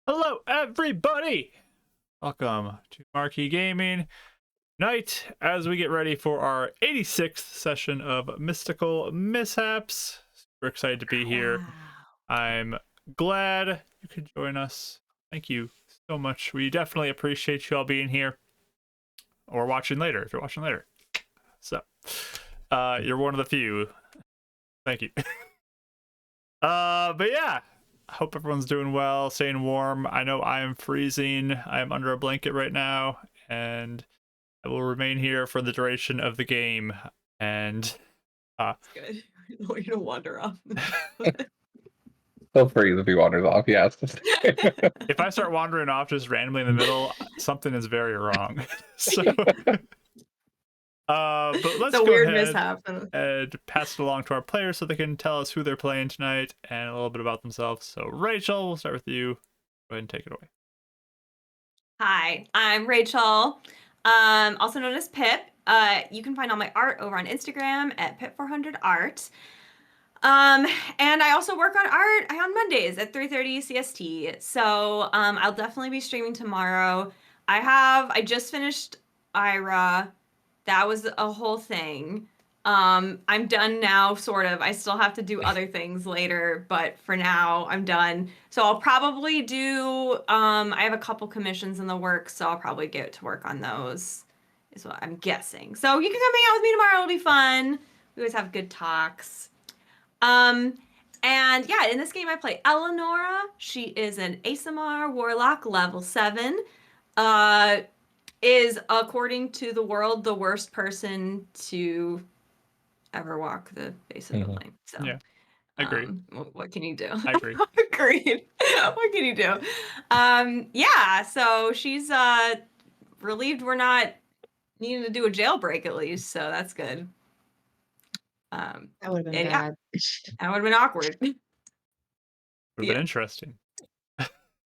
Hello, everybody! Welcome to Marquee Gaming Night as we get ready for our 86th session of Mystical Mishaps. Super excited to be here. Wow. I'm glad you could join us. Thank you so much. We definitely appreciate you all being here or watching later if you're watching later. So, you're one of the few. Thank you. But yeah. I hope everyone's doing well, staying warm. I know I am freezing. I am under a blanket right now, and I will remain here for the duration of the game. And That's good. You don't wander off. Feel free if he wanders off, yes. if I start wandering off just randomly in the middle, something is very wrong. So, but let's go ahead mishap. and pass it along to our players so they can tell us who they're playing tonight and a little bit about themselves. So, Rachel, we'll start with you. Go ahead and take it away. Hi, I'm Rachel, also known as Pip. You can find all my art over on Instagram at Pip400art. And I also work on art on Mondays at 3:30 CST. So I'll definitely be streaming tomorrow. I just finished Ira. That was a whole thing. I'm done now, sort of. I still have to do other things later, but for now, I'm done. So I'll probably do, I have a couple commissions in the works, so I'll probably get to work on those, is what I'm guessing. So you can come hang out with me tomorrow. It'll be fun. We always have good talks. And yeah, in this game, I play Eleonora. She is an ASMR Warlock, level 7. Is, according to the world, the worst person to ever walk the face of the plane. So yeah, agreed. What can you do? I agree. Agreed. What can you do? Yeah, so she's relieved we're not needing to do a jailbreak at least, so that's good. That would have been bad. Yeah, that would have been awkward. Would have been interesting.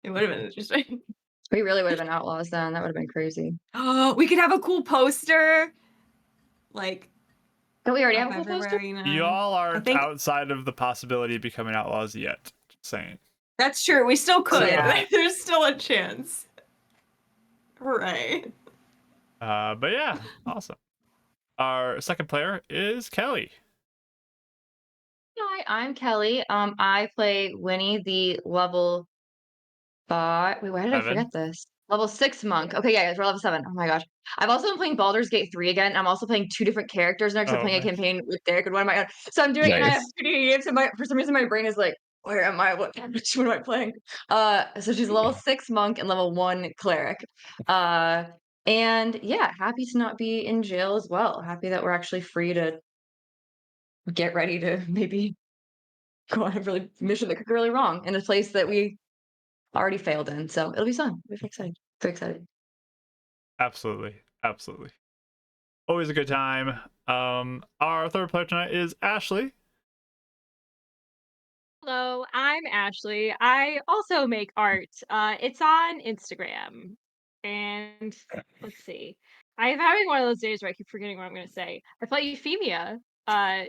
It would have been interesting. We really would have been outlaws then. That would have been crazy. Oh, we could have a cool poster. Like, don't we already have a cool everywhere, poster? you know? Y'all aren't outside of the possibility of becoming outlaws yet. Just saying. That's true. We still could. Yeah. There's still a chance. Hooray. But yeah, awesome. Our second player is Kelly. Hi, I'm Kelly. I play Winnie, the level 5. Wait, why did I forget this? Level 6 monk. Okay, yeah, we're level 7. Oh my gosh. I've also been playing Baldur's Gate 3 again. I'm also playing 2 different characters now because I'm playing a campaign with Derek and one of my own. So I'm doing it, and I have 2 games, and for some reason my brain is like, where am I? Which one am I playing? So she's level 6 monk and level 1 cleric. And yeah, happy to not be in jail as well. Happy that we're actually free to get ready to maybe go on a really mission that could go really wrong in a place that we already failed in. So it'll be fun. We're excited. Very excited. Absolutely. Absolutely. Always a good time. Our third player tonight is Ashley. Hello, I'm Ashley. I also make art. It's on Instagram. And let's see. I'm having one of those days where I keep forgetting what I'm going to say. I play Euphemia.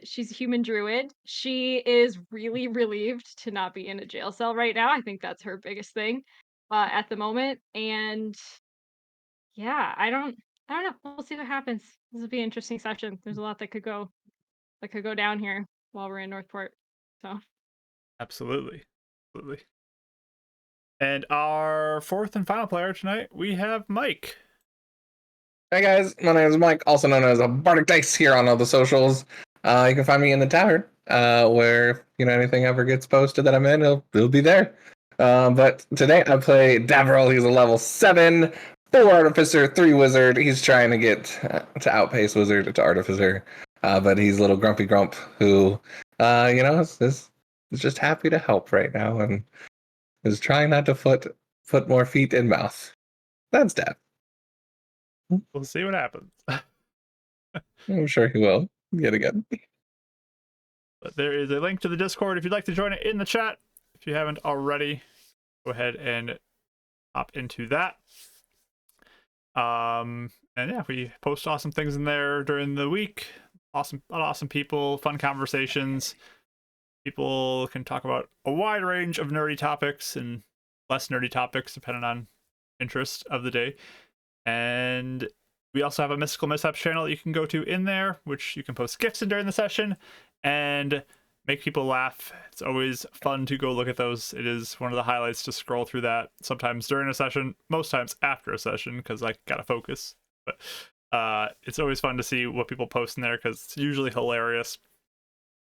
She's a human druid. She is really relieved to not be in a jail cell right now. I think that's her biggest thing at the moment. And yeah, I don't know. We'll see what happens. This will be an interesting session. There's a lot that could go down here while we're in Northport. So Absolutely. Absolutely. And our fourth and final player tonight, we have Mike. Hey guys, my name is Mike, also known as Bardic Dice here on all the socials. You can find me in the tavern, where anything ever gets posted that I'm in, it'll be there. But today I play Davril. He's a level 7, 4 Artificer, 3 Wizard. He's trying to get to outpace Wizard to Artificer, but he's a little grumpy grump who, is just happy to help right now and is trying not to put more feet in mouth. That's Dav. We'll see what happens. I'm sure he will, yet again. But there is a link to the Discord if you'd like to join it in the chat. If you haven't already, go ahead and hop into that. And yeah, we post awesome things in there during the week. Awesome people, fun conversations. People can talk about a wide range of nerdy topics and less nerdy topics depending on interest of the day. And we also have a Mystical Mishaps channel that you can go to in there, which you can post gifts in during the session and make people laugh. It's always fun to go look at those. It is one of the highlights to scroll through that, sometimes during a session, most times after a session, because I gotta focus. But it's always fun to see what people post in there because it's usually hilarious.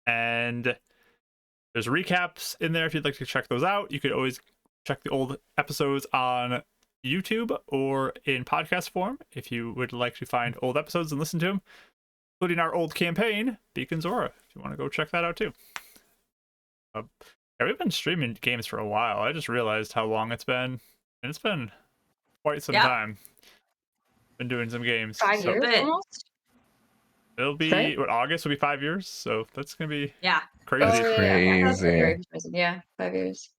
And there's recaps in there if you'd like to check those out. You could always check the old episodes on YouTube or in podcast form if you would like to find old episodes and listen to them, including our old campaign, Beacons Aura, if you want to go check that out too. Yeah, we've been streaming games for a while. I just realized how long it's been, and it's been quite some time. Been doing some games. 5 years almost? It'll be, what, August will be 5 years, so that's going to be crazy. That's crazy. Yeah, 5 years.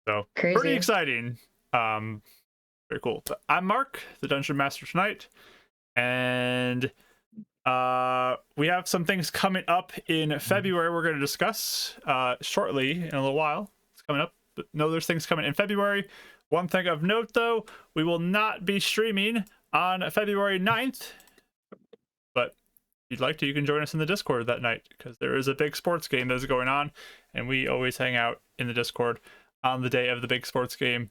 So, crazy. Pretty exciting. Very cool. But I'm Mark, the Dungeon Master tonight, and we have some things coming up in February we're going to discuss shortly in a little while. It's coming up, but no, there's things coming in February. One thing of note, though, we will not be streaming on February 9th, but if you'd like to, you can join us in the Discord that night, because there is a big sports game that is going on, and we always hang out in the Discord on the day of the big sports game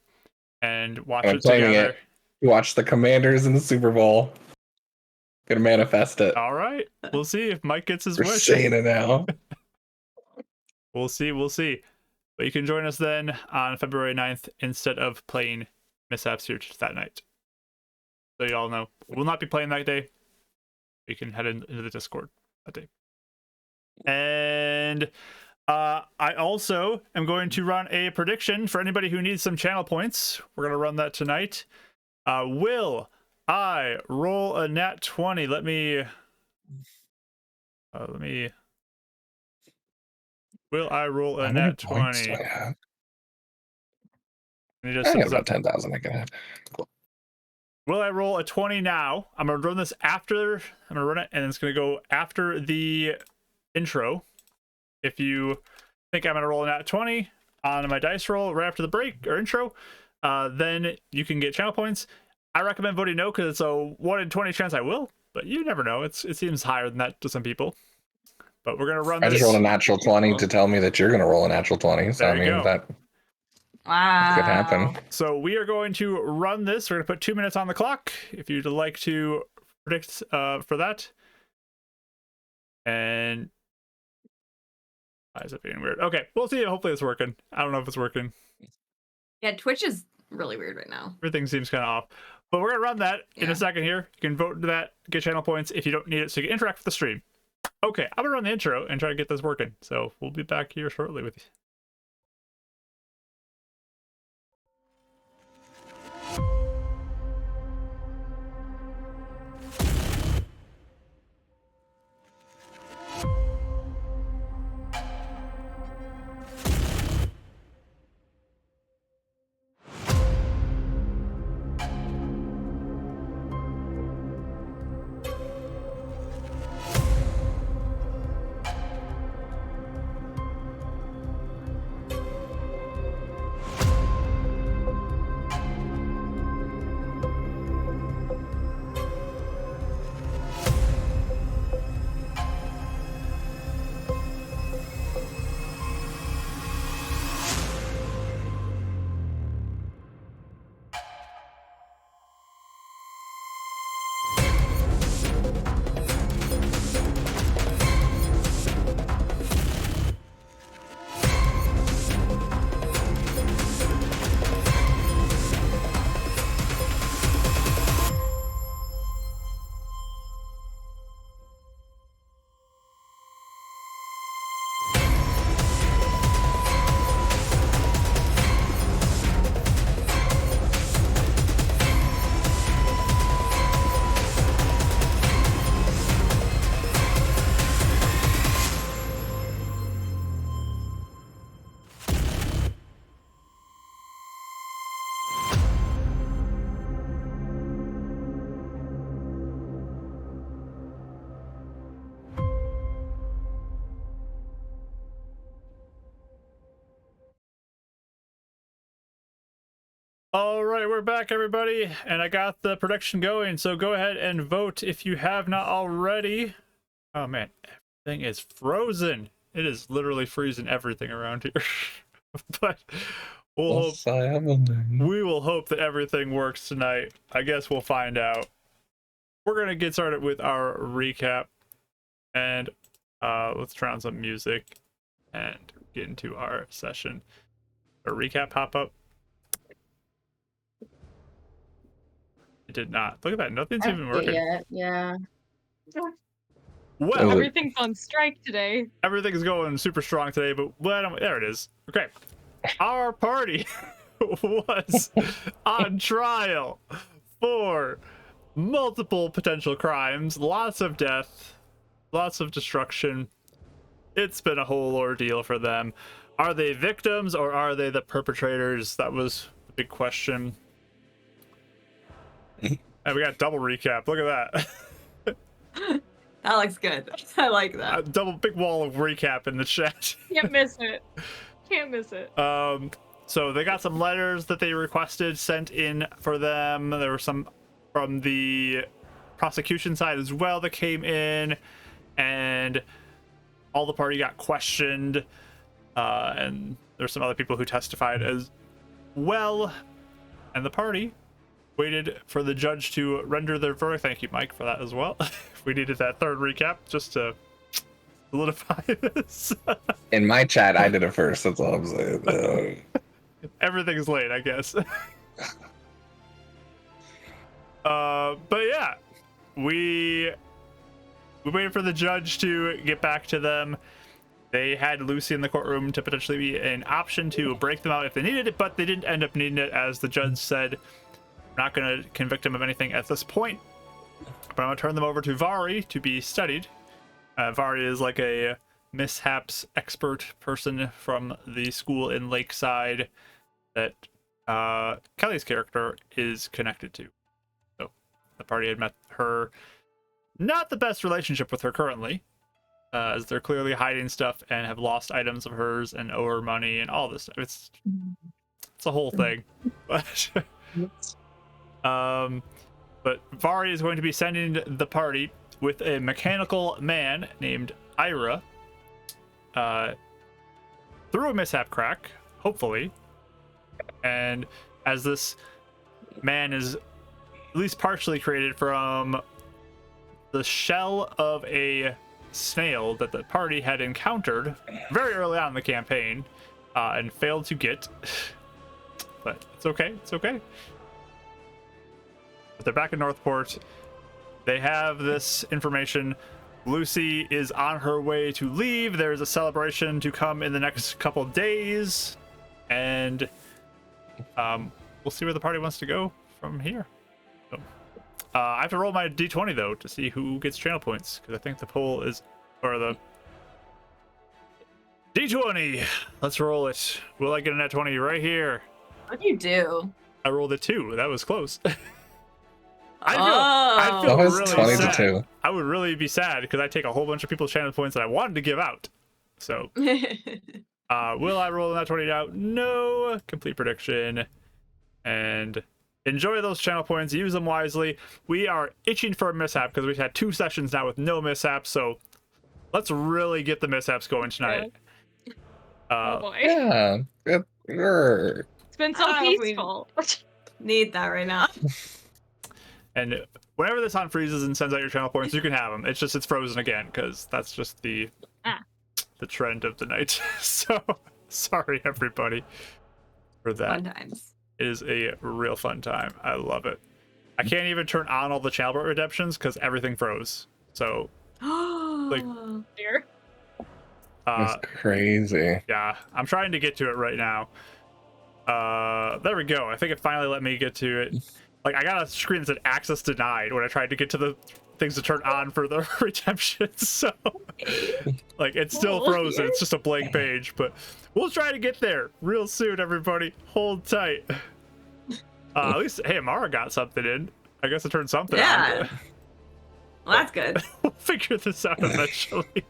and watch it together. Watch the Commanders in the Super Bowl. Gonna manifest it. All right, we'll see if Mike gets his wish. We're saying it now. We'll see. But you can join us then on February 9th instead of playing Mishaps here that night. So you all know, we'll not be playing that day. You can head into the Discord that day. And I also am going to run a prediction for anybody who needs some channel points. We're going to run that tonight. Will I roll a nat 20? Let me Will I roll a nat 20? I got about 10,000 I can have. Cool. Will I roll a 20 now? I'm going to run this after. I'm going to run it, and it's going to go after the intro. If you think I'm going to roll a nat 20 on my dice roll right after the break or intro, then you can get channel points. I recommend voting no because it's a 1 in 20 chance I will, but you never know. It seems higher than that to some people. But we're going to run this. I just rolled a natural 20 to tell me that you're going to roll a natural 20. So, I mean, that could happen. So we are going to run this. We're going to put 2 minutes on the clock if you'd like to predict for that. And why is it being weird? Okay, we'll see. Hopefully it's working. I don't know if it's working. Yeah, Twitch is really weird right now. Everything seems kind of off. But we're going to run that in a second here. You can vote to that, get channel points if you don't need it, so you can interact with the stream. Okay, I'm going to run the intro and try to get this working. So we'll be back here shortly with you. All right, we're back, everybody, and I got the prediction going, so go ahead and vote if you have not already. Oh man, everything is frozen. It is literally freezing everything around here. But we will hope that everything works tonight. I guess we'll find out. We're gonna get started with our recap, and let's turn on some music and get into our session. A recap pop up. It did not. Look at that. Nothing's even working. Yeah. Well, Everything's on strike today. everything's going super strong today, but there it is. Okay. Our party was on trial for multiple potential crimes, lots of death, lots of destruction. It's been a whole ordeal for them. Are they victims or are they the perpetrators? That was the big question. And we got double recap. Look at that. That looks good. I like that. A double big wall of recap in the chat. Can't miss it. Can't miss it. So they got some letters that they requested sent in for them. There were some from the prosecution side as well that came in, and all the party got questioned. And there's some other people who testified as well. And the party waited for the judge to render their verdict. Thank you, Mike, for that as well. We needed that third recap just to solidify this. In my chat, I did it first. That's all I'm saying. Everything's late, I guess. But yeah, we waited for the judge to get back to them. They had Lucy in the courtroom to potentially be an option to break them out if they needed it, but they didn't end up needing it, as the judge said, "I'm not going to convict him of anything at this point, but I'm going to turn them over to Vari to be studied." Vari is like a mishaps expert person from the school in Lakeside that Kelly's character is connected to. So the party had met her. Not the best relationship with her currently, as they're clearly hiding stuff and have lost items of hers and owe her money and all this stuff. It's a whole thing. But Vari is going to be sending the party with a mechanical man named Ira through a mishap crack, hopefully. And as this man is at least partially created from the shell of a snail that the party had encountered very early on in the campaign and failed to get. But it's okay. It's okay. But they're back in Northport. They have this information. Lucy is on her way to leave. There's a celebration to come in the next couple days. And we'll see where the party wants to go from here. So, I have to roll my d20, though, to see who gets channel points. Because I think the poll is... Or the... D20! Let's roll it. Will I get a net 20 right here? What do you do? I rolled a 2. That was close. I feel that was really 20 sad. to 2. I would really be sad because I take a whole bunch of people's channel points that I wanted to give out. So, will I roll that 20 out? No. Complete prediction. And enjoy those channel points. Use them wisely. We are itching for a mishap because we've had 2 sessions now with no mishaps. So, let's really get the mishaps going tonight. Oh boy. Yeah. It's been so peaceful. Need that right now. And whenever this hunt freezes and sends out your channel points, you can have them. It's just it's frozen again because that's just the trend of the night. So sorry everybody for that. Fun times. It is a real fun time. I love it. I can't even turn on all the channel redemptions because everything froze. So like Dear. That's crazy. Yeah, I'm trying to get to it right now. There we go. I think it finally let me get to it. Like, I got a screen that said access denied when I tried to get to the things to turn on for the redemption. So, like, it's still frozen. It's just a blank page, but we'll try to get there real soon, everybody. Hold tight. At least, hey, Amara got something in. I guess it turned something on. Yeah. Well, that's good. We'll figure this out eventually.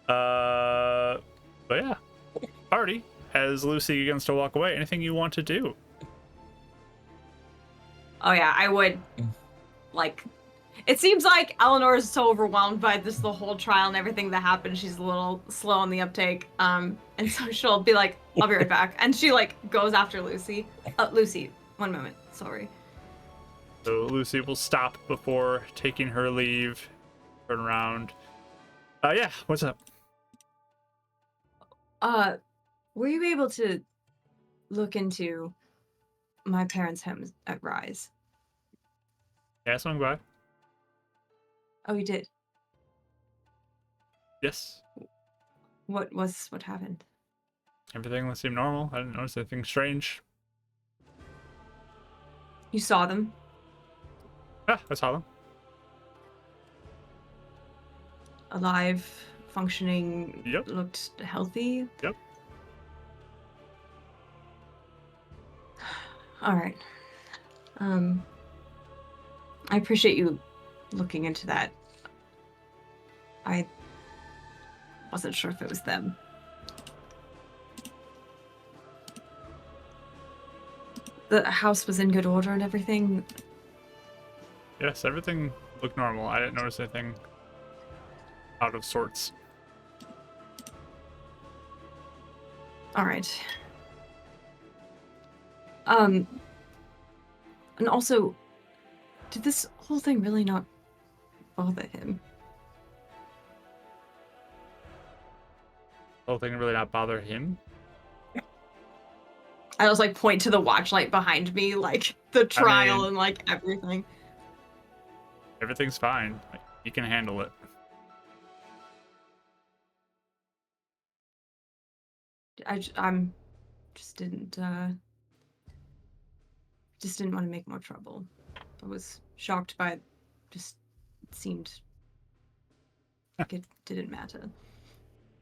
But yeah. Party, as Lucy begins to walk away, anything you want to do? Oh yeah, I would. Like, it seems like Eleanor is so overwhelmed by the whole trial and everything that happened. She's a little slow on the uptake. And so she'll be like, "I'll be right back," and she like goes after Lucy. Lucy, one moment. Sorry. So Lucy will stop before taking her leave. Turn around. Yeah, what's up? Were you able to look into my parents' home at Rise? Yeah, swung by. Oh, you did. Yes. What happened? Everything seemed normal. I didn't notice anything strange. You saw them? Yeah, I saw them. Alive, functioning, Yep. looked healthy? Yep. All right. I appreciate you looking into that. I wasn't sure if it was them. The house was in good order and everything. Yes, everything looked normal. I didn't notice anything out of sorts. All right. And also, did this whole thing really not bother him? The whole thing really not bother him. I was like point to the watch light behind me, like the trial and like everything. Everything's fine. Like, you can handle it. I'm just didn't want to make more trouble. I was shocked by it. Just it seemed like it didn't matter.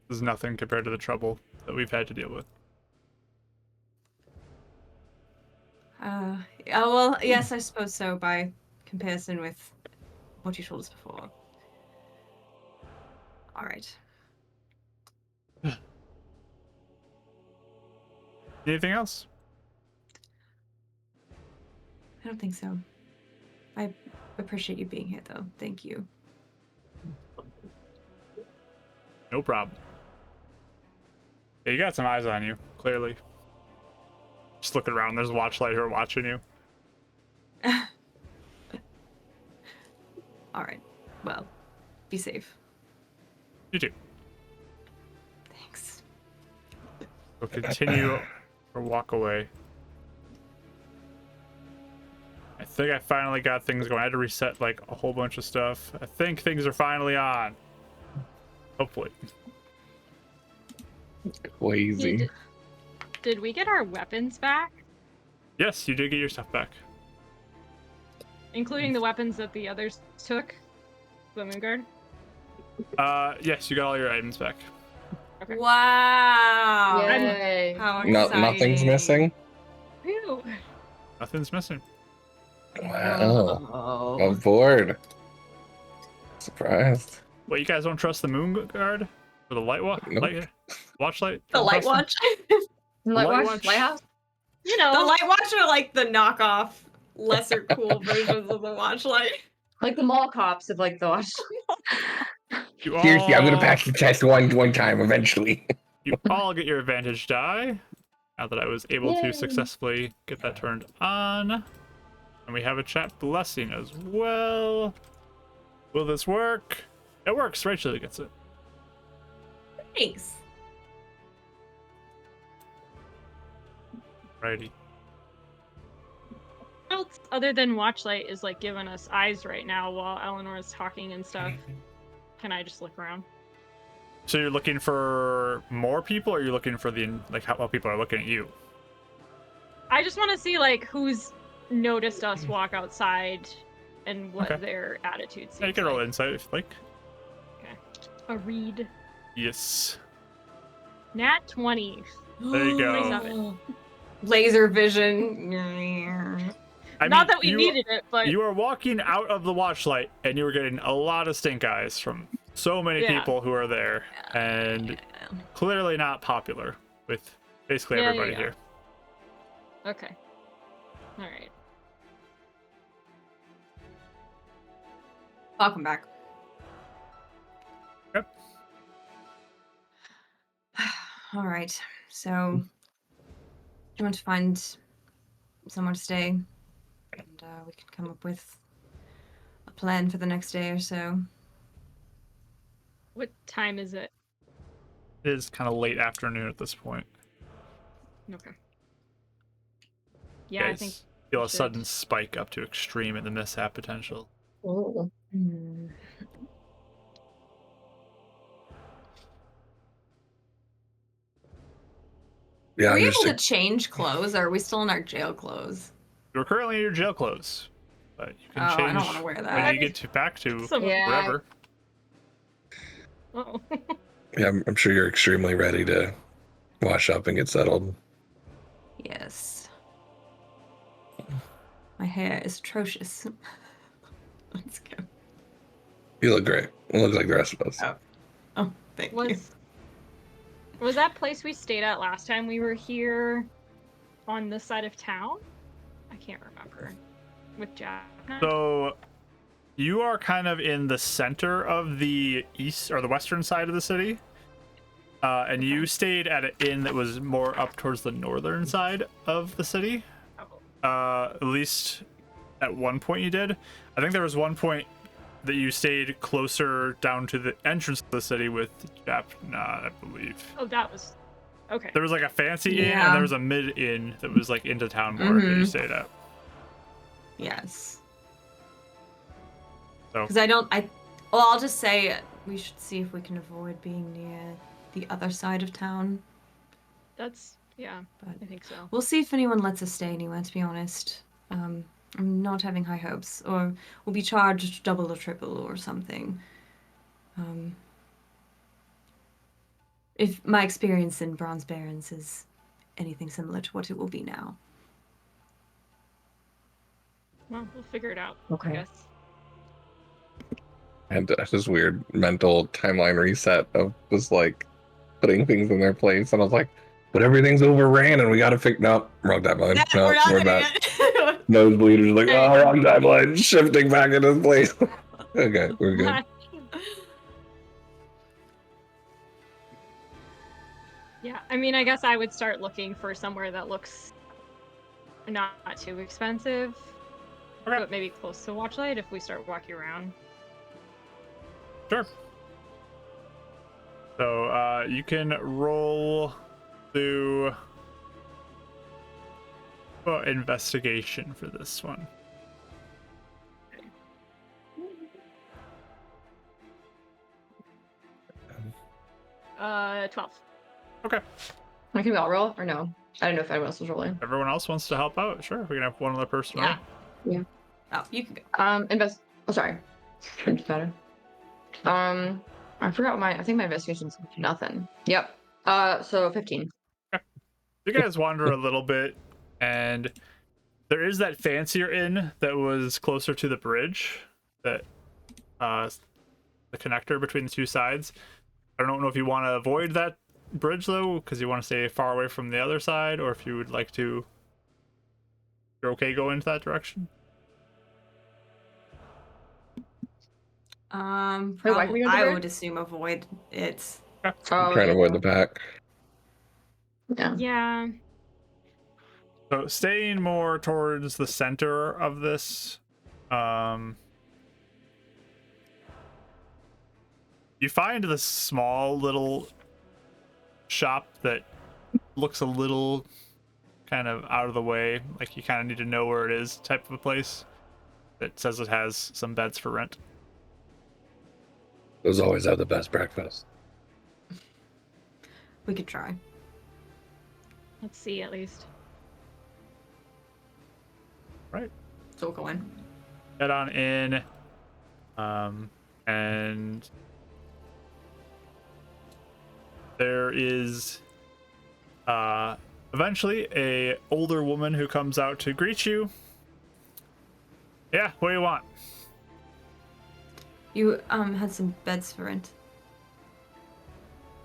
This is nothing compared to the trouble that we've had to deal with. Yeah, well, yes, I suppose so by comparison with what you told us before. All right. Anything else? I don't think so. I appreciate you being here, though. Thank you. No problem. Yeah, you got some eyes on you, clearly. Just looking around, there's a watch light here watching you. All right. Well, be safe. You too. Thanks. So continue or walk away. I think I finally got things going. I had to reset like a whole bunch of stuff. I think things are finally on. Hopefully. Crazy. Did we get our weapons back? Yes, you did get your stuff back. Including the weapons that the others took? The Moonguard? Yes, you got all your items back. Okay. Wow. Yay. How No, exciting. nothing's missing. Phew. Nothing's missing. Wow. Oh. Aboard. Surprised. What, you guys don't trust the moon guard? Or the light watch? Nope. Watch light? The Don't light trust them? watch? Light Light watch? watch? Lighthouse? You know, The light watch are like the knockoff, lesser cool versions of the watch light. Like the mall cops of like the watch. You Seriously, I'm gonna all- pass the test one time eventually. You all get your advantage die. Now that I was able Yay. to successfully get that turned on. And we have a chat blessing as well. Will this work? It works. Rachel gets it. Thanks. Righty. what else other than Watchlight is like giving us eyes right now while Eleanor is talking and stuff. Can I just look around? So you're looking for more people, or you're looking for the like how people are looking at you? I just want to see like who's noticed us walk outside and what Okay. their attitude seems Yeah, you can roll like. insight if you like. A read. Yes. Nat 20. There you go. 27. Laser vision. I Not mean, that we you, needed it, but you are walking out of the watchlight, and you were getting a lot of stink eyes from so many Yeah. people who are there, and clearly not popular with basically Yeah, everybody yeah. here. okay. All right. I'll come back. Yep. All right. So, do you want to find somewhere to stay? And we can come up with a plan for the next day or so. What time is it? It is kind of late afternoon at this point. Okay. Yeah, I think feel we a sudden should. spike up to extreme in the mishap potential. Oh. Yeah, Are I'm we just able to change clothes, or are we still in our jail clothes? You're currently in your jail clothes, but you can Oh, I change don't want to wear when that. you get back to Some Yeah. wherever. Oh. yeah, I'm sure you're extremely ready to wash up and get settled. Yes. My hair is atrocious. Let's go. You look great. You look like the rest of us. Oh, thank you. Was that place we stayed at last time we were here on this side of town? I can't remember. With Jack. So you are kind of in the center of the east or the western side of the city. And you stayed at an inn that was more up towards the northern side of the city. At least at one point you did. I think there was one point that you stayed closer down to the entrance of the city with Japna, I believe. Oh, that was okay. There was like a fancy inn Yeah. and there was a mid inn that was like into town more that you stayed at. Yes. So Because I'll just say we should see if we can avoid being near the other side of town. That's yeah, But I think so. we'll see if anyone lets us stay anywhere, to be honest. I'm not having high hopes, or we'll be charged double or triple or something. If my experience in Bronze Barons is anything similar to what it will be now. Well, we'll figure it out. Okay. I guess. And this weird mental timeline reset of just like putting things in their place. And I was like, but everything's overran and we got to fix. No, wrong timeline. No, we're not we're getting back. it. Nosebleed is like, oh, wrong timeline. Shifting back into place. Okay, we're good. Yeah, I mean, I guess I would start looking for somewhere that looks not too expensive, Okay. but maybe close to Watchlight if we start walking around. sure. So you can roll through investigation for this one. 12. Okay. Can we all roll or no? I don't know if anyone else was rolling. Everyone else wants to help out? Sure. We can have one other person roll. Yeah. Oh, you can go. Oh, sorry. Doesn't matter. I forgot I think my investigation's nothing. Yep. So 15. You guys wander a little bit, and there is that fancier inn that was closer to the bridge, that the connector between the two sides. I don't know if you want to avoid that bridge though, because you want to stay far away from the other side, or if you would like to. You're okay going into that direction. Wait, why can Probably, we go to the I bridge? would assume avoid it. I'm trying to avoid the pack. Yeah. Yeah. So staying more towards the center of this, you find this small little shop that looks a little kind of out of the way, like you kind of need to know where it is type of a place, that says it has some beds for rent. Those always have the best breakfast. We could try. Let's see at least. Right. So we'll go in. Head on in, and there is eventually a older woman who comes out to greet you. Yeah, what do you want? You had some beds for rent.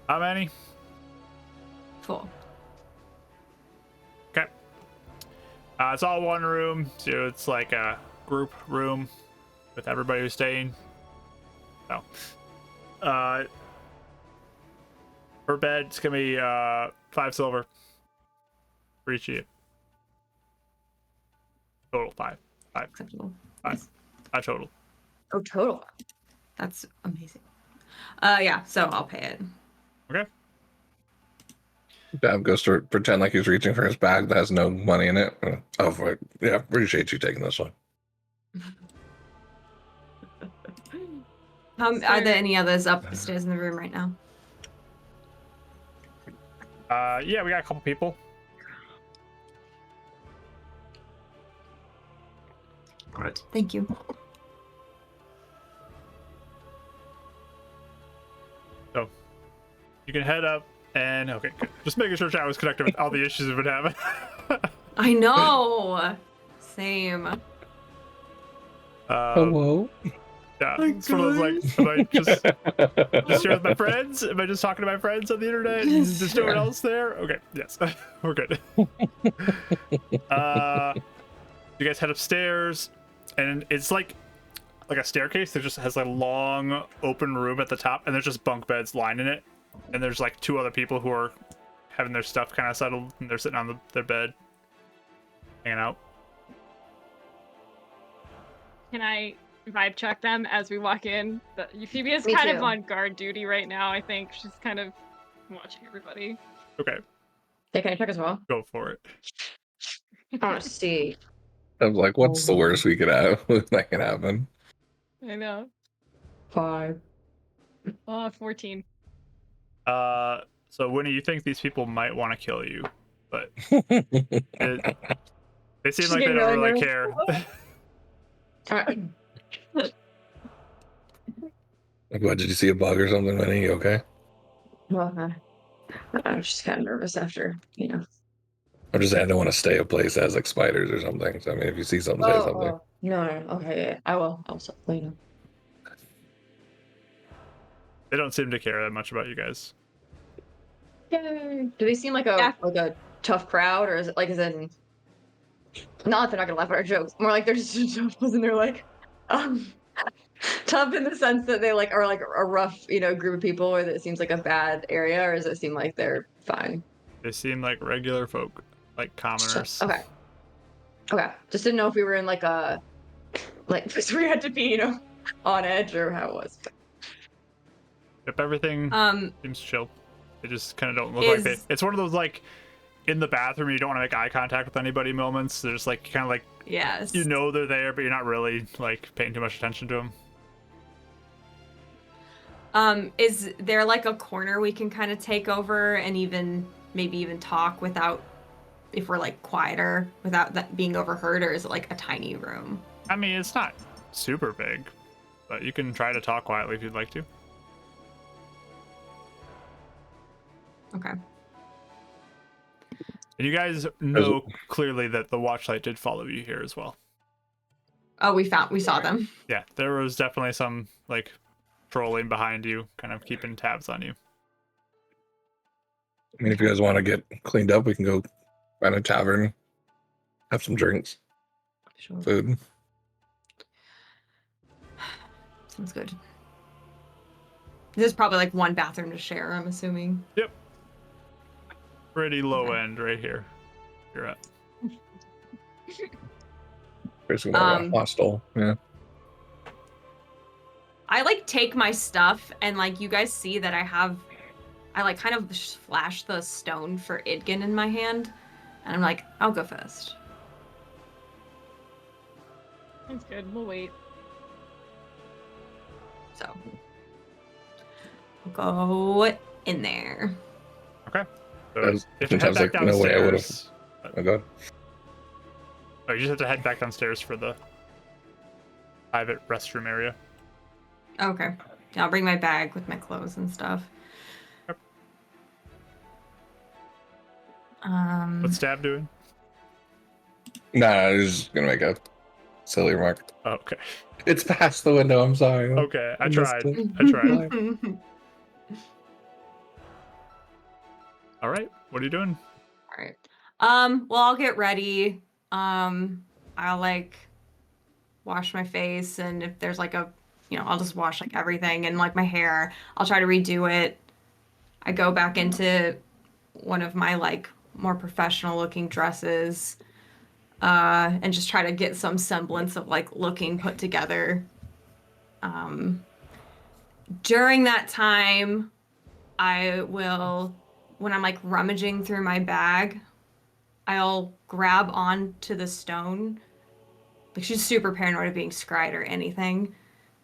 How many? 4. Okay. It's all one room, so it's like a group room with everybody who's staying. No. Per bed, it's gonna be 5 silver for each of you. Total 5. 5. Acceptable. 5. Yes. 5 total. Oh, total. That's amazing. Yeah, so I'll pay it. Okay. Dab goes to pretend like he's reaching for his bag that has no money in it. Oh, right. Yeah, appreciate you taking this one. Are there any others upstairs in the room right now? Yeah, we got a couple people. Right. Thank you. So you can head up and okay, good. Just making sure chat was connected with all the issues we've been having. I know. Same. Hello. Yeah, it's one of those like, am I just here with my friends? Am I just talking to my friends on the internet? And there's no one else there? Okay, yes, we're good. You guys head upstairs, and it's like a staircase that just has a long open room at the top, and there's just bunk beds lining it, and there's like 2 other people who are having their stuff kind of settled, and they're sitting on their bed, hanging out. Can I vibe check them as we walk in? Phoebe is Me kind too. of on guard duty right now, I think. She's kind of watching everybody. Okay, Yeah, can I check as well? go for it. I want to see. I was like, what's the worst we could have that can happen? I know. 5. 14. So Winnie, you think these people might want to kill you, but they seem like they don't really care. Like, what, did you see a bug or something, Winnie? You okay? Well, I'm just kind of nervous after, I'm just saying I don't want to stay a place that has like spiders or something. So I mean, if you see something, say something. No. Okay, yeah, I will. I'll let you know. They don't seem to care that much about you guys. Yay. Do they seem like a tough crowd, or is it like as in not that they're not gonna laugh at our jokes, more like they're just tough and they're like tough in the sense that they like are like a rough, group of people, or that it seems like a bad area, or does it seem like they're fine? They seem like regular folk, like commoners. Okay. Just didn't know if we were in like a because we had to be, on edge or how it was. Yep, everything seems chill. They just kind of don't look like they. It's one of those like in the bathroom you don't want to make eye contact with anybody moments. They're just like kind of like Yes. they're there, but you're not really like paying too much attention to them. Is there like a corner we can kind of take over and maybe even talk without, if we're like quieter, without that being overheard, or is it like a tiny room? I mean, it's not super big, but you can try to talk quietly if you'd like to. Okay. And you guys know clearly that the watchlight did follow you here as well. Oh, we saw them. Yeah, there was definitely some like trolling behind you, kind of keeping tabs on you. I mean, if you guys want to get cleaned up, we can go find a tavern, have some drinks, Sure. food. Sounds good. There's probably like one bathroom to share, I'm assuming. Yep. Pretty low end right here. You're at. Basically, more of a hostel. Yeah. I like take my stuff and like you guys see that I like kind of flash the stone for Idgen in my hand, and I'm like, I'll go first. That's good. We'll wait. So I'll go in there. Okay. So That was- you have to head sometimes, back like, no way I would've- downstairs. Oh god. Oh, you just have to head back downstairs for the private restroom area. Okay. Yeah, I'll bring my bag with my clothes and stuff. Yep. Um, What's Stab doing? Nah, I was just gonna make a silly remark. Oh, okay. It's past the window. I'm sorry. Okay, I missed tried. it. I tried. All right. What are you doing? All right. Well, I'll get ready. I'll like wash my face, and if there's like a I'll just wash like everything and like my hair. I'll try to redo it. I go back into one of my like more professional looking dresses and just try to get some semblance of like looking put together. During that time, I will, when I'm like rummaging through my bag, I'll grab onto the stone. Like she's super paranoid of being scryed or anything.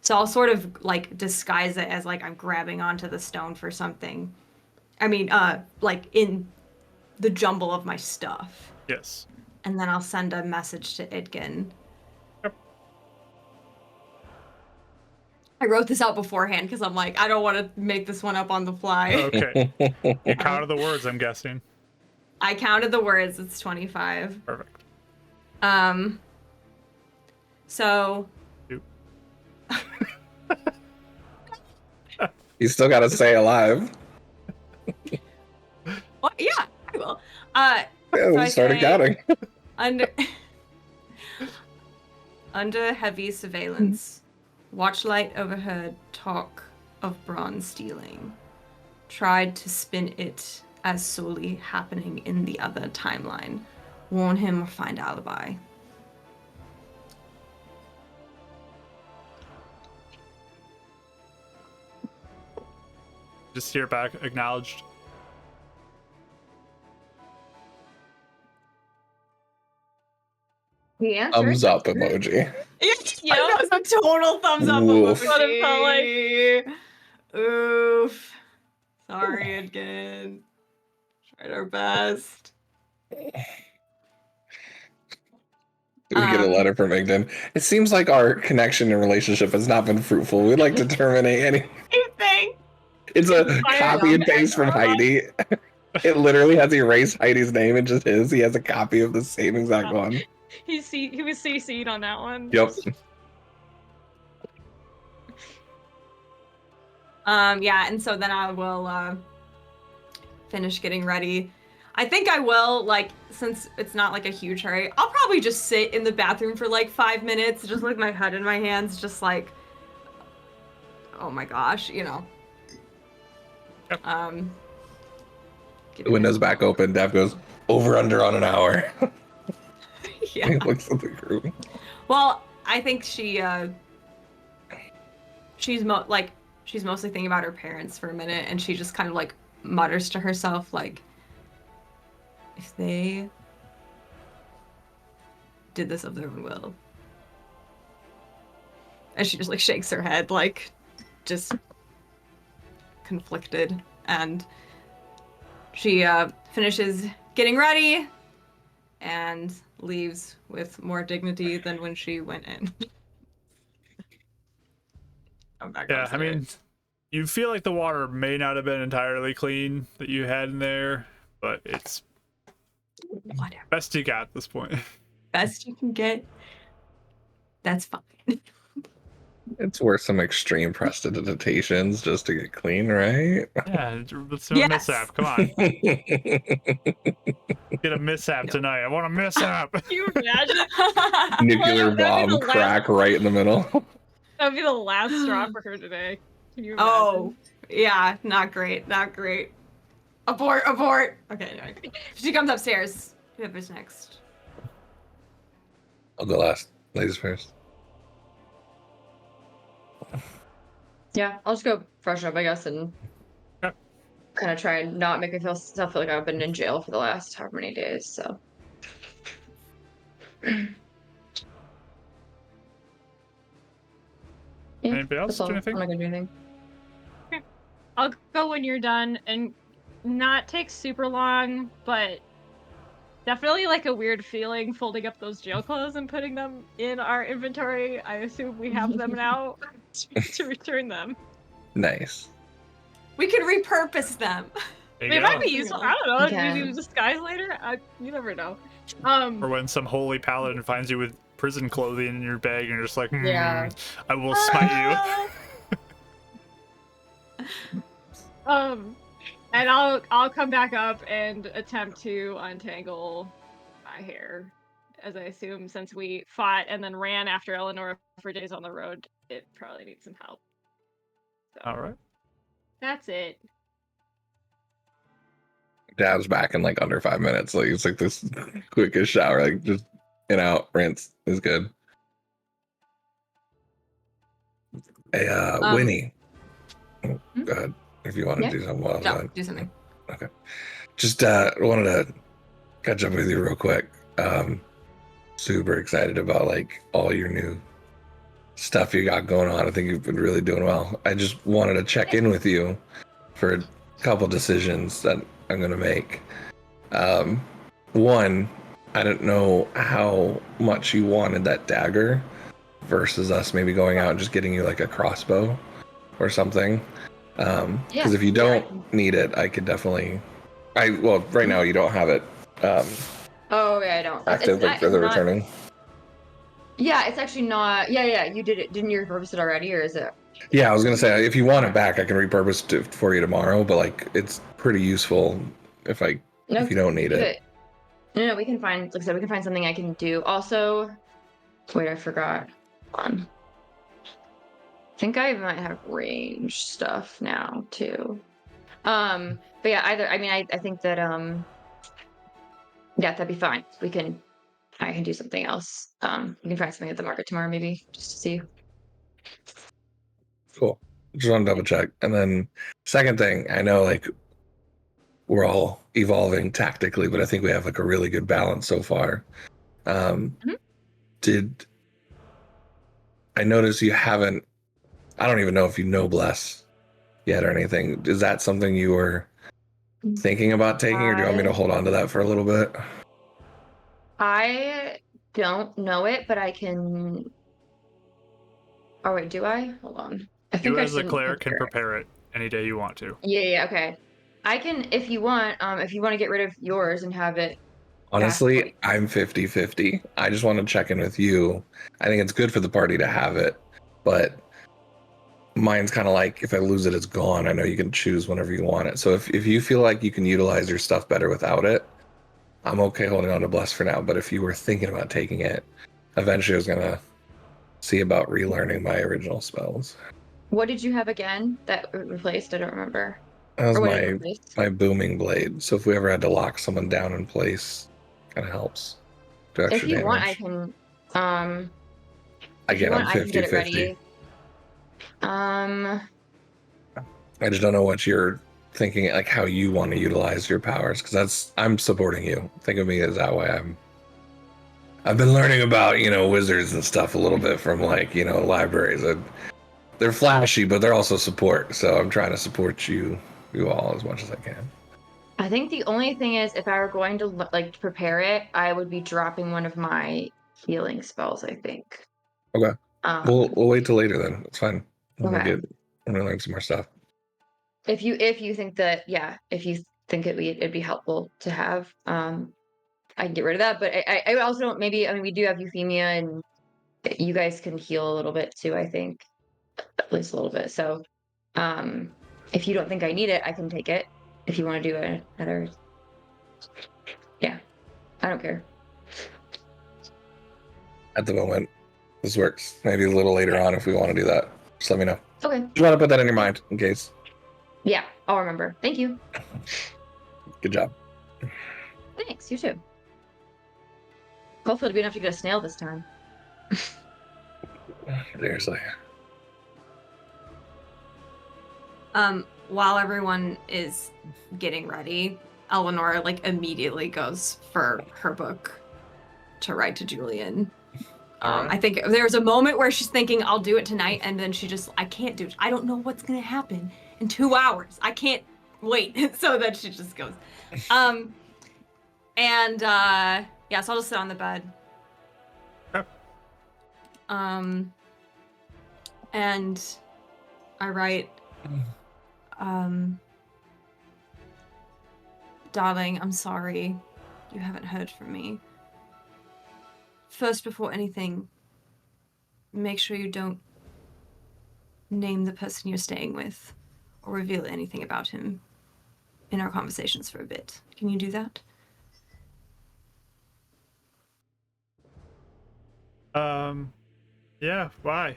So I'll sort of like disguise it as like I'm grabbing onto the stone for something. I mean, like in the jumble of my stuff. Yes. And then I'll send a message to Idgen. Yep. I wrote this out beforehand because I'm like, I don't want to make this one up on the fly. Okay. You counted the words, I'm guessing. I counted the words. It's 25. Perfect. So. Yep. You still got to stay alive. Well, yeah, I will. Yeah, so we started counting. Under heavy surveillance, Watchlight overheard talk of bronze stealing. Tried to spin it as solely happening in the other timeline. Warn him or find alibi. Just hear back, acknowledged. The answer. Thumbs up emoji. Yeah, that was a total thumbs up Woof. emoji. What it felt like. Oof. Sorry again. Tried our best. We get a letter from Igden. It seems like our connection and relationship has not been fruitful. We'd like to terminate any. Thing. It's a copy and paste from Heidi. It literally has erased Heidi's name and just his. He has a copy of the same exact one. He was CC'd on that one. Yep. Yeah, and so then I will finish getting ready. I think I will, like, since it's not like a huge hurry, I'll probably just sit in the bathroom for like 5 minutes, just like my head in my hands, just like, oh my gosh, Yep. The window's back open. Dev goes, over under on an hour. Yeah. He looks at the group. Well, I think she's mostly thinking about her parents for a minute, and she just kind of like mutters to herself like, if they did this of their own will. And she just like shakes her head, like just conflicted, and she finishes getting ready and leaves with more dignity than when she went in. I'm back Yeah, I upstairs. mean, you feel like the water may not have been entirely clean that you had in there, but it's Whatever. best you got at this point. Best you can get. That's fine. It's worth some extreme prestidigitations just to get clean, right? Yeah, let's do a Yes. mishap. Come on, get a mishap tonight. I want a mishap. Can you imagine? Nuclear That'd be bomb the last- crack right in the middle. That would be the last straw for her today. Can you imagine? Oh, yeah, not great, not great. Abort, abort. Okay, anyway. She comes upstairs. Whoever's next. I'll go last. Ladies first. Yeah, I'll just go freshen up, I guess, and Okay. kind of try and not make myself feel like I've been in jail for the last however many days. So. Yeah, Anybody else that's all. do anything? I'm not gonna do anything. I'll go when you're done, and not take super long, but definitely like a weird feeling folding up those jail clothes and putting them in our inventory. I assume we have them now to return them. Nice. We could repurpose them. There They you might go. be useful. I don't know. Yeah. Maybe disguise later. You never know. Or when some holy paladin finds you with prison clothing in your bag, and you're just like, Yeah. I will smite And I'll come back up and attempt to untangle my hair, as I assume, since we fought and then ran after Eleanor for days on the road. it probably needs some help. So All right. that's it. Dab's back in like under 5 minutes. Like it's like this quickest shower, like just in out, rinse is good. Hey, Winnie. Go ahead if you want to Yeah. do something while I was No, on. do something. Okay. Just wanted to catch up with you real quick. Super excited about like all your new stuff you got going on. I think you've been really doing well. I just wanted to check in with you for a couple decisions that I'm gonna make. One, I don't know how much you wanted that dagger versus us maybe going out and just getting you like a crossbow or something. Because if you don't need it, I could definitely. Right now you don't have it Oh yeah, I don't. active like for It's the not. returning. Yeah, it's actually not. Yeah, you did it. Didn't you repurpose it already, or is it? Yeah, I was gonna say if you want it back, I can repurpose it for you tomorrow. But like, it's pretty useful if No, you don't need keep it. it. No, we can find. Like I said, we can find something I can do. Also, wait, I forgot. Hold on. I think I might have range stuff now too. But yeah, either. I mean, I think that yeah, that'd be fine. I can do something else. We can find something at the market tomorrow, maybe just to see. Cool. Just want to double check. And then second thing, I know like we're all evolving tactically, but I think we have like a really good balance so far. Mhm. Did I notice you haven't? I don't even know if you know Bless yet or anything. Is that something you were thinking about taking, or do you want me to hold on to that for a little bit? I don't know it, but I can. Oh wait, do I? Hold on. I think You I as a didn't cleric can prepare it. prepare it any day you want to. Yeah, okay. I can if you want. If you want to get rid of yours and have it cast Honestly, like. I'm 50-50. I just want to check in with you. I think it's good for the party to have it, but mine's kind of like if I lose it, it's gone. I know you can choose whenever you want it. So if you feel like you can utilize your stuff better without it, I'm okay holding on to Bless for now. But if you were thinking about taking it, eventually I was gonna see about relearning my original spells. What did you have again that replaced? I don't remember. That was Or what did it replace? my booming blade. So if we ever had to lock someone down in place, kind of helps. Do If extra you want, I damage. can. Um, if you Again, want, I'm I can get it 50-50. ready. Um, I just don't know what you're thinking, like how you want to utilize your powers, because I'm supporting you. Think of me as that way. I've been learning about wizards and stuff a little bit from like libraries. They're flashy, but they're also support. So I'm trying to support you all as much as I can. I think the only thing is, if I were going to like prepare it, I would be dropping one of my healing spells. I think. Okay, we'll Um, wait till later then. It's fine. I'm okay. gonna learn some more stuff. If you think that, yeah, if you think it'd be helpful to have, I can get rid of that. But I also don't. Maybe I mean we do have Euphemia, and you guys can heal a little bit too. I think at least a little bit. So, um, if you don't think I need it, I can take it. If you want to do another, yeah, I don't care. At the moment, this works. Maybe a little later on if we want to do that. Just let me know. Okay. Just want to put that in your mind in case. Yeah, I'll remember. Thank you. Good job. Thanks. You too. Hopefully, it'll be enough to get a snail this time. Seriously. While everyone is getting ready, Eleanor like immediately goes for her book to write to Julian. Alright. I think there was a moment where she's thinking, I'll do it tonight, and then I can't do it. I don't know what's gonna happen in 2 hours. I can't wait. So then she just goes. Yeah, so I'll just sit on the bed. Okay. And I write, darling, I'm sorry you haven't heard from me. First, before anything, make sure you don't name the person you're staying with or reveal anything about him in our conversations for a bit. Can you do that? Yeah, why?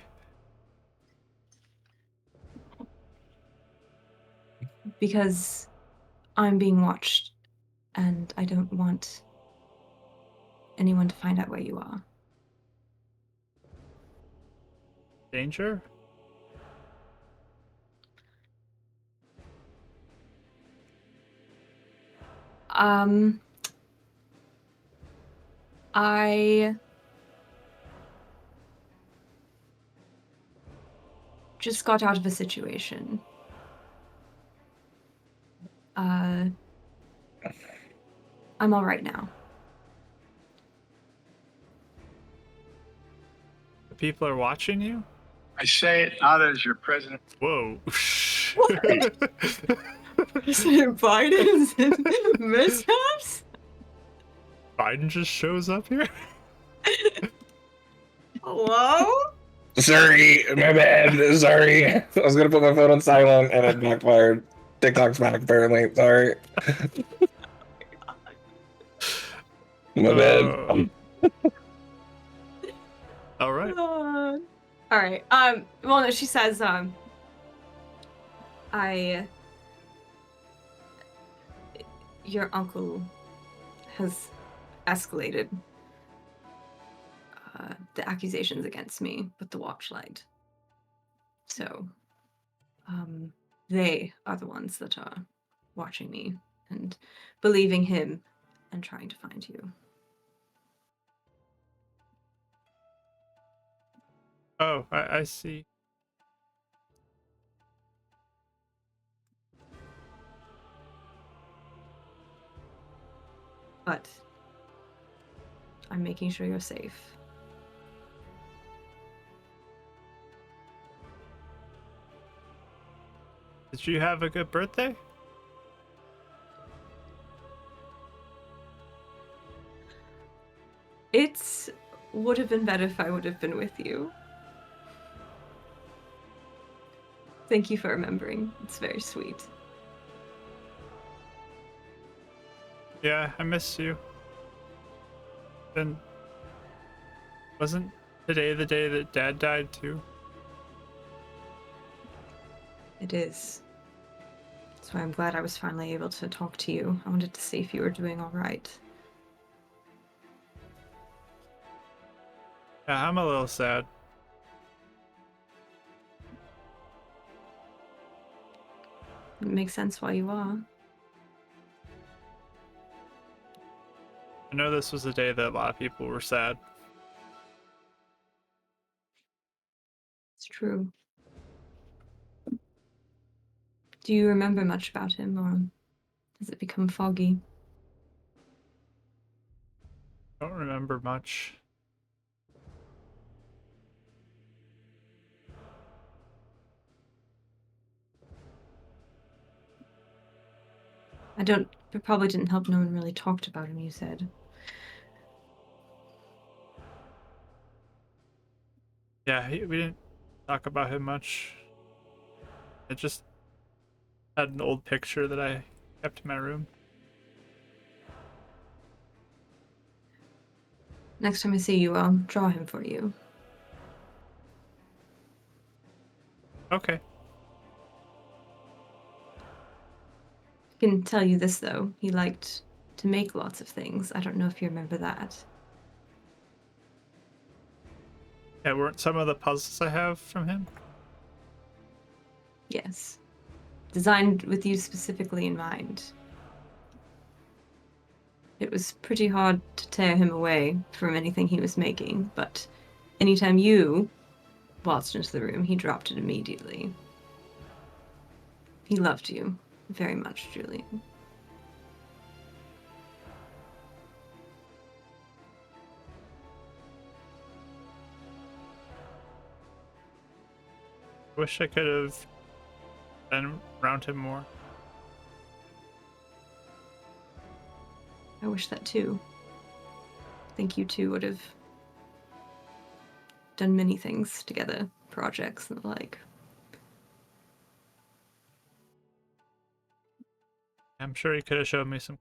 Because I'm being watched, and I don't want anyone to find out where you are. Danger? I just got out of a situation. I'm all right now. The people are watching you? I say it not as your president. Whoa. President Biden's mishaps? Biden just shows up here? Hello? Sorry, my bad. Sorry. I was gonna put my phone on silent and it backfired. TikTok's back apparently. Sorry. My bad. All right. All right. Well, no, she says, your uncle has escalated the accusations against me with the watchlight. So, they are the ones that are watching me and believing him and trying to find you. Oh, I see. But I'm making sure you're safe. Did you have a good birthday? It would have been better if I would have been with you. Thank you for remembering. It's very sweet. Yeah, I miss you. Then wasn't today the day that Dad died too? It is. That's why I'm glad I was finally able to talk to you. I wanted to see if you were doing all right. Yeah, I'm a little sad. It makes sense why you are. I know this was a day that a lot of people were sad. It's true. Do you remember much about him, or has it become foggy? Don't remember much. It probably didn't help no one really talked about him, you said. Yeah, we didn't talk about him much. I just had an old picture that I kept in my room. Next time I see you, I'll draw him for you. Okay. I can tell you this, though. He liked to make lots of things. I don't know if you remember that. Yeah, weren't some of the puzzles I have from him? Yes. Designed with you specifically in mind. It was pretty hard to tear him away from anything he was making, but anytime you waltzed into the room, he dropped it immediately. He loved you very much, Julian. Wish I could have been around him more. I wish that too. I think you two would have done many things together, projects and the like. I'm sure he could have shown me some.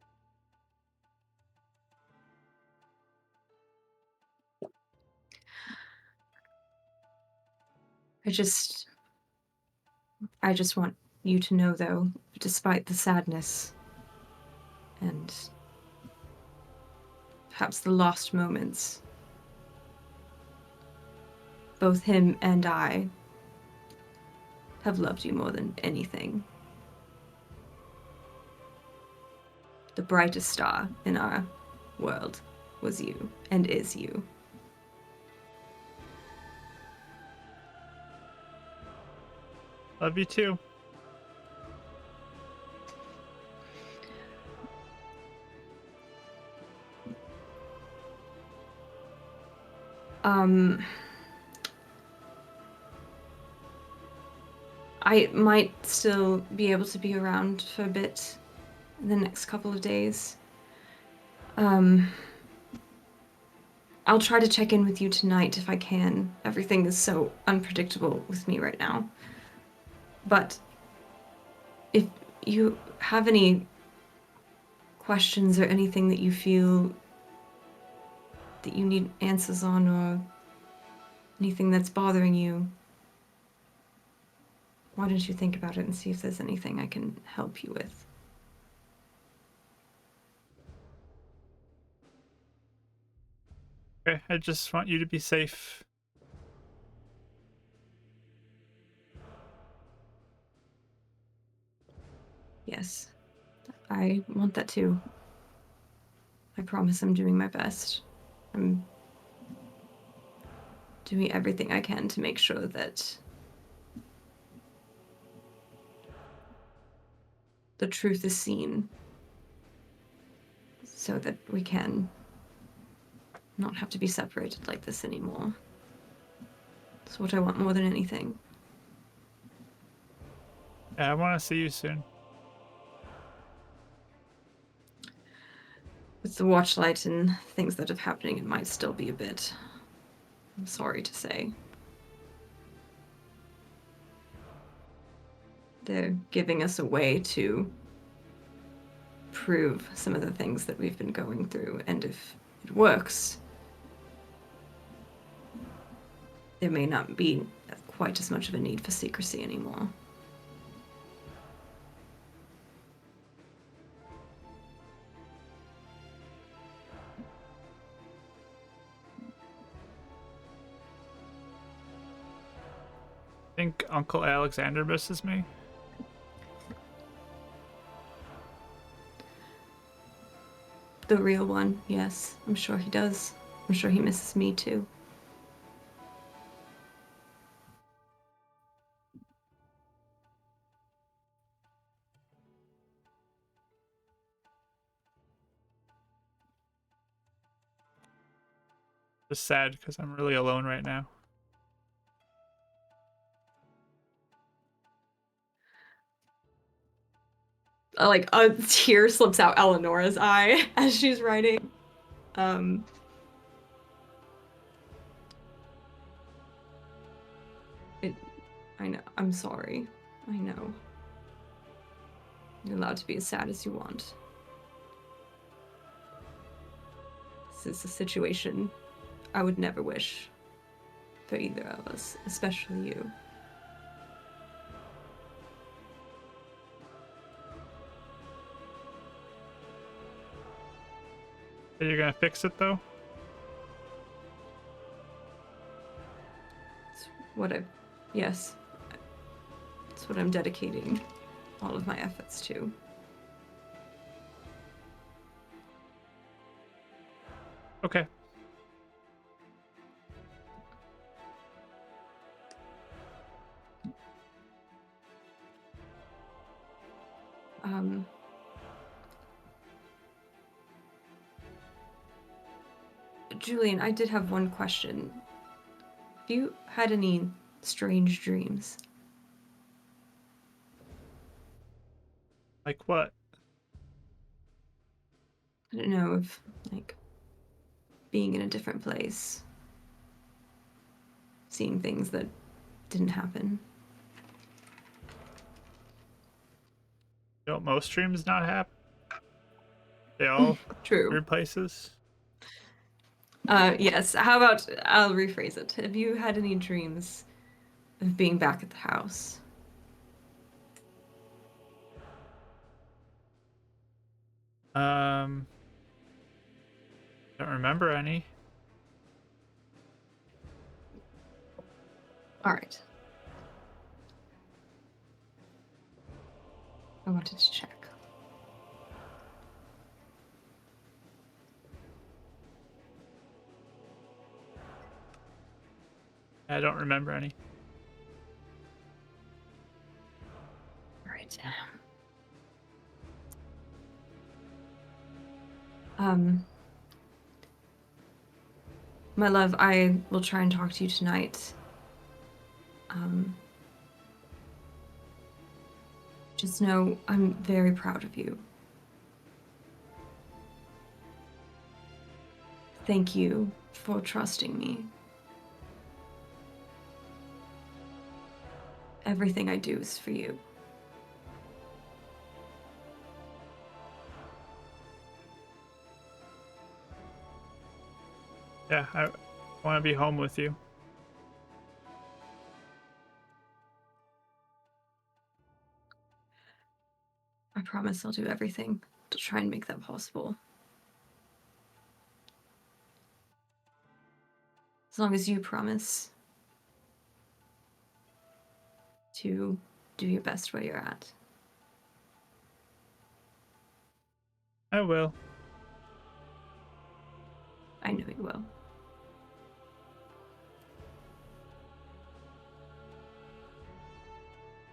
I just want you to know, though, despite the sadness and perhaps the lost moments, both him and I have loved you more than anything. The brightest star in our world was you, and is you. Love you too. I might still be able to be around for a bit in the next couple of days. I'll try to check in with you tonight if I can. Everything is so unpredictable with me right now. But if you have any questions or anything that you feel that you need answers on, or anything that's bothering you, why don't you think about it and see if there's anything I can help you with? Okay, I just want you to be safe. Yes, I want that too. I promise I'm doing my best. I'm doing everything I can to make sure that the truth is seen, so that we can not have to be separated like this anymore. It's what I want more than anything. Yeah, I want to see you soon. With the watchlight and things that are happening, it might still be a bit, I'm sorry to say. They're giving us a way to prove some of the things that we've been going through, and if it works, there may not be quite as much of a need for secrecy anymore. Think Uncle Alexander misses me? The real one, yes. I'm sure he does. I'm sure he misses me too. Just sad because I'm really alone right now. Like a tear slips out Eleanor's eye as she's writing. I know. I'm sorry. I know. You're allowed to be as sad as you want. This is a situation I would never wish for either of us, especially you. Are you gonna fix it though? It's what yes. It's what I'm dedicating all of my efforts to. Okay. Julian, I did have one question. Have you had any strange dreams? Like what? I don't know, of like being in a different place, seeing things that didn't happen. Don't most streams not happen? They all True. weird places? Yes. How about I'll rephrase it. Have you had any dreams of being back at the house? Don't remember any. All right. I wanted to check. I don't remember any. All right. My love, I will try and talk to you tonight. Just know I'm very proud of you. Thank you for trusting me. Everything I do is for you. Yeah, I want to be home with you. I promise I'll do everything to try and make that possible. As long as you promise to do your best where you're at. I will. I know you will.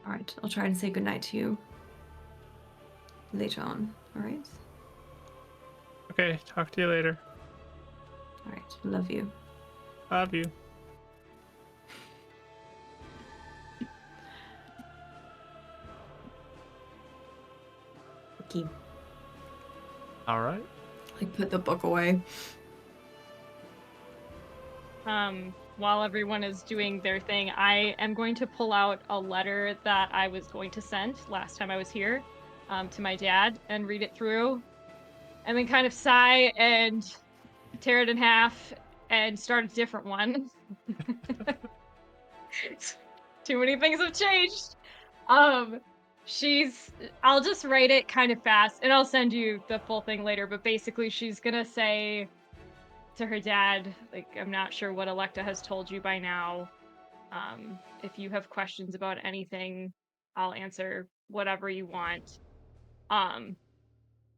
All right, I'll try and say goodnight to you later on, all right? Okay, talk to you later. All right, love you. Love you. Okay. All right. Like, put the book away. While everyone is doing their thing, I am going to pull out a letter that I was going to send last time I was here, to my dad and read it through, and then kind of sigh and tear it in half and start a different one. Too many things have changed. I'll just write it kind of fast and I'll send you the full thing later, but basically she's gonna say to her dad, like, I'm not sure what Electa has told you by now. If you have questions about anything, I'll answer whatever you want. And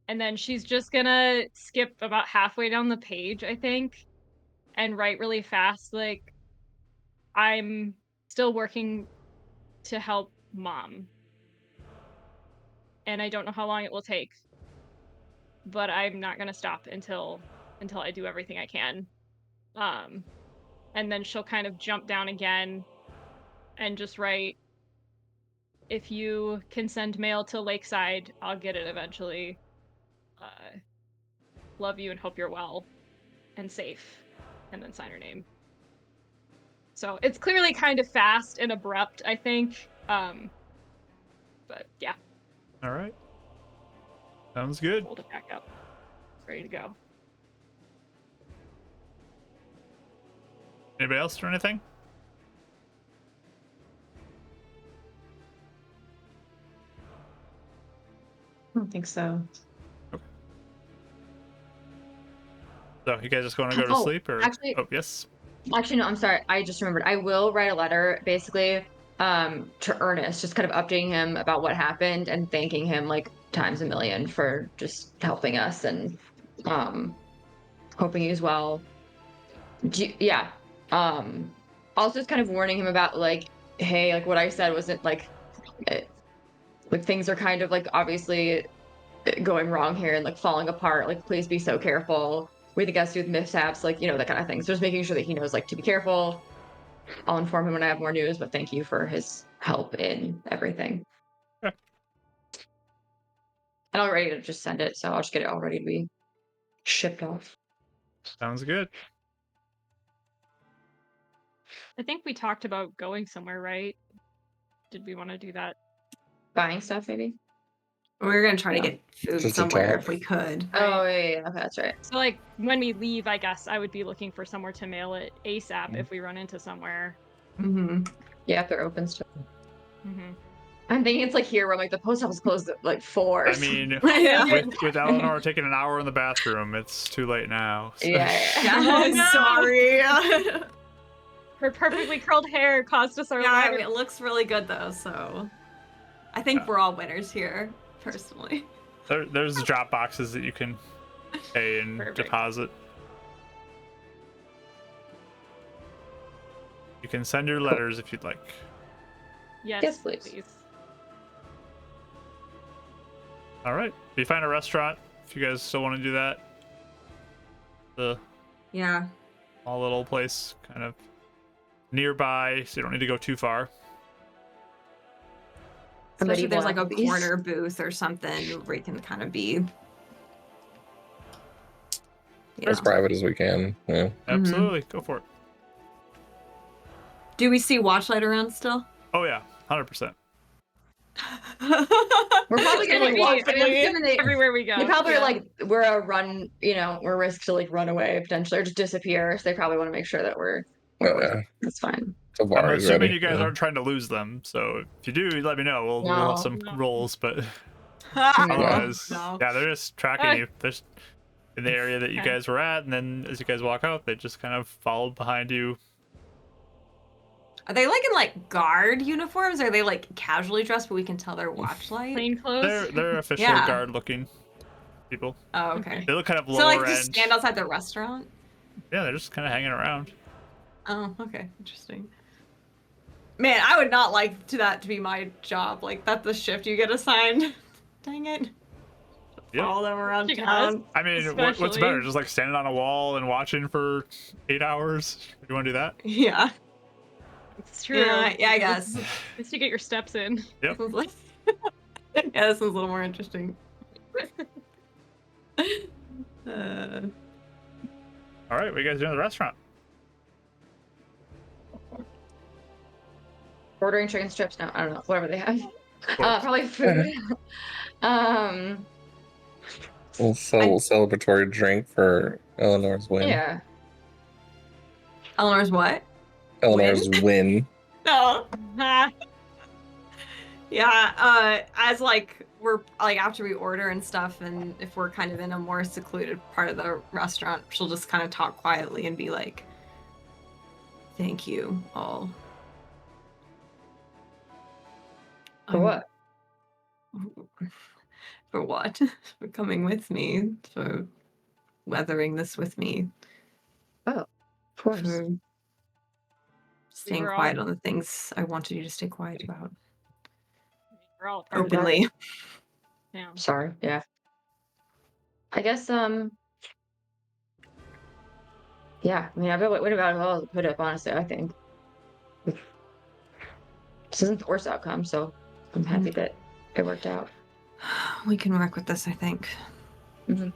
then she's just gonna skip about halfway down the page, I think, and write really fast, like, I'm still working to help Mom. And I don't know how long it will take, but I'm not gonna stop until I do everything I can. And then she'll kind of jump down again and just write, if you can send mail to Lakeside, I'll get it eventually. Love you and hope you're well and safe. And then sign her name. So it's clearly kind of fast and abrupt, I think. But yeah. All right. Sounds good. Hold it back up. Ready to go. Anybody else do anything? I don't think so. So you guys just going to go to sleep, or? Actually, Oh, yes. Actually, no, I'm sorry. I just remembered. I will write a letter basically to Ernest, just kind of updating him about what happened and thanking him like times a million for just helping us and hoping he's well. Yeah. Also just kind of warning him about like, hey, like what I said wasn't like like things are kind of like obviously going wrong here and like falling apart. Like please be so careful. We think has to do with mishaps, like, you know, that kind of thing. So just making sure that he knows like to be careful. I'll inform him when I have more news, but thank you for his help in everything. Yeah. And I'll ready to just send it, so I'll just get it all ready to be shipped off. Sounds good. I think we talked about going somewhere, right? Did we want to do that? Buying stuff, maybe? We were gonna try to Yeah. get food Just a somewhere talk. if we could. Oh, yeah, okay, that's right. So, like, when we leave, I guess I would be looking for somewhere to mail it ASAP if we run into somewhere. Mm-hmm. Yeah, if they're open still. Mm-hmm. I'm thinking it's like here where like the post office closed at like 4. I mean, Yeah. with Eleanor taking an hour in the bathroom, it's too late now. So. yeah. Yeah, Oh, no. sorry. Her perfectly curled hair cost us our Yeah, I life. mean, it looks really good though, so I think Yeah. we're all winners here, personally. There's drop boxes that you can pay and Perfect. deposit. You can send your letters if you'd like. Yes, Yes, please. All right. If you find a restaurant, if you guys still want to do that, the Yeah. small little place kind of nearby, so you don't need to go too far. Especially if there's like a Applebee's. corner booth or something where you can kind of be. As private as we can. Yeah. Absolutely. Go for it. Do we see Watchlight around still? Oh, yeah. 100%. We're probably It's gonna getting be watched. I'm assuming they everywhere we go. probably Yeah. are like we're a run, we're risk to like run away potentially or just disappear. So they probably want to make sure that we're Oh, yeah. that's fine. So far, I'm he's assuming ready. you guys Yeah. aren't trying to lose them, so if you do, let me know. We'll have some No. rolls, but No. otherwise, No. yeah, they're just tracking you. They're just in the area that you Okay. guys were at, and then as you guys walk out, they just kind of followed behind you. Are they like in like guard uniforms? Or are they like casually dressed, but we can tell they're Watchlight? Plain clothes. They're official Yeah. guard-looking people. Oh, okay. They look kind of So lower like just end. stand outside the restaurant? Yeah, they're just kind of hanging around. Oh, okay. Interesting. Man, I would not like that to be my job. Like that's the shift you get assigned. Dang it. Yep. Follow them around You town. I mean, what's Especially- better? Just like standing on a wall and watching for 8 hours? You want to do that? Yeah. It's true. Yeah, I guess. At least you get your steps in. Yep. Sounds like- yeah, this one's a little more interesting. All right, what are you guys doing at the restaurant? Ordering chicken strips? No, I don't know. Whatever they have. Cool. Probably food. We'll sell a celebratory drink for Eleanor's win. Yeah. Eleanor's what? Eleanor's win. No. Ah, Yeah, as like we're like after we order and stuff, and if we're kind of in a more secluded part of the restaurant, she'll just kind of talk quietly and be like, "Thank you all." For what? For what? For coming with me, for weathering this with me, Of course. for staying were all- quiet on the things I wanted you to stay quiet about we're all part of that. openly. Yeah. Sorry. Yeah. I guess yeah, I mean I've been waiting about it all to put up, honestly, I think. This isn't the worst outcome, so I'm happy that it worked out. We can work with this, I think. Mhm.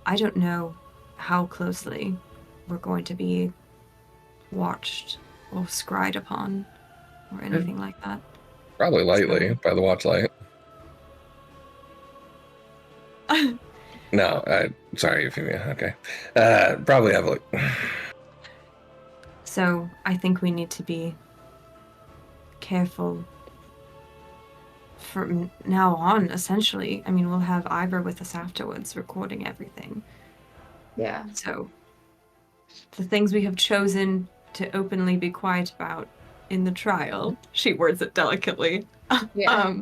I don't know how closely we're going to be watched or scried upon or anything like that. Probably lightly by the watch light. No, sorry, Euphemia. Okay. Probably heavily. So I think we need to be careful from now on, essentially. I mean, we'll have Ivor with us afterwards, recording everything. Yeah. So the things we have chosen to openly be quiet about in the trial, she words it delicately, Yeah.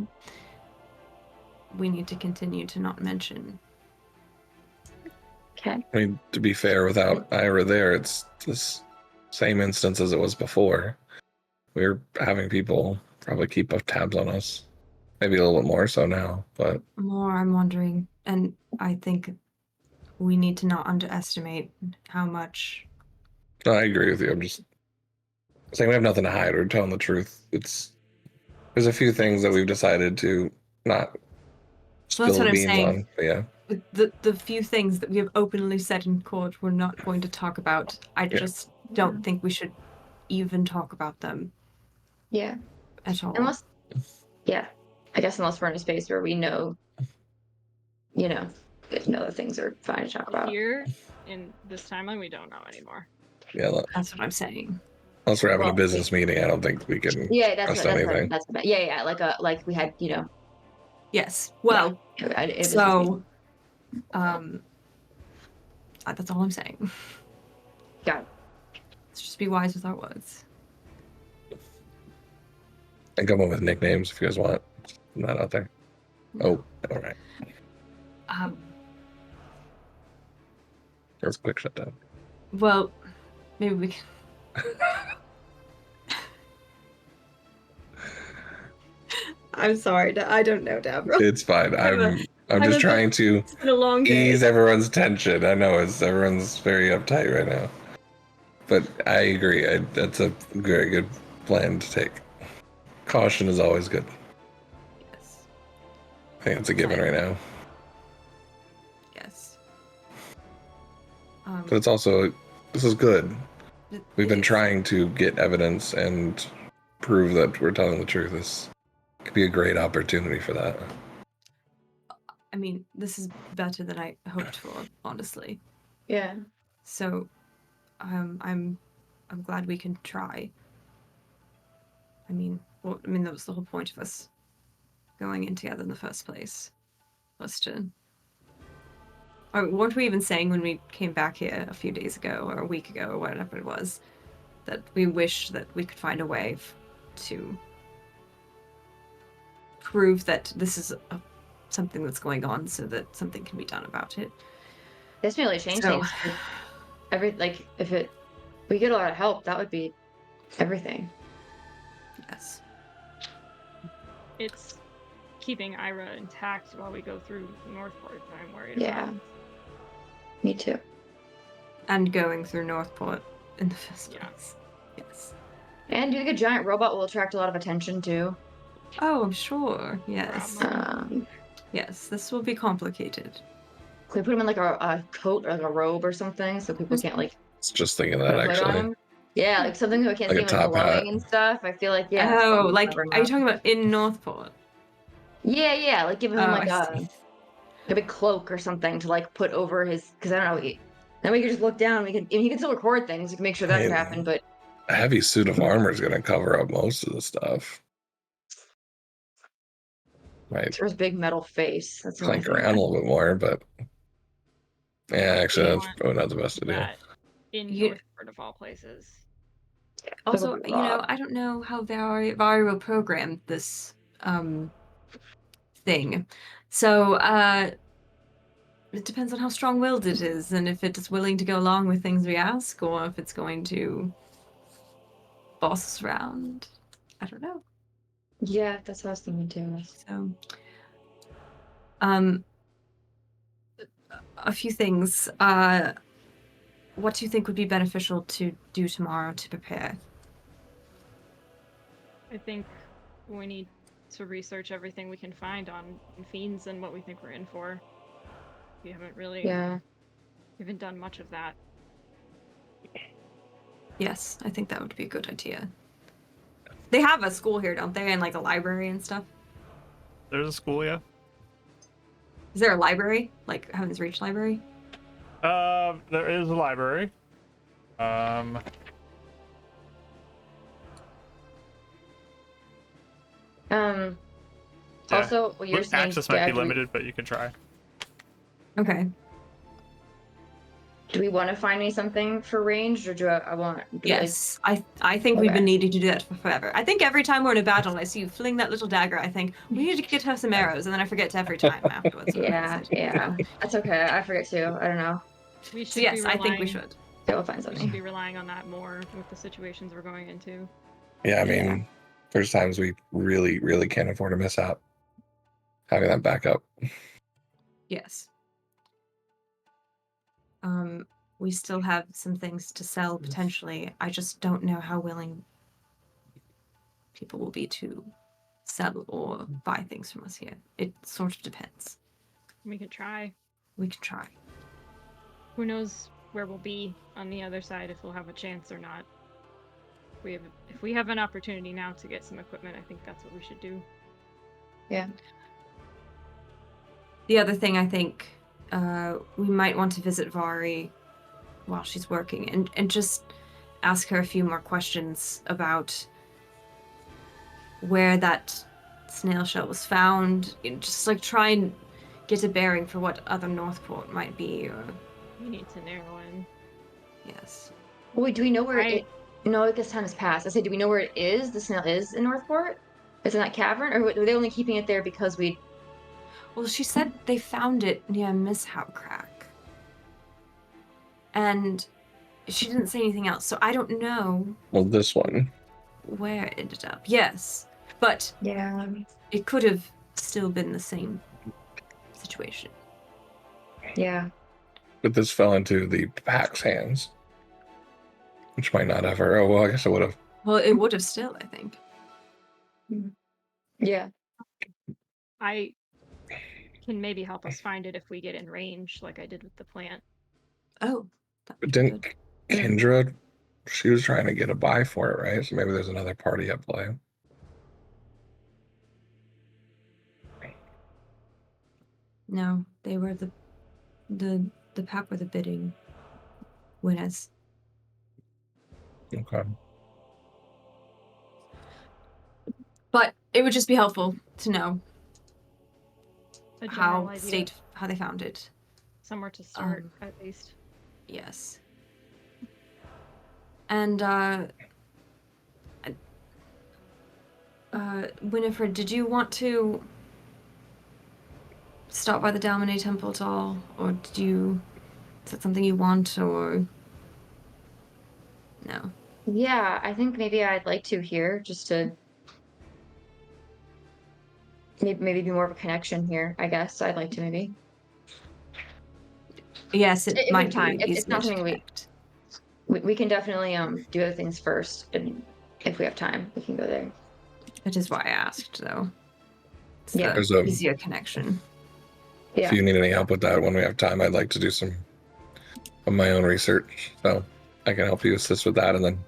we need to continue to not mention. Okay. I mean, to be fair, without Ira there, it's this same instance as it was before. We're having people probably keep up tabs on us. Maybe a little bit more so now, but More, I'm wondering, and I think we need to not underestimate how much. no, I agree with you. I'm just saying we have nothing to hide. We're telling the truth. There's a few things that we've decided to not So that's spill what I'm beans saying. on. But yeah, The few things that we have openly said in court we're not going to talk about. I just don't think we should even talk about them Yeah. at all. Unless yeah. I guess unless we're in a space where we know that things are fine to talk about. Here in this timeline, we don't know anymore. yeah. That's what I'm saying. Unless we're having a Well, business meeting, I don't think we can Yeah, that's trust what anything. that's what, yeah, like we had, Yes. Well, it was so that's all I'm saying. got it. Let's just be wise with our words. And come up with nicknames if you guys want. I'm not out there. Oh, all right. That's a quick shutdown. Well, maybe we can. I'm sorry. I don't know, Deborah. It's fine. I'm just trying to It's been a long day. ease everyone's tension. I know everyone's very uptight right now. But I agree. That's a very good plan to take. Caution is always good. Yes. I think it's a given right now. Yes. But it's also, this is good. We've been is. trying to get evidence and prove that we're telling the truth. This could be a great opportunity for that. I mean, this is better than I hoped for, honestly. Yeah. So, I'm glad we can try. I mean, that was the whole point of us going in together in the first place. Was to. Or weren't we even saying when we came back here a few days ago or a week ago or whatever it was, that we wished that we could find a way to prove that this is something that's going on, so that something can be done about it. This may really change So- things. If we get a lot of help, that would be everything. Yes. It's keeping Ira intact while we go through Northport that I'm worried Yeah. about. Me too. And going through Northport in the first Yeah. place. Yes. And do you think a giant robot will attract a lot of attention too? Oh, I'm sure. Yes. Probably. Yes, this will be complicated. Can we put him in like a coat or like a robe or something so people can't like It's just thinking put that a hood on actually. him? Yeah, like something that we can't Like see a him like top glowing hat. and stuff. I feel like Are you talking talking about in Northport? Yeah, like giving him Oh, like I see. a big cloak or something to like put over his, because I don't know. Then we could just look down. And he can still record things. We can make sure that could happen. But A heavy suit of armor is going to cover up most of the stuff. Right. for his big metal face, that's the only Clank thing. around a little bit more, but yeah, actually, You that's want probably not the best idea. that in You- Northport of all places. Also, It'll be Rob. I don't know how Vari will program this thing. So, it depends on how strong-willed it is, and if it's willing to go along with things we ask, or if it's going to boss us around. I don't know. Yeah, that's what I was thinking too. So, a few things. What do you think would be beneficial to do tomorrow to prepare? I think we need to research everything we can find on fiends and what we think we're in for. We haven't really done much of that. Yes, I think that would be a good idea. They have a school here, don't they? And like a library and stuff. There's a school, yeah. Is there a library? Like Heaven's Reach library? There is a library. Yeah. Also, what you're saying, Access might Dad, be limited, but you can try. Okay. do we want to find me something for ranged, or do I want? Yes, I think we've Okay. been needing to do that for forever. I think every time we're in a battle, I see you fling that little dagger. I think we need to get her some arrows, and then I forget every time afterwards. Yeah, that's okay. I forget too. I don't know. We should So yes, be I think we relying- should. Okay, we'll find We should something. be relying on that more with the situations we're going into. Yeah, I mean, there's times we really, really can't afford a mishap. Having that backup. Yes. We still have some things to sell potentially. I just don't know how willing people will be to sell or buy things from us here. It sort of depends. We could try. We can try. Who knows where we'll be on the other side, if we'll have a chance or not. If we have an opportunity now to get some equipment, I think that's what we should do. Yeah. The other thing I think we might want to visit Vari while she's working and just ask her a few more questions about where that snail shell was found. Just like try and get a bearing for what other Northport might be. Or We need to narrow in. yes. Wait, do we know where I- it? No, I guess time has passed. I say, do we know where it is? The snail is in Northport. Is in that cavern, or were they only keeping it there because we? Well, she said they found it near Mishaps Crack. And she didn't say anything else, so I don't know Well, this one. where it ended up. Yes, but Yeah. it could have still been the same situation. Yeah. But this fell into the pack's hands, which might not ever. Oh well, I guess it would have. Well, it would have still, I think. Yeah. I can maybe help us find it if we get in range, like I did with the plant. Oh, that'd But be didn't good. Kendra? She was trying to get a buy for it, right? So maybe there's another party at play. No, they were the pack were the bidding winners. Okay. But it would just be helpful to know A general how idea, how they found it. somewhere to start Um, at least. Yes. And Winifred, did you want to stop by the Dalmine Temple at all, or is that something you want, or no? Yeah, I think maybe I'd like to here just to maybe be more of a connection here. I guess I'd like to maybe. Yes, it If we might have time. be It's easier not to something connect. we can definitely do other things first, and if we have time, we can go there. That is why I asked, though. It's Yeah. the There's easier connection. If Yeah. you need any help with that when we have time, I'd like to do some of my own research, so I can help you assist with that. And then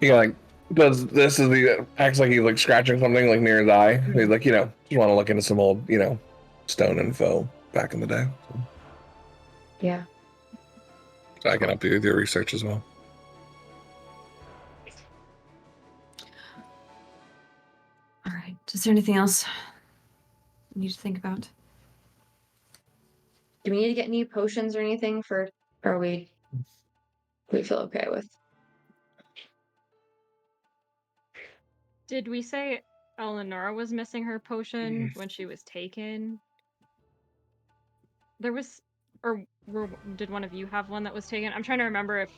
he like does this is the acts like he's like scratching something like near his eye. He's like, just want to look into some old, stone info back in the day. Yeah. So I can help you with your research as well. All right. Is there anything else you need to think about? Do we need to get any potions or anything for? Or we feel okay with? Did we say Eleonora was missing her potion when she was taken? There was, or did one of you have one that was taken? I'm trying to remember if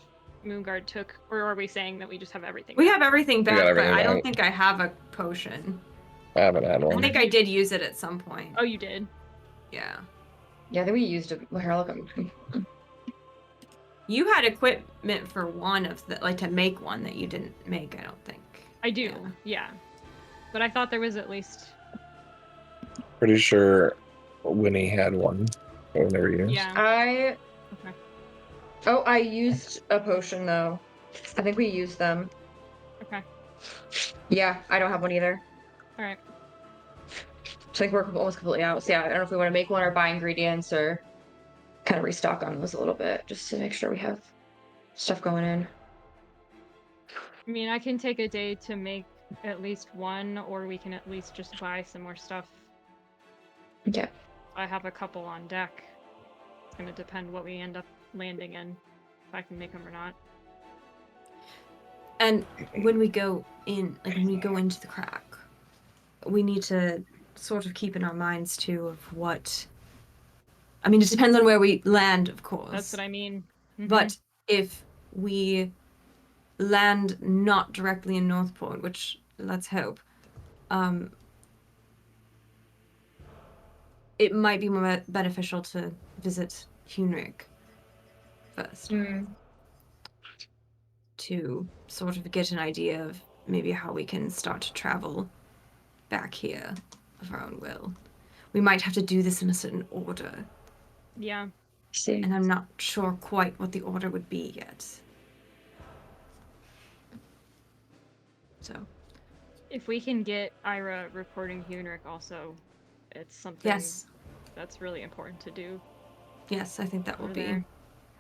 Moonguard took, or are we saying that we just have everything? We back? have everything got back, everything but I don't back. think I have a potion. I haven't had I one. think I did use it at some point. Oh, you did. Yeah. Yeah, I think we used it. Well, here, I'll look up. You had equipment for one of the, like, to make one that you didn't make, I don't think. I do. Yeah. But I thought there was at least. Pretty sure Winnie had one. I never used. Yeah. I used a potion though. I think we used them. Okay. Yeah, I don't have one either. All right. So I think we're almost completely out. So yeah, I don't know if we want to make one or buy ingredients or kind of restock on those a little bit just to make sure we have stuff going in. I mean, I can take a day to make at least one, or we can at least just buy some more stuff. Yeah. I have a couple on deck. It's going to depend what we end up landing in, if I can make them or not. And when we go in, like when we go into the crack, we need to sort of keep in our minds too of what. I mean, it depends on where we land, of course. That's what I mean. But if we land not directly in Northport, which let's hope, it might be more beneficial to visit Hunric first to sort of get an idea of maybe how we can start to travel back here of our own will. We might have to do this in a certain order. Yeah. See. And I'm not sure quite what the order would be yet. So. If we can get Ira reporting Hunric also, it's something that's really important to do. Yes, I think that will be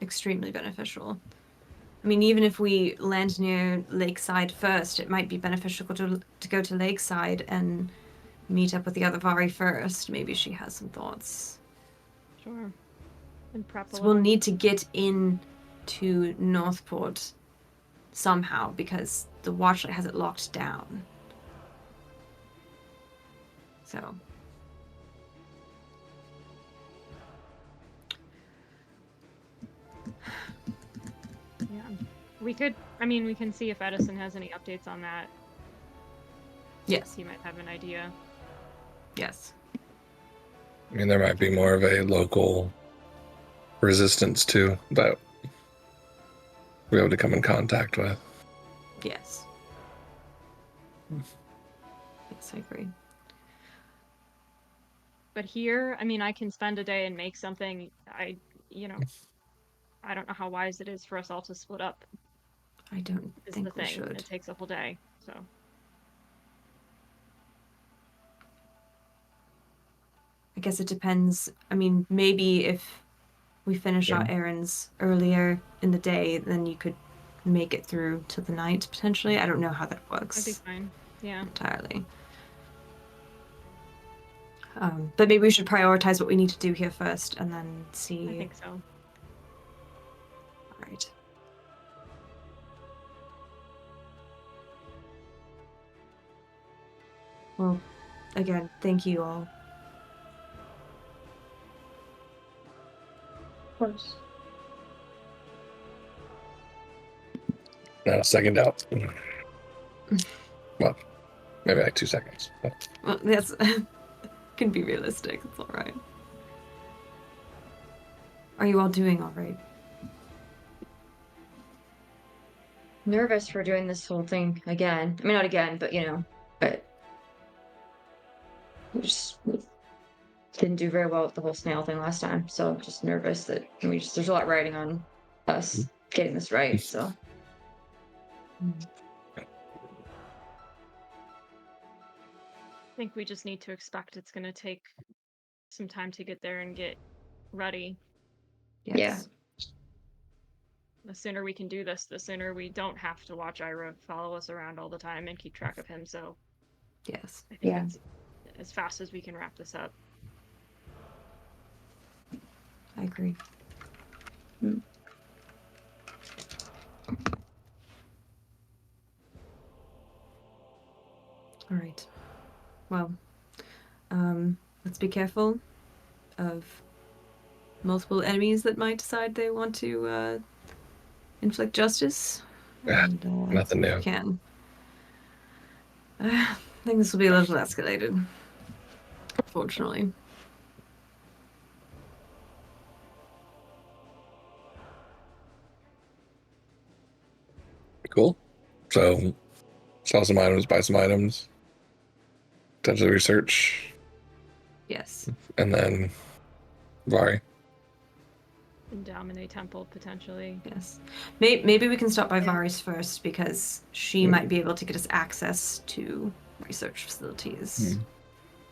extremely beneficial. I mean, even if we land near Lakeside first, it might be beneficial to go to Lakeside and meet up with the other Vari first. Maybe she has some thoughts. Sure. And prep a So we'll little. need to get in to Northport somehow because the Watchlight has it locked down. So. Yeah. We can see if Edison has any updates on that. Yes. He might have an idea. Yes. I mean, there might be more of a local resistance too that we'll be able to come in contact with. Yes. Yes, I agree. But here, I mean, I can spend a day and make something. I don't know how wise it is for us all to split up. I don't Is think the we thing. should. It takes a whole day, so. I guess it depends. I mean, maybe if we finish our errands earlier in the day, then you could make it through to the night, potentially. I don't know how that That'd be works fine. Yeah. entirely. But maybe we should prioritize what we need to do here first and then see. I think so. All right. Well, again, thank you all. Of course. Not a second out. Well, maybe like 2 seconds. Well, that's can be realistic. It's all right. Are you all doing all right? Nervous for doing this whole thing again. I mean, not again, but but we just didn't do very well with the whole snail thing last time. So just nervous that there's a lot riding on us getting this right. So. I think we just need to expect it's going to take some time to get there and get ready. Yes. Yeah. The sooner we can do this, the sooner we don't have to watch Ira follow us around all the time and keep track of him. So Yes. I think Yeah. that's as fast as we can wrap this up. I agree. All right. Well, let's be careful of multiple enemies that might decide they want to inflict justice. And, Nothing new. if we can. I think this will be a little escalated, unfortunately. Cool. So, sell some items, buy some items, potentially research, Yes. and then Vari. And Dominate Temple, potentially. Yes. Maybe we can stop by Vari's first because she might be able to get us access to research facilities.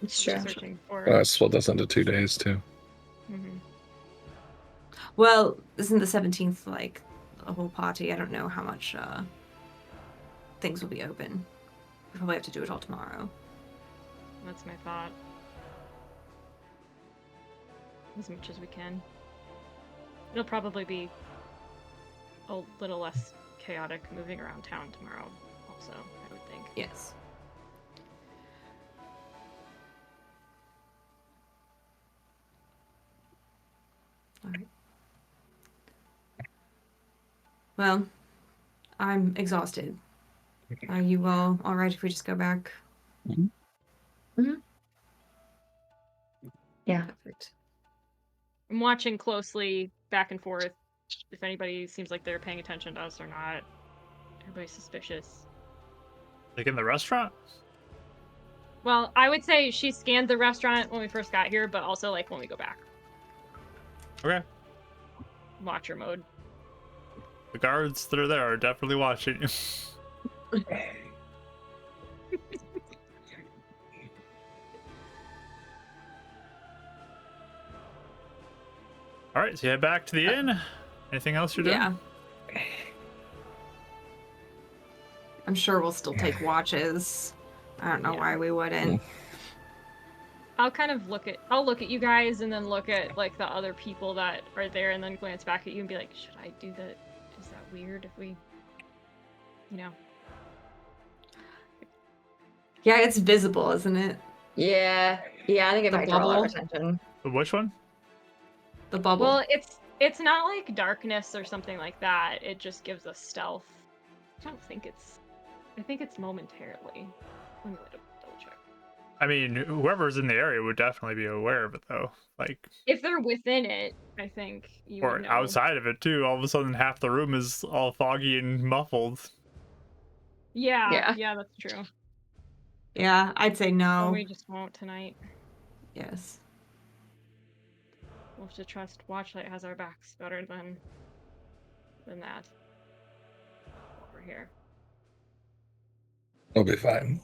It's true. Searching for. Split this into 2 days too. Mhm. Well, isn't the 17th like a whole party? I don't know how much things will be open. We probably have to do it all tomorrow. That's my thought. As much as we can. It'll probably be a little less chaotic moving around town tomorrow, also, I would think. Yes. All right. Well, I'm exhausted. Are you all right if we just go back? Yeah. Perfect. I'm watching closely back and forth if anybody seems like they're paying attention to us or not. Everybody's suspicious. Like in the restaurant? Well, I would say she scanned the restaurant when we first got here, but also like when we go back. Okay. Watcher mode. The guards that are there are definitely watching you. All right, so you head back to the inn. Anything else you're doing? Yeah. I'm sure we'll still take watches. I don't know Yeah. why we wouldn't. I'll kind of I'll look at you guys and then look at like the other people that are there and then glance back at you and be like, should I do that? Is that weird if we, you know? Yeah, it's visible, isn't it? Yeah. Yeah, I think it The might draw a lot of bubble. attention. Which one? The bubble. Well, it's not like darkness or something like that. It just gives us stealth. I think it's momentarily. Let me double check. I mean, whoever's in the area would definitely be aware of it, though. Like, If they're within it, I think you or would know. outside of it too. All of a sudden, half the room is all foggy and muffled. Yeah, Yeah. that's true. Yeah, I'd say But no. we just won't tonight. Yes. We'll have to trust Watchlight has our backs better than that. Over here. We'll be fine.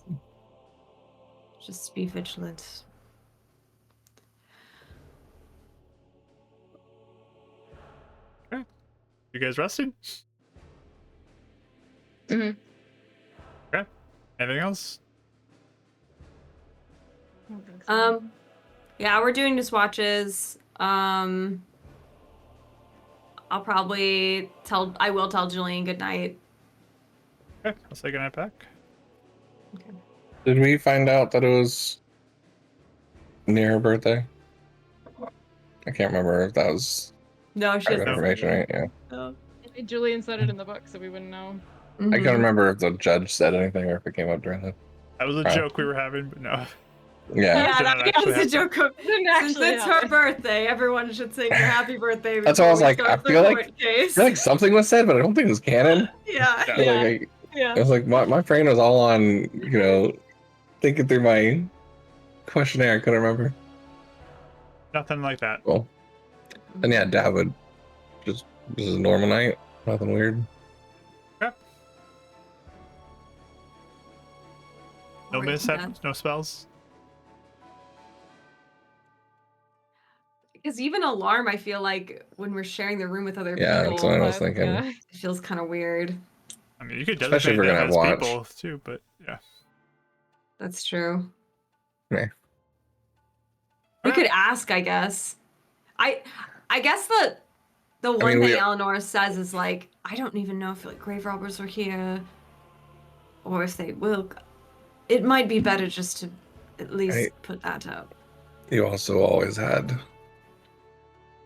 Just be vigilant. You guys resting? Mhm. Okay. Anything else? I don't think so. Yeah, we're doing just watches. I will tell Jillian good night. Okay, I'll say goodnight back. Did we find out that it was near her birthday? I can't remember if that was No, she private doesn't. information, right? Yeah. No. Julian said it in the book, so we wouldn't know. I Mhm. can't remember if the judge said anything or if it came up during the. That was a Right. joke we were having, but no. Yeah. Yeah, Did not that actually was a happen. joke. Didn't Since actually it's her happen. birthday, everyone should sing her happy birthday. That's why I was before we like, start I the feel like- court case. I feel like something was said, but I don't think it was canon. Yeah. Yeah. I feel Yeah. like Yeah. I was like, my brain was all on, thinking through my questionnaire. I couldn't remember. Nothing like that. Cool. And yeah, Dad would just, this is a normal night. Nothing weird. No Alright, mishaps, no spells. Because even alarm, I feel like when we're sharing the room with other Yeah, people, that's what I was thinking. Yeah. it feels kind of weird. I mean, you could Especially if designate we're them gonna as have watch. people too, but yeah. That's true. Yeah. We Alright. could ask, I guess. I guess the one mean, thing we- Eleanor says is like, I don't even know if like grave robbers are here, or if they will. It might be better just to at least Right. put that up. You also always had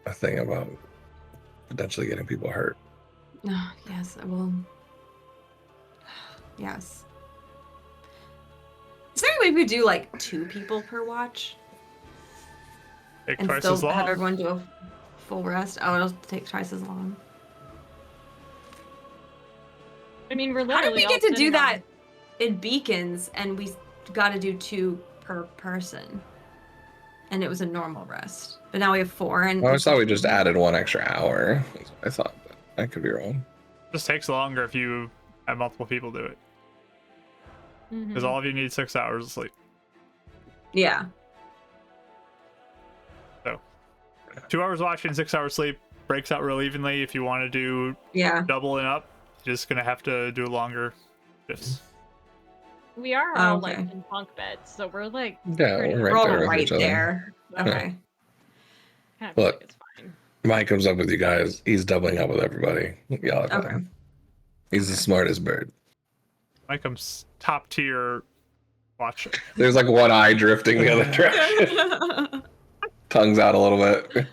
a thing about potentially getting people hurt. Yes, I will. Yes. Is there any way we could do like 2 people per watch Take and twice still as long. have everyone do a full rest? Oh, it'll take twice as long. I mean, we're How did literally we all get to do sitting that on- in Beacons and we got to do 2 per person? And it was a normal rest. But now we have 4 and I always thought we just added 1 extra hour. I thought I could be wrong. Just takes longer if you have multiple people do it. Mhm. Because all of you need 6 hours of sleep. Yeah. 2 hours watching, 6 hours sleep breaks out real evenly. If you want to do Yeah. double and up, you're just gonna have to do longer shifts. We are Oh, all okay. like in bunk beds, so we're like Yeah, pretty- we're We're right all there with right each other. there. Yeah. Okay. Kind of feel Look. like it's fine. Mike comes up with you guys. He's doubling up with everybody. Y'all are fine. Okay. He's the smartest bird. Mike comes top tier watcher. There's like one eye drifting the other direction. Tongue's out a little bit.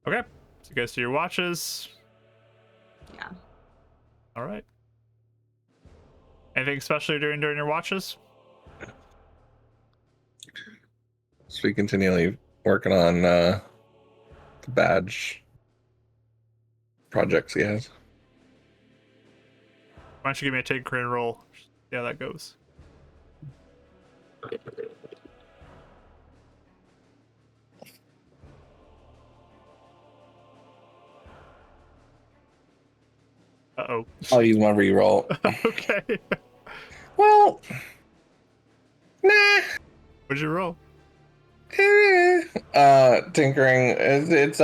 Okay, so you guys do your watches. Yeah. All right. Anything special you're doing during your watches? So we continually working on the badge projects he has. Why don't you give me a take crane roll? See how that goes. Uh-oh. I'll use my reroll. Okay. Well, nah. What'd you roll? Tinkering. It's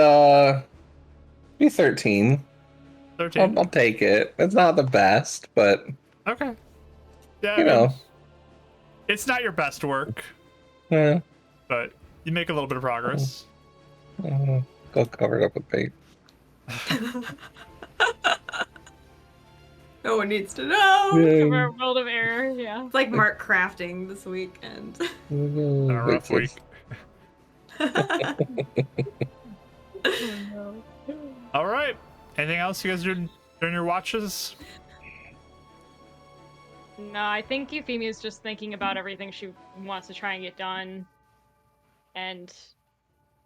be 13. 13. I'll take it. It's not the best, but Okay. Yeah, you know, it's not your best work, eh, but you make a little bit of progress. go covered up with paint. No one needs to know. Of our world of error, yeah. It's like Mark crafting this weekend. Been a rough week. Oh no. All right. Anything else you guys do during your watches? No, I think Euphemia's just thinking about everything she wants to try and get done. And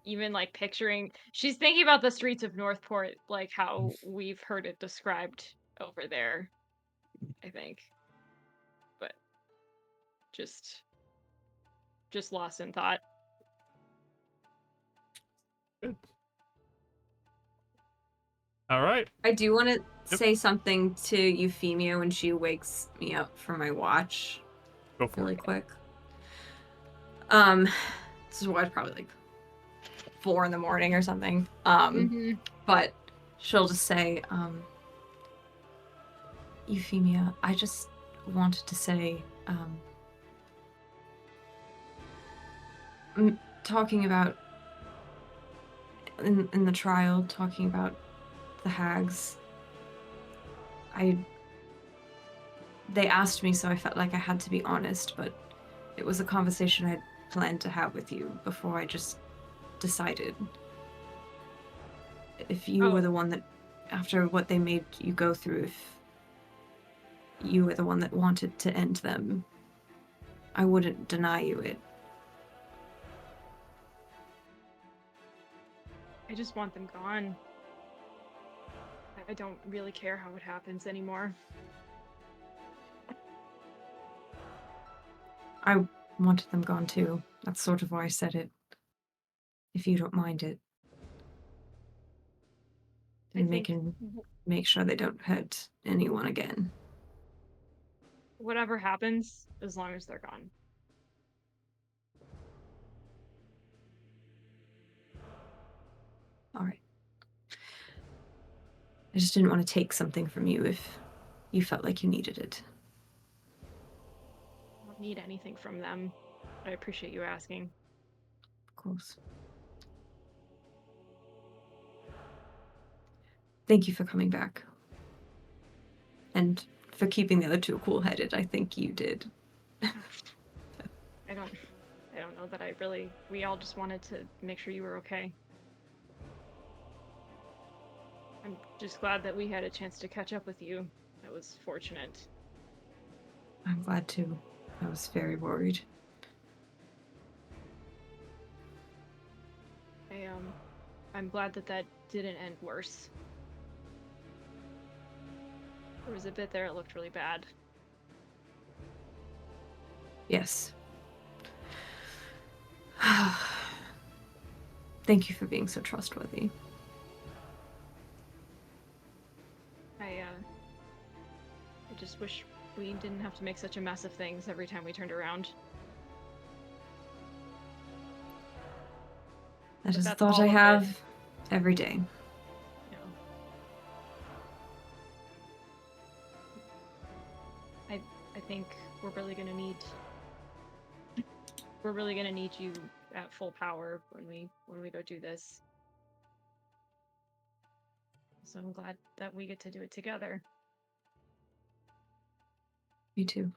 even like picturing, she's thinking about the streets of Northport, like how we've heard it described over there, I think. But just lost in thought. Good. All right. I do want to say something to Euphemia when she wakes me up for my watch. Go for Really it. quick. This is why it's probably like 4 a.m. or something. But she'll just say, Euphemia, I just wanted to say, talking about in the trial, talking about the hags. They asked me, so I felt like I had to be honest, but it was a conversation I'd planned to have with you before I just decided. If you were the one that, after what they made you go through, if you were the one that wanted to end them, I wouldn't deny you it. I just want them gone. I don't really care how it happens anymore. I wanted them gone too. That's sort of why I said it. If you don't mind it. And they can make sure they don't hurt anyone again. Whatever happens, as long as they're gone. All right. I just didn't want to take something from you if you felt like you needed it. I don't need anything from them. I appreciate you asking. Of course. Thank you for coming back. And for keeping the other two cool-headed. I think you did. I don't know that I really... We all just wanted to make sure you were okay. I'm just glad that we had a chance to catch up with you. That was fortunate. I'm glad too. I was very worried. I'm glad that that didn't end worse. There was a bit there that looked really bad. Yes. Thank you for being so trustworthy. I just wish we didn't have to make such a mess of things every time we turned around. That is a that's thought all I of it. have every day. No. I think we're really gonna need you at full power when we go do this. So I'm glad that we get to do it together. Me too.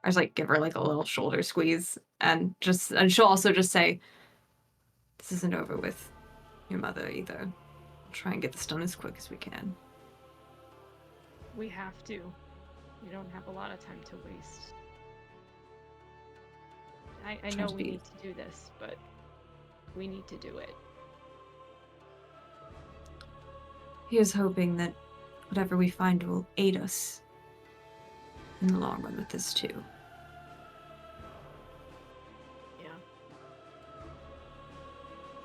I just like give her like a little shoulder squeeze and she'll also just say, this isn't over with your mother either. We'll try and get this done as quick as we can. We have to. We don't have a lot of time to waste. I know we need to do this, but we need to do it. Here's hoping that whatever we find will aid us in the long run with this too. Yeah.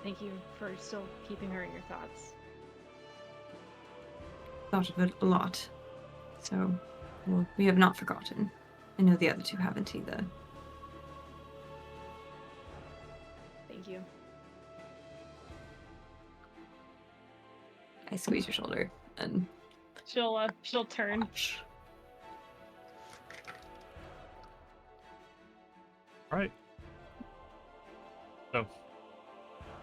Thank you for still keeping her in your thoughts. Thought of it a lot. So, well, we have not forgotten. I know the other two haven't either. Thank you. I squeeze your shoulder and She'll turn. All right. So,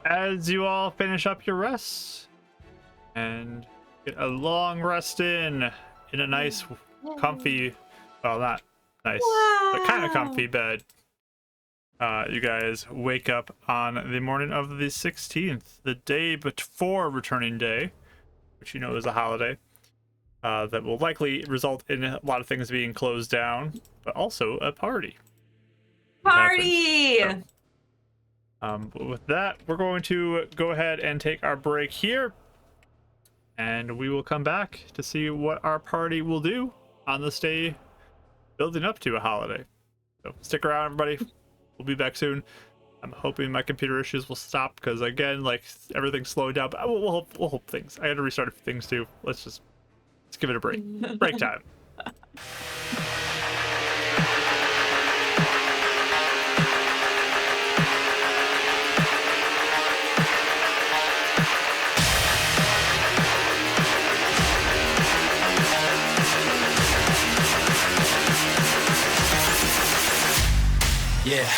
as you all finish up your rests and get a long rest in a nice, comfy, well, not nice, but kind of comfy bed, you guys wake up on the morning of the 16th, the day before returning day, which you know is a holiday. That will likely result in a lot of things being closed down, but also a party. party. But with that, we're going to go ahead and take our break here, and we will come back to see what our party will do on this day building up to a holiday. So stick around, everybody. We'll be back soon. I'm hoping my computer issues will stop because, again, like, everything's slowed down, but we'll hope things. I had to restart a few things too. Let's give it a break. Break time. Yeah.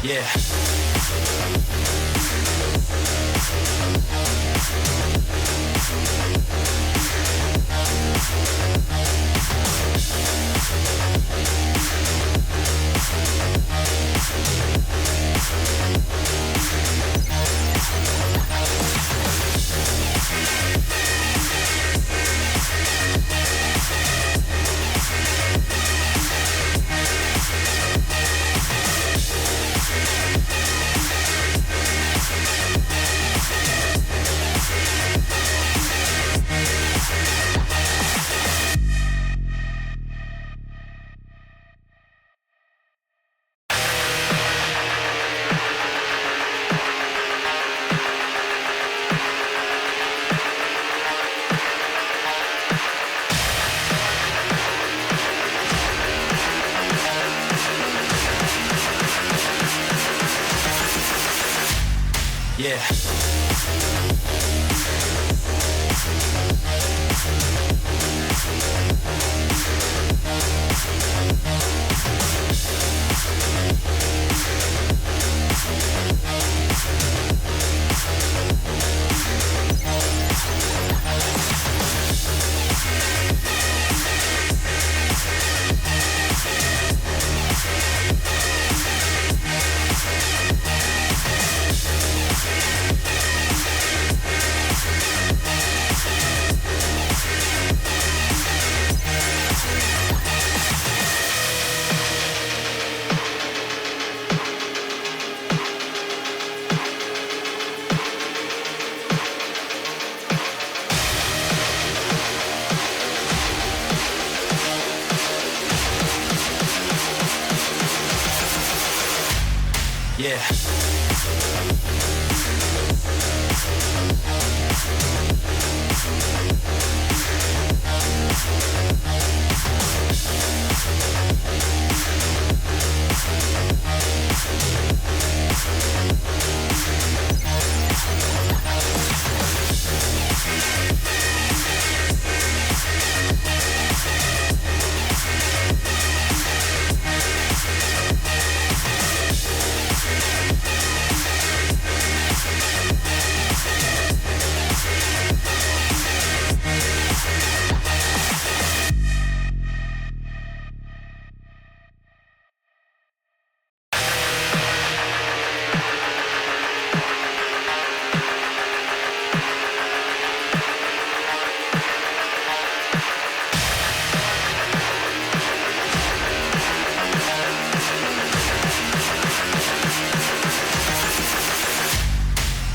Yeah. Yeah.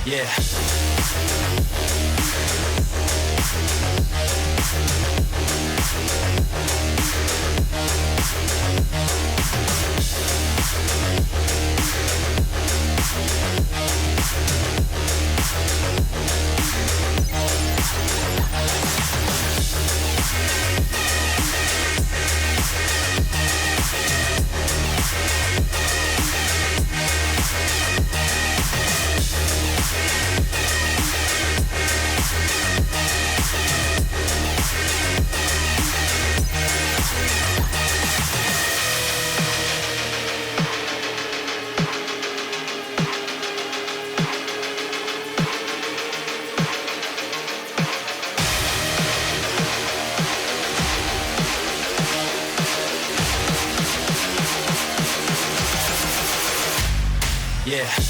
Yeah. Yeah.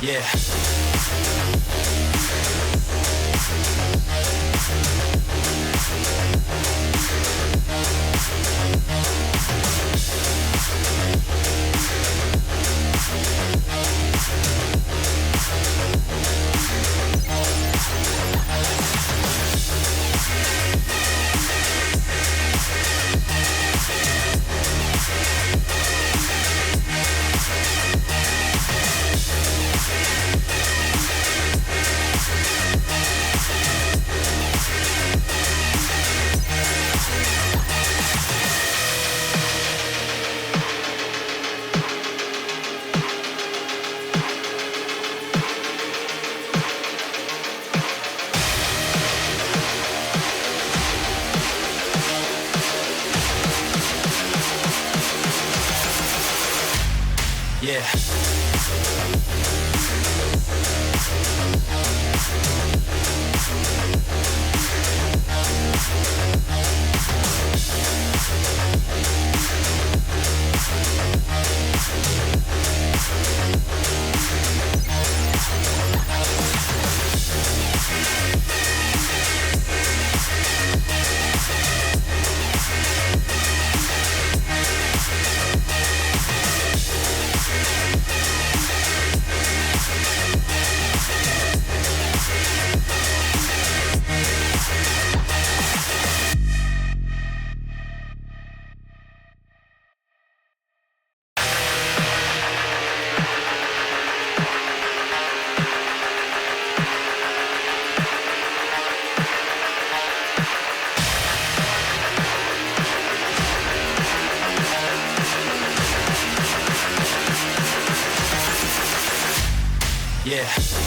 Yeah. Yeah. Yeah.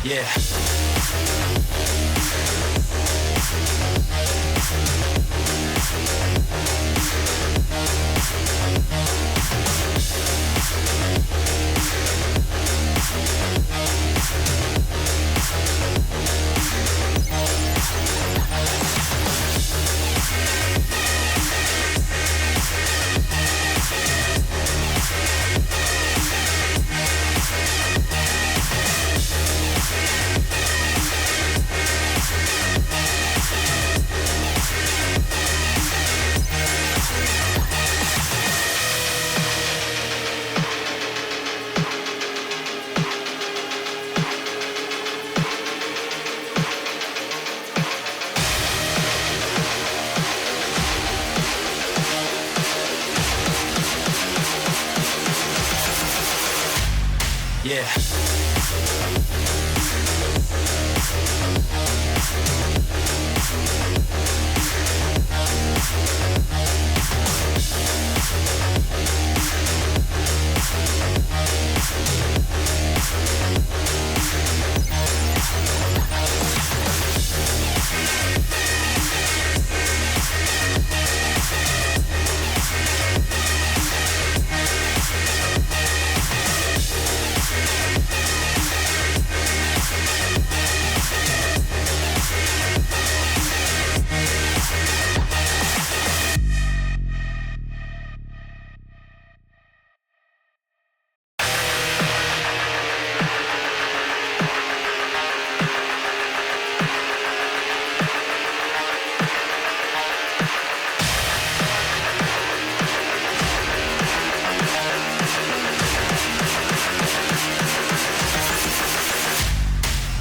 Yeah. Yeah.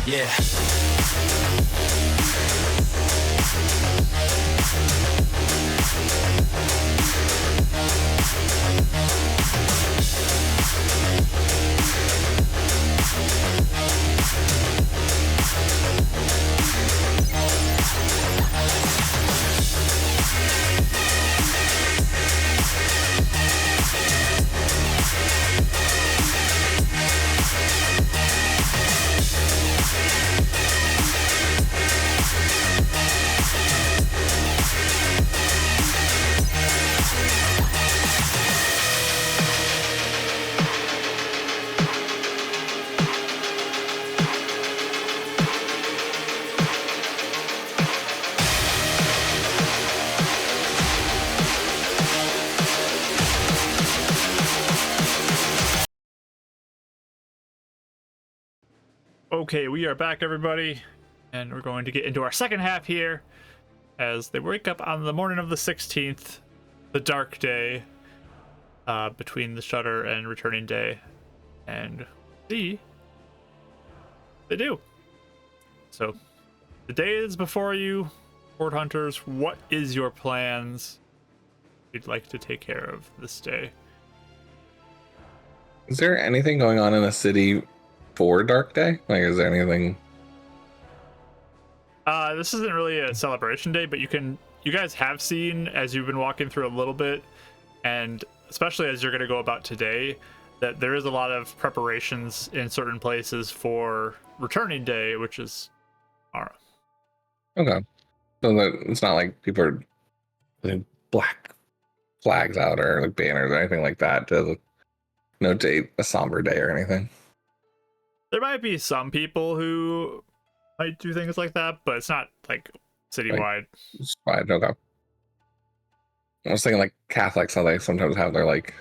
Yeah. Okay, we are back, everybody, and we're going to get into our second half here as they wake up on the morning of the 16th, the dark day, between the Shutter and Returning Day, and see they do. So the day is before you, Horde Hunters. What is your plans you'd like to take care of this day? Is there anything going on in the city for Dark Day? Like, is there anything? This isn't really a celebration day, but you guys have seen, as you've been walking through a little bit, and especially as you're going to go about today, that there is a lot of preparations in certain places for Returning Day, which is tomorrow. Okay. So that it's not like people are putting black flags out or like banners or anything like that to notate a somber day or anything. There might be some people who might do things like that, but it's not like citywide. It's fine. Okay. I was thinking like Catholics, how they sometimes have their like,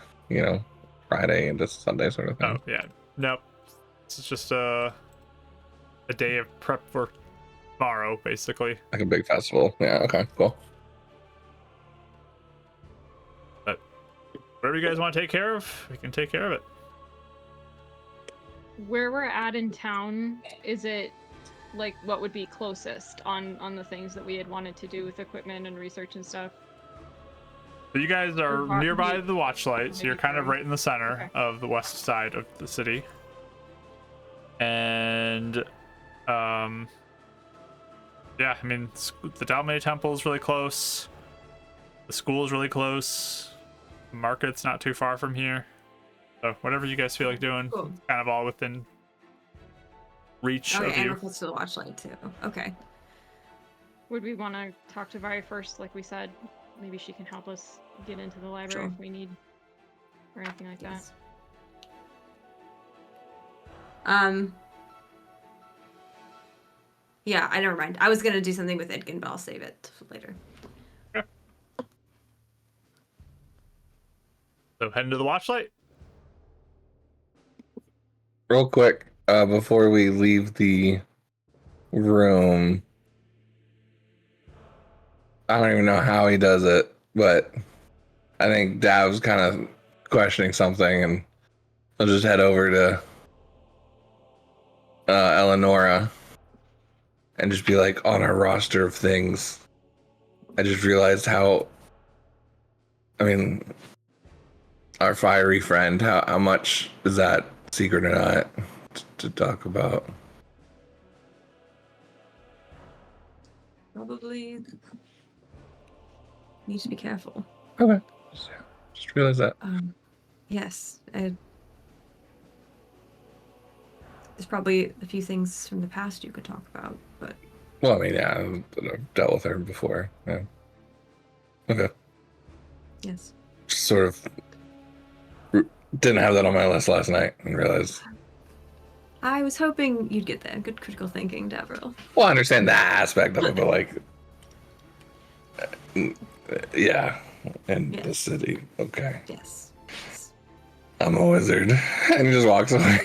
Friday into Sunday sort of thing. Oh yeah, nope. It's just a day of prep for tomorrow, basically. Like a big festival. Yeah. Okay. Cool. But whatever you guys want to take care of, we can take care of it. Where we're at in town, is it like what would be closest on the things that we had wanted to do with equipment and research and stuff? So you guys are nearby the watchlight, so you're kind of Maybe right in the center of the west side of the city. And yeah, I mean, the Dalmay Temple is really close. The school is really close. The market's not too far from here. So whatever you guys feel like doing, Cool. kind of all within reach Okay, of and you. we're close to the watchlight too. Okay. Would we want to talk to Vari first, like we said? Maybe she can help us get into the library Sure. if we need, or anything like Yes. Yeah, I never mind. I was gonna do something with Idkin, but I'll save it for later. So head into the watchlight. Real quick, before we leave the room, I don't even know how he does it, but I think Dav's kind of questioning something, and I'll just head over to Eleonora and just be like, on our roster of things, I just realized how, I mean, our fiery friend, how much is that secret or not to talk about? Probably need to be careful. Okay. Just realized that. Yes. There's probably a few things from the past you could talk about, but Well, I mean, yeah, I've dealt with her before. Yeah. Okay. yes. Just sort of didn't have that on my list last night and realized. I was hoping you'd get there. Good critical thinking, Davril. Well, I understand that aspect of it, but like, yeah, in the Yes. city. Okay. Yes. Yes. I'm a wizard. And he just walks away.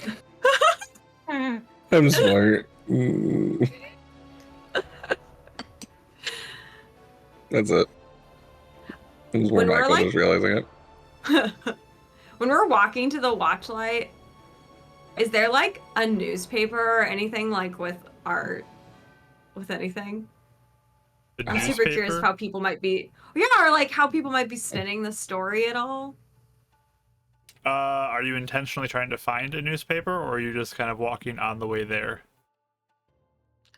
I'm smart. That's it. It was more When we're, Michael like- just realizing it. When we're walking to the watchlight, is there like a newspaper or anything like with art, with anything? The I'm super curious newspaper? how people might be, or like how people might be spinning the story at all. Are you intentionally trying to find a newspaper, or are you just kind of walking on the way there?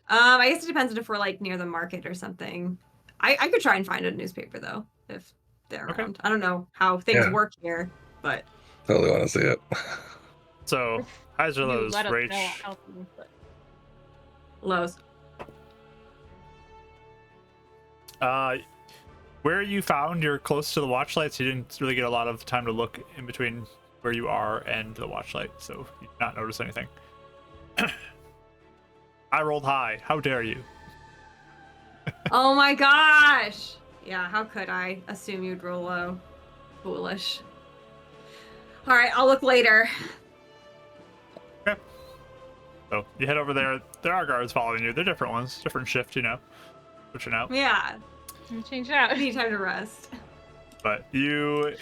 I guess it depends on if we're like near the market or something. I could try and find a newspaper though, if they're Okay. around. I don't know how things Yeah. work here, but Totally want to see it. So, highs or You lows, let us Rach? know how things look. lows. Where you found you're close to the watchlights, you didn't really get a lot of time to look in between where you are and the watchlight, so you did not notice anything. I rolled high. How dare you? Oh my gosh! Yeah, how could I assume you'd roll low? Foolish. All right, I'll look later. Okay. So you head over there. There are guards following you. They're different ones, different shift, you know. But you know. Yeah, Change it out. I need time to rest. But you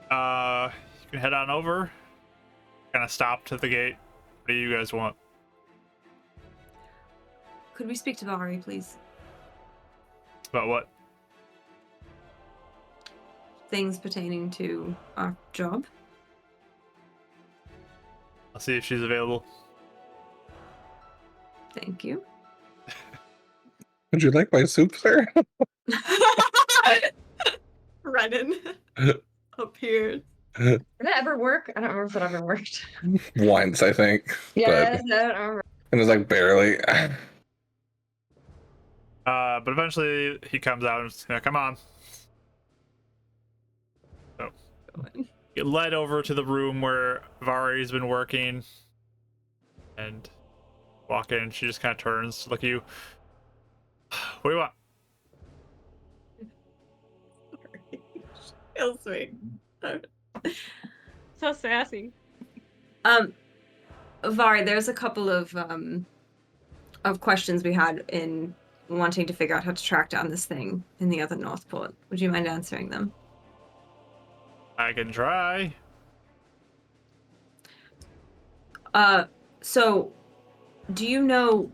can head on over. Kind of stop to the gate. What do you guys want? Could we speak to Vari, please? About what? Things pertaining to our job. I'll see if she's available. Thank you. Would you like my soup, sir? Renan appeared. Did that ever work? I don't remember if it ever worked. Once, I think. Yeah, But I don't remember. it was like barely. But eventually he comes out and says, come on. So get led over to the room where Vari's been working and walk in. She just kind of turns to look at you. What do you want? Feels sweet. So sassy. Vari, there's a couple of questions we had in wanting to figure out how to track down this thing in the other Northport. Would you mind answering them? I can try. So do you know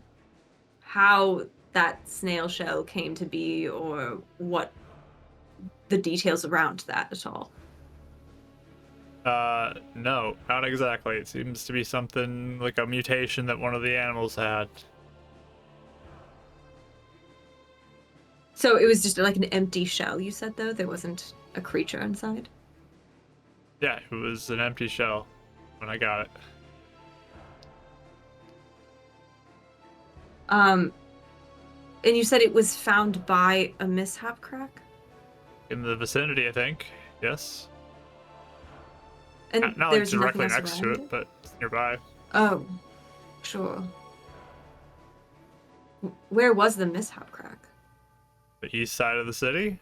how that snail shell came to be, or what the details around that at all? No, not exactly. It seems to be something like a mutation that one of the animals had. So it was just like an empty shell, you said, though? There wasn't a creature inside? Yeah, it was an empty shell when I got it. And you said it was found by a mishap crack? In the vicinity, I think. Yes. And Not like there's directly nothing else next to around it, but it's nearby. Oh, sure. Where was the mishap crack? The east side of the city.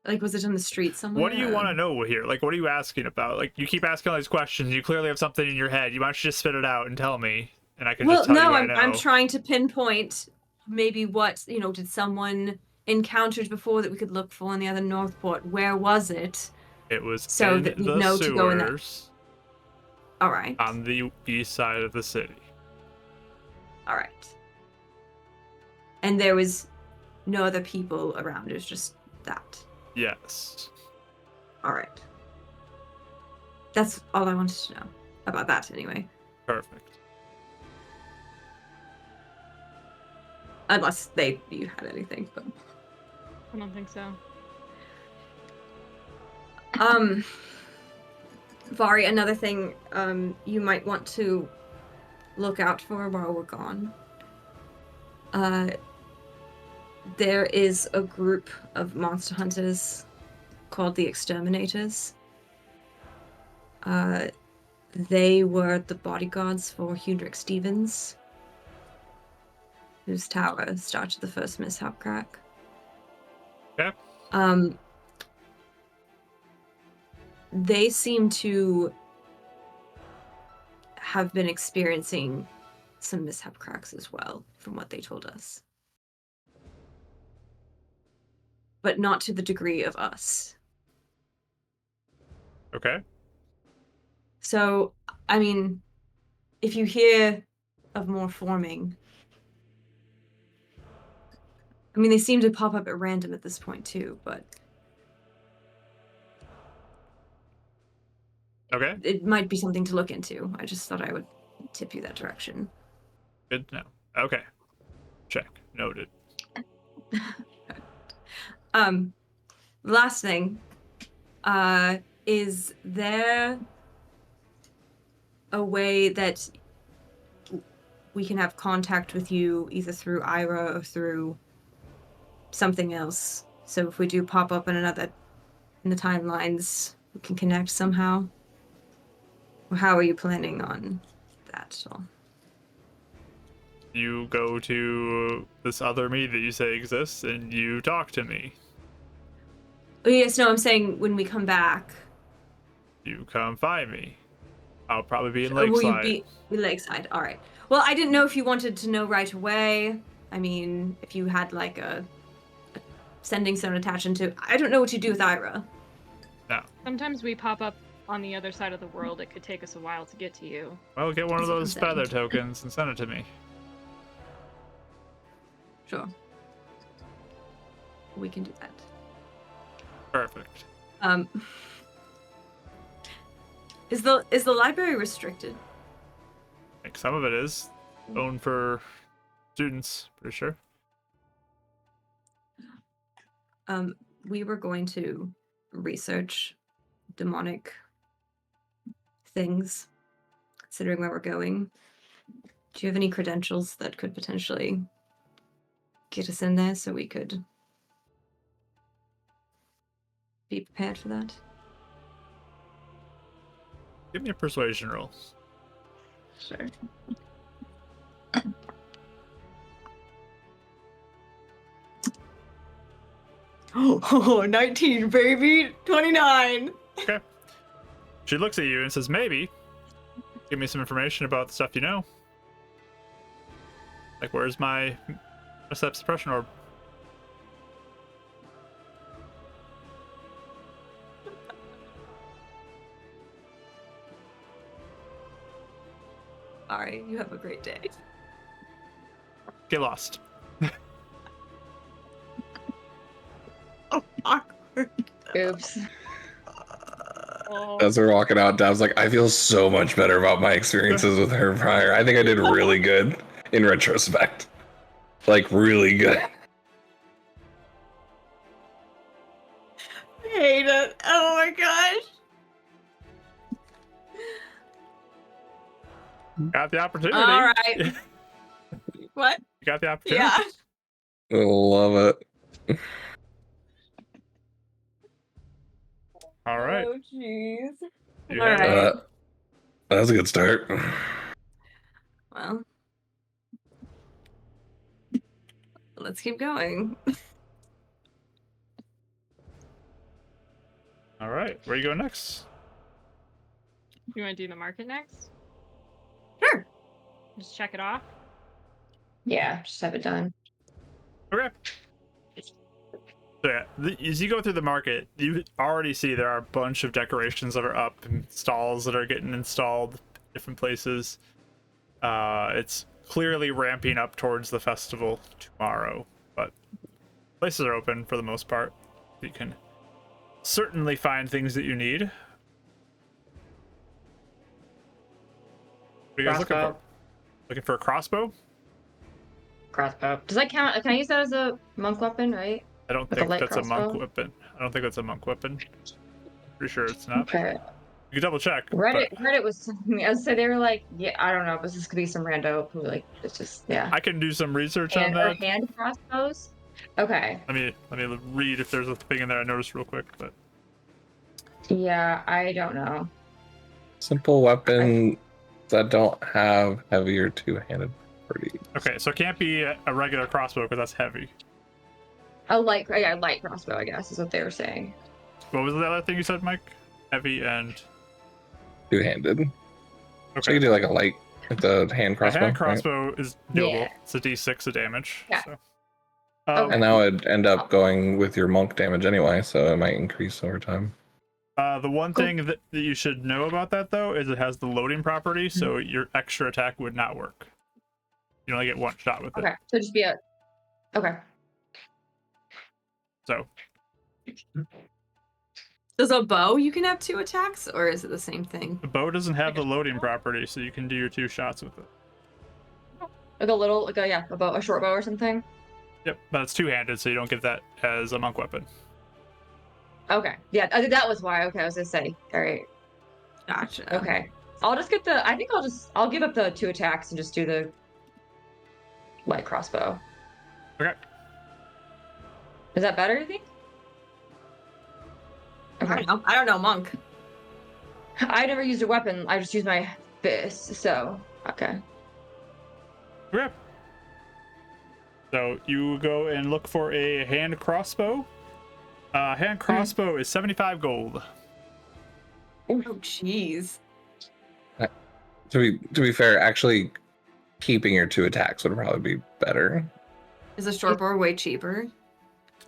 Like, was it in the street somewhere? What do you want to know here? Like, what are you asking about? Like, you keep asking all these questions. You clearly have something in your head. You might just spit it out and tell me, and I can just tell you what I know. I'm trying to pinpoint maybe what, did someone encountered before that we could look for in the other Northport? Where was it? It was So in that we'd the know to go in that. sewers All right. on the east side of the city. All right. And there was no other people around. It was just that. Yes. All right. That's all I wanted to know about that anyway. Perfect. Unless you had anything, but I don't think so. Vari, another thing you might want to look out for while we're gone. There is a group of monster hunters called the Exterminators. They were the bodyguards for Hudrick Stevens, whose tower started the first mishap crack. Okay. They seem to have been experiencing some mishap cracks as well, from what they told us. But not to the degree of us. Okay. So, I mean, if you hear of more forming, I mean, they seem to pop up at random at this point too, but Okay. it might be something to look into. I just thought I would tip you that direction. Good to know. Okay. Check. Noted. Last thing, is there a way that we can have contact with you either through Ira or through something else? So if we do pop up in the timelines, we can connect somehow? Or how are you planning on that? So? You go to this other me that you say exists, and you talk to me. Oh, yes, no, I'm saying when we come back. You come find me. I'll probably be in Will you Lakeside. be Lakeside? All right. Well, I didn't know if you wanted to know right away. I mean, if you had like a sending stone attached into. I don't know what you do with Ira. No. Sometimes we pop up on the other side of the world. It could take us a while to get to you. Well, get one of That's what I'm those saying. feather tokens and send it to me. Sure. We can do that. Perfect. Is the library restricted? I think some of it is owned for students, pretty sure. We were going to research demonic things, considering where we're going. Do you have any credentials that could potentially get us in there so we could be prepared for that? Give me a persuasion roll. Sure. Oh, 19, baby! 29! Okay. She looks at you and says, maybe. Give me some information about the stuff you know. Like, where's my Mishaps suppression orb? Alright, you have a great day. Get lost. Oh, awkward. Oops. As we're walking out, Dav's like, I feel so much better about my experiences with her prior. I think I did really good in retrospect. Like, really good. I hate it. Oh my gosh. Got the opportunity. All right. What? You got the opportunity. Yeah. I love it. All right. Oh, jeez. You All have right. it. That's a good start. Well, let's keep going. All right. Where you going next? You want to do the market next? Sure. Just check it off. Yeah, just have it done. Okay. So yeah, as you go through the market, you already see there are a bunch of decorations that are up and stalls that are getting installed different places. It's clearly ramping up towards the festival tomorrow, but places are open for the most part. You can certainly find things that you need. What are you guys looking for? Crossbow. Looking for a crossbow? Crossbow. Does that count? Can I use that as a monk weapon, right? I don't With a think light that's a monk crossbow? weapon. I don't think that's a monk weapon. Pretty sure it's not. Okay. You can double check. Reddit was telling me. I was say they were like, yeah, I don't know, but this could be some rando who like it's just I can do some research on and or that. hand crossbows. Okay. Let me read if there's a thing in there I noticed real quick. But Yeah, I don't know. Simple weapon that don't have heavier two-handed properties. okay, so it can't be a regular crossbow because that's heavy. A light crossbow, I guess, is what they were saying. What was the other thing you said, Mike? Heavy and Two-handed. So you okay. can do like a light, like the hand crossbow. A hand right? crossbow is doable. Yeah. It's a D6 of damage. Yeah. So. Okay. And that would end up going with your monk damage anyway, so it might increase over time. The one Cool. thing that you should know about that though is it has the loading property, Mm-hmm. so your extra attack would not work. You only get one shot with Okay. it. So just be a okay. So Does a bow you can have 2 attacks, or is it the same thing? the bow doesn't have the loading property, so you can do your 2 shots with it. Like a little a short bow or something. Yep, but it's two-handed, so you don't get that as a monk weapon. Okay. Yeah, I think that was why. Okay, I was gonna say. All right. Gotcha. Okay. I'll just get the. I think I'll give up the 2 attacks and just do the light crossbow. Okay. Is that better? You think? Okay. I don't know, monk. I never used a weapon. I just used my fist. So okay. Okay. So you go and look for a hand crossbow. Hand crossbow is 75 gold. Oh, jeez. To be fair, actually keeping your 2 attacks would probably be better. Is a short bow way cheaper?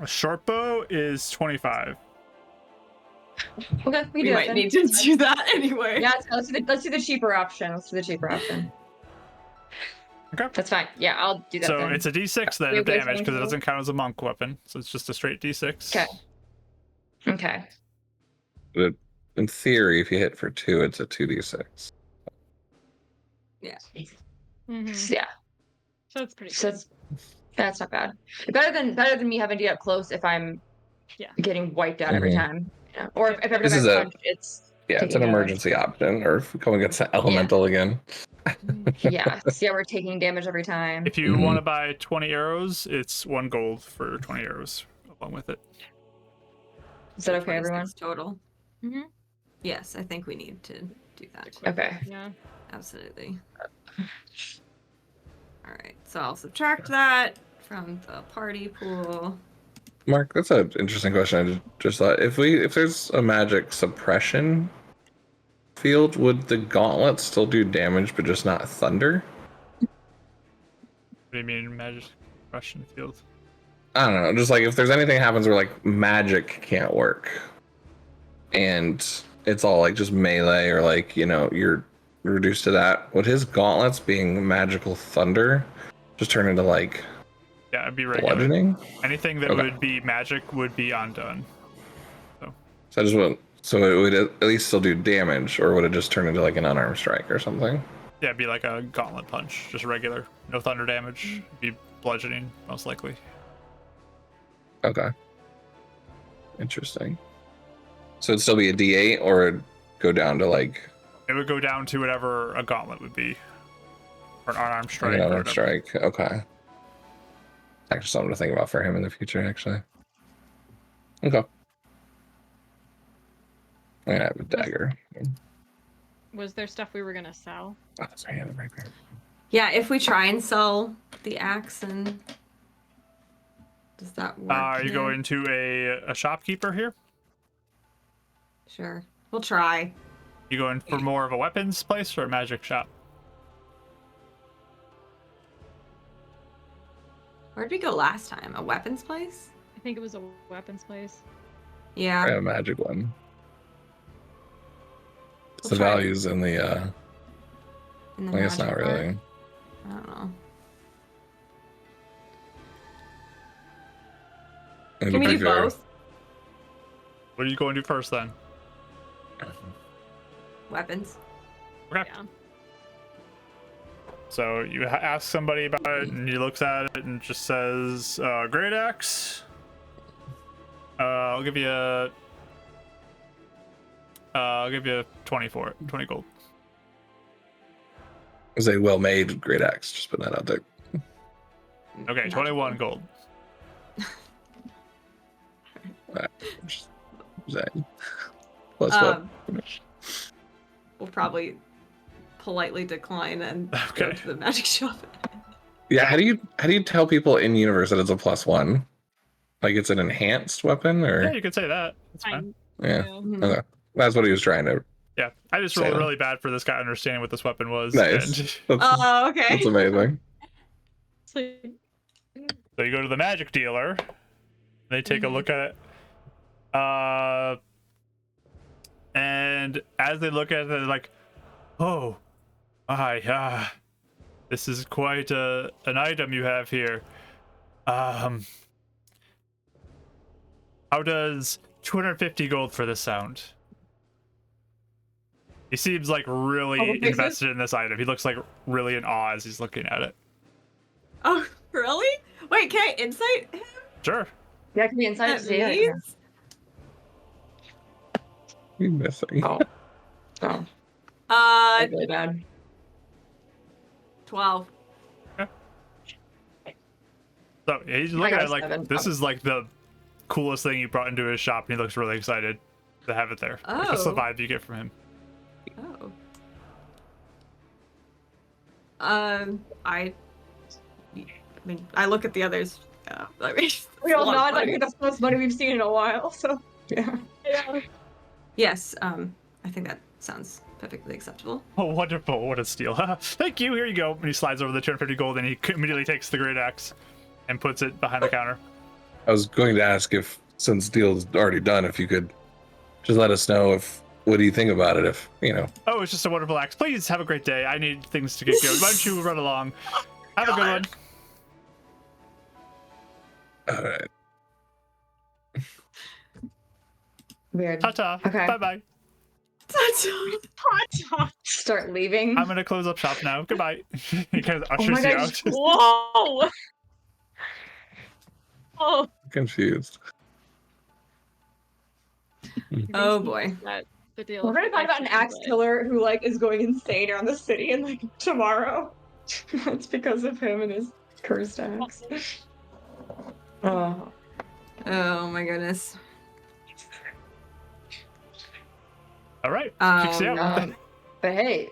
A short bow is 25. Okay, we We do might that need to do that anyway. Yeah, let's do the cheaper option. Let's do the cheaper option. Okay. That's fine. Yeah, I'll do that. So then. it's a D6 then Wait, of wait, damage because it wait. doesn't count as a monk weapon. So it's just a straight D6. Okay. Okay. But in theory, if you hit for 2, it's a 2d6. Yeah. Mhm. Yeah. So it's pretty So good. that's not bad. Better than me having to get up close if I'm Yeah. getting wiped out every Mhm. time. You know? Or if every This time is I a- punch, it's Yeah, it's taking an damage. emergency option, or if going against an elemental again. Yeah. Yeah, we're taking damage every time. If you Mhm. want to buy 20 arrows, it's 1 gold for 20 arrows along with it. Is that okay, 26 everyone? Total. Mhm. Yes, I think we need to do that. Okay. Yeah. Absolutely. All right, so I'll subtract that from the party pool. Mark, that's an interesting question. I just thought if there's a magic suppression field, would the gauntlet still do damage but just not thunder? What do you mean magic suppression field? I don't know. Just like if there's anything happens where like magic can't work, and it's all like just melee or like you're reduced to that, would his gauntlets being magical thunder just turn into like Yeah, it'd be regular. bludgeoning? Anything that Okay. would be magic would be undone. So I just want. So it would at least still do damage, or would it just turn into like an unarmed strike or something? Yeah, it'd be like a gauntlet punch, just regular. No thunder damage. It'd be bludgeoning, most likely. Okay. Interesting. So it'd still be a D8, or it'd go down to like. It would go down to whatever a gauntlet would be. Or an unarmed Like strike. an or unarmed whatever. strike. Okay. Actually, something to think about for him in the future, actually. Okay. I'm gonna have a dagger. Was there stuff we were gonna sell? Oh, that's right, right there. Yeah, if we try and sell the axe, and does that work? Are you there? going to a shopkeeper here? Sure, we'll try. You going for more of a weapons place or a magic shop? Where'd we go last time? A weapons place? I think it was a weapons place. Yeah. I have a magic one. It's We'll the try values in the in the I guess not magic part. really. I don't know. And Can we to do be fair, both? What are you going to do first then? Weapons. Okay. Yeah. So you ask somebody about it, and he looks at it and just says, "Great axe. I'll give you 20 for it. 20 gold." It was a well-made great axe. Just put that out there. Okay, Magical. 21 gold. Just saying. Plus what? We'll probably politely decline and go Okay. to the magic shop. Yeah. How do you tell people in universe that it's a +1? Like it's an enhanced weapon, Yeah, or you could say that. That's fine. yeah. Mhm. Okay. That's what he was trying to. Yeah, I just Say rolled that. really bad for this guy understanding what this weapon was. Nice. And That's, Oh, okay. that's amazing. so you go to the magic dealer. They take a look at it. And as they look at it, they're like, "Oh, my, this is quite an item you have here. How does 250 gold for this sound?" He seems like really Oh, okay. invested in this item. He looks like really in awe as he's looking at it. Oh, really? Wait, can I insight him Sure. Yeah, it can be inside. at See it. these? You missing? Oh. Oh. Uh, Really bad. 12. So he's I looking got at it a like, 7. this is like the coolest thing you brought into his shop, and he looks really excited to have it there. Like, that's the Oh. vibe you get from him. Oh. I mean, I look at the others. I mean, We all a lot of nod like money. that's the most money we've seen in a while. So yeah. Yes, I think that sounds perfectly acceptable. Oh, wonderful. What a steal. Thank you. Here you go. And he slides over the 250 gold, and he immediately takes the great axe and puts it behind the counter. I was going to ask if, since deal's already done, if you could just let us know what do you think about it? If Oh, it's just a wonderful axe. Please have a great day. I need things to get going. Why don't you run along? Have a good one. All right. Weird. Ta-ta. Okay. Bye-bye. Start leaving. I'm going to close up shop now. Goodbye. He kind of Oh ushers my you gosh. out. Whoa! Oh, Confused. Oh boy. that the deal. We're gonna talk about an axe killer who like is going insane around the city and like tomorrow. It's because of him and his cursed axe. Oh. Oh my goodness. All right. Kicks you out. But hey,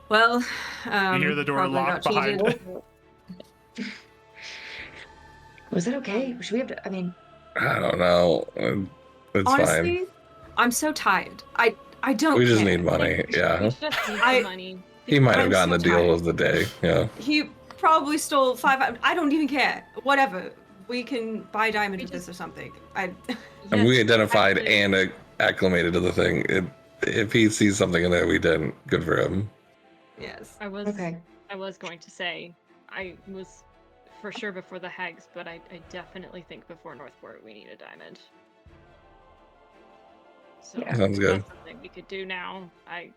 Well, You hear the door probably lock got cheated. behind. was it okay? Should we have to? I mean, I don't know. It's Honestly, fine. I'm so tired. I don't. We just care. need money. We Yeah. just need the money. He might have I'm gotten so the deal tired. of the day. Yeah. He probably stole 5. I don't even care. Whatever. We can buy diamond with this or something. And we Yes, identified exactly. and acclimated to the thing. If he sees something in there we didn't, good for him. Yes. I was okay. I was going to say I was for sure before the hags, but I definitely think before Northport we need a diamond. So Yeah. Sounds good. that's something we could do now. I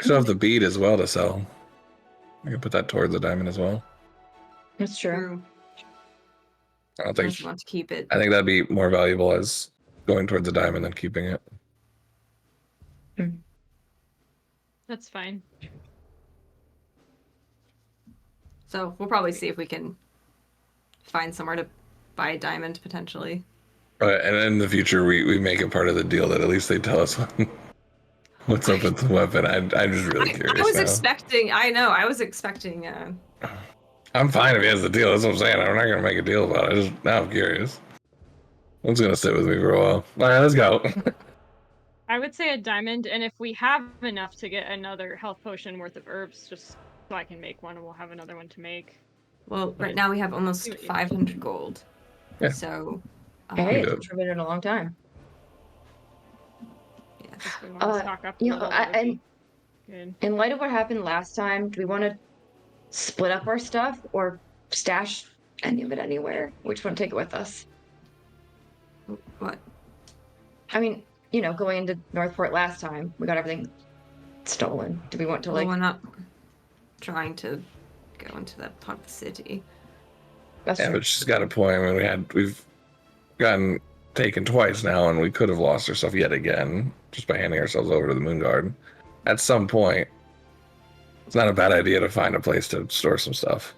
Still have the bead as well to sell. I can put that towards the diamond as well. That's true. True. I don't I think. just want to keep it. I think that'd be more valuable as going towards the diamond than keeping it. that's fine. So we'll probably see if we can find somewhere to buy a diamond potentially. And in the future, we make it part of the deal that at least they tell us what's up with the weapon. I'm just really curious I was now. expecting. I know. I was expecting. I'm fine if he has the deal. That's what I'm saying. I'm not gonna make a deal about it. Now I'm curious. It's gonna sit with me for a while. All right, let's go. I would say a diamond, and if we have enough to get another health potion worth of herbs, just so I can make one, and we'll have another one to make. Well, right now we have almost See what you- 500 gold. Yeah. So. Hey, do it's been in a long time. Yeah. If we want to stock up a You know, little, that would and be good. in light of what happened last time, do we want to split up our stuff or stash any of it anywhere? Which one take it with us? What? I mean, going into Northport last time, we got everything stolen. Do we want to Well, like? we're not trying to go into that part of the city. That's Yeah, true. but she's got a point. I mean, we've gotten taken twice now, and we could have lost our stuff yet again just by handing ourselves over to the Moon Guard. At some point, it's not a bad idea to find a place to store some stuff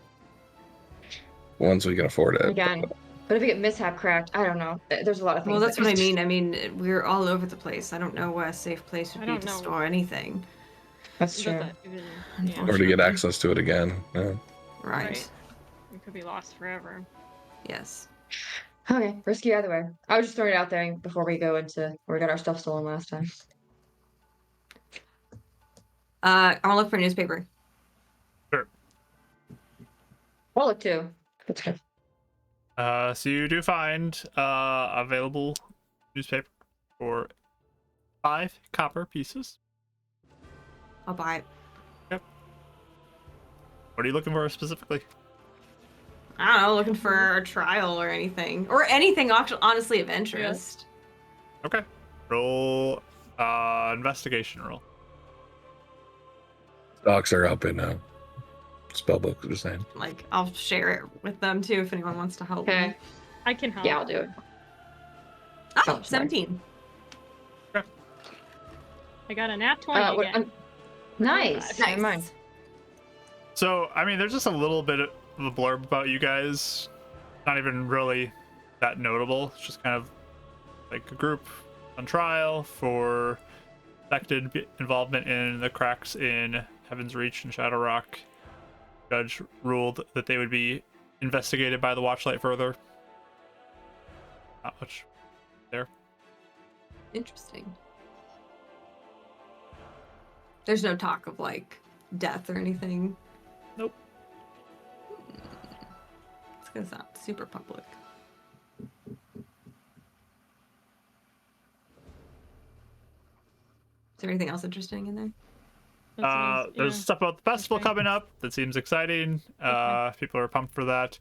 once we can afford it. Again, but if we get mishap cracked, I don't know. There's a lot of things. Well, that's that what I just- mean. I mean, we're all over the place. I don't know where a safe place would I be don't to know. store anything. That's Does true. that even- yeah, Or to get access to it again. Yeah. Right. Right. We could be lost forever. Yes. Okay, risky either way. I was just throwing it out there before we go into where we got our stuff stolen last time. I want to look for a newspaper. I'll look too. That's good. So you do find available newspaper for 5 copper pieces. I'll buy it. What are you looking for specifically? I don't know, looking for a trial or anything. Or anything honestly of interest. Okay. Roll investigation roll. Docs are up in spellbook, just saying. Like, I'll share it with them too if anyone wants to help me. Okay. I can help. Yeah, I'll do it. Oh, sorry. 17. I got a nat 20 again. Nice. Nice. Never mind. So, I mean, there's just a little bit of a blurb about you guys. Not even really that notable. It's just kind of like a group on trial for suspected involvement in the cracks in Heaven's Reach and Shadow Rock. Judge ruled that they would be investigated by the Watchlight further. Not much there. Interesting. There's no talk of, like, death or anything. Nope. It's gonna sound super public. Is there anything else interesting in there? That's nice, There's yeah. stuff about the festival Okay. coming up that seems exciting. People are pumped for that.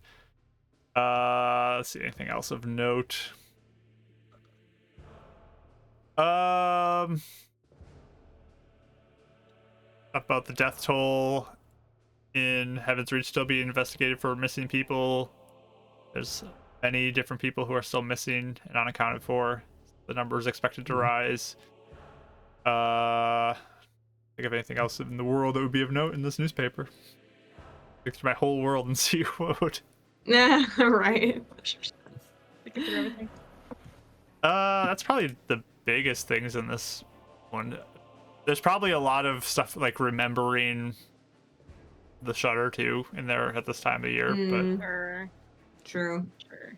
Let's see, anything else of note? About the death toll in Heaven's Reach still being investigated for missing people. There's many different people who are still missing and unaccounted for. The number is expected to rise. Think of anything else in the world that would be of note in this newspaper? Look through my whole world and see what would. Yeah, right. We can figure everything. That's probably the biggest things in this one. There's probably a lot of stuff like remembering the Shudder too in there at this time of year, but Sure. True. Sure.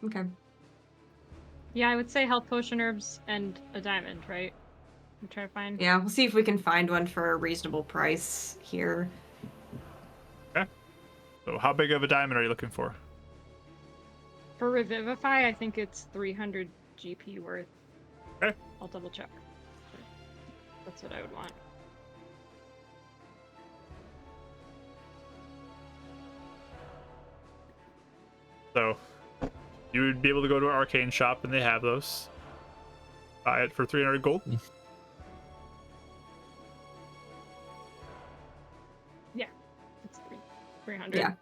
Okay. Yeah, I would say health potion herbs and a diamond, right? I'm trying to find. Yeah, we'll see if we can find one for a reasonable price here. so how big of a diamond are you looking for? For Revivify, I think it's 300 GP worth. Okay. I'll double check. That's what I would want. So you would be able to go to an arcane shop and they have those. Buy it for 300 gold. It's 300. Yeah.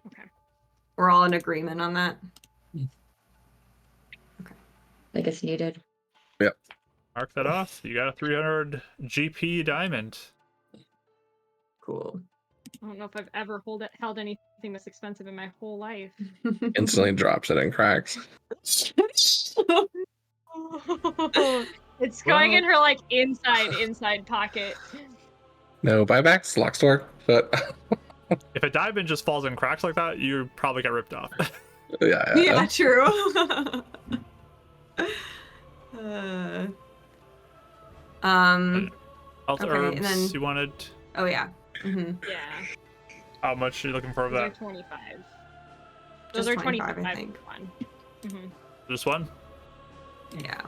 Okay. We're all in agreement on that. Like it's needed. Mark that off. You got a 300 GP diamond. Cool. I don't know if I've ever held anything this expensive in my whole life. Instantly drops it and cracks. It's going Well- in her like inside pocket. No buybacks, lock store, but If a diamond just falls and cracks like that, you probably get ripped off. Yeah, true. uh, Health Okay, herbs and then- you wanted. oh yeah. Yeah. How much are you looking for of Those are that? 25. Just Those are 25, 25 I think. One. Mm-hmm. Just one? Yeah.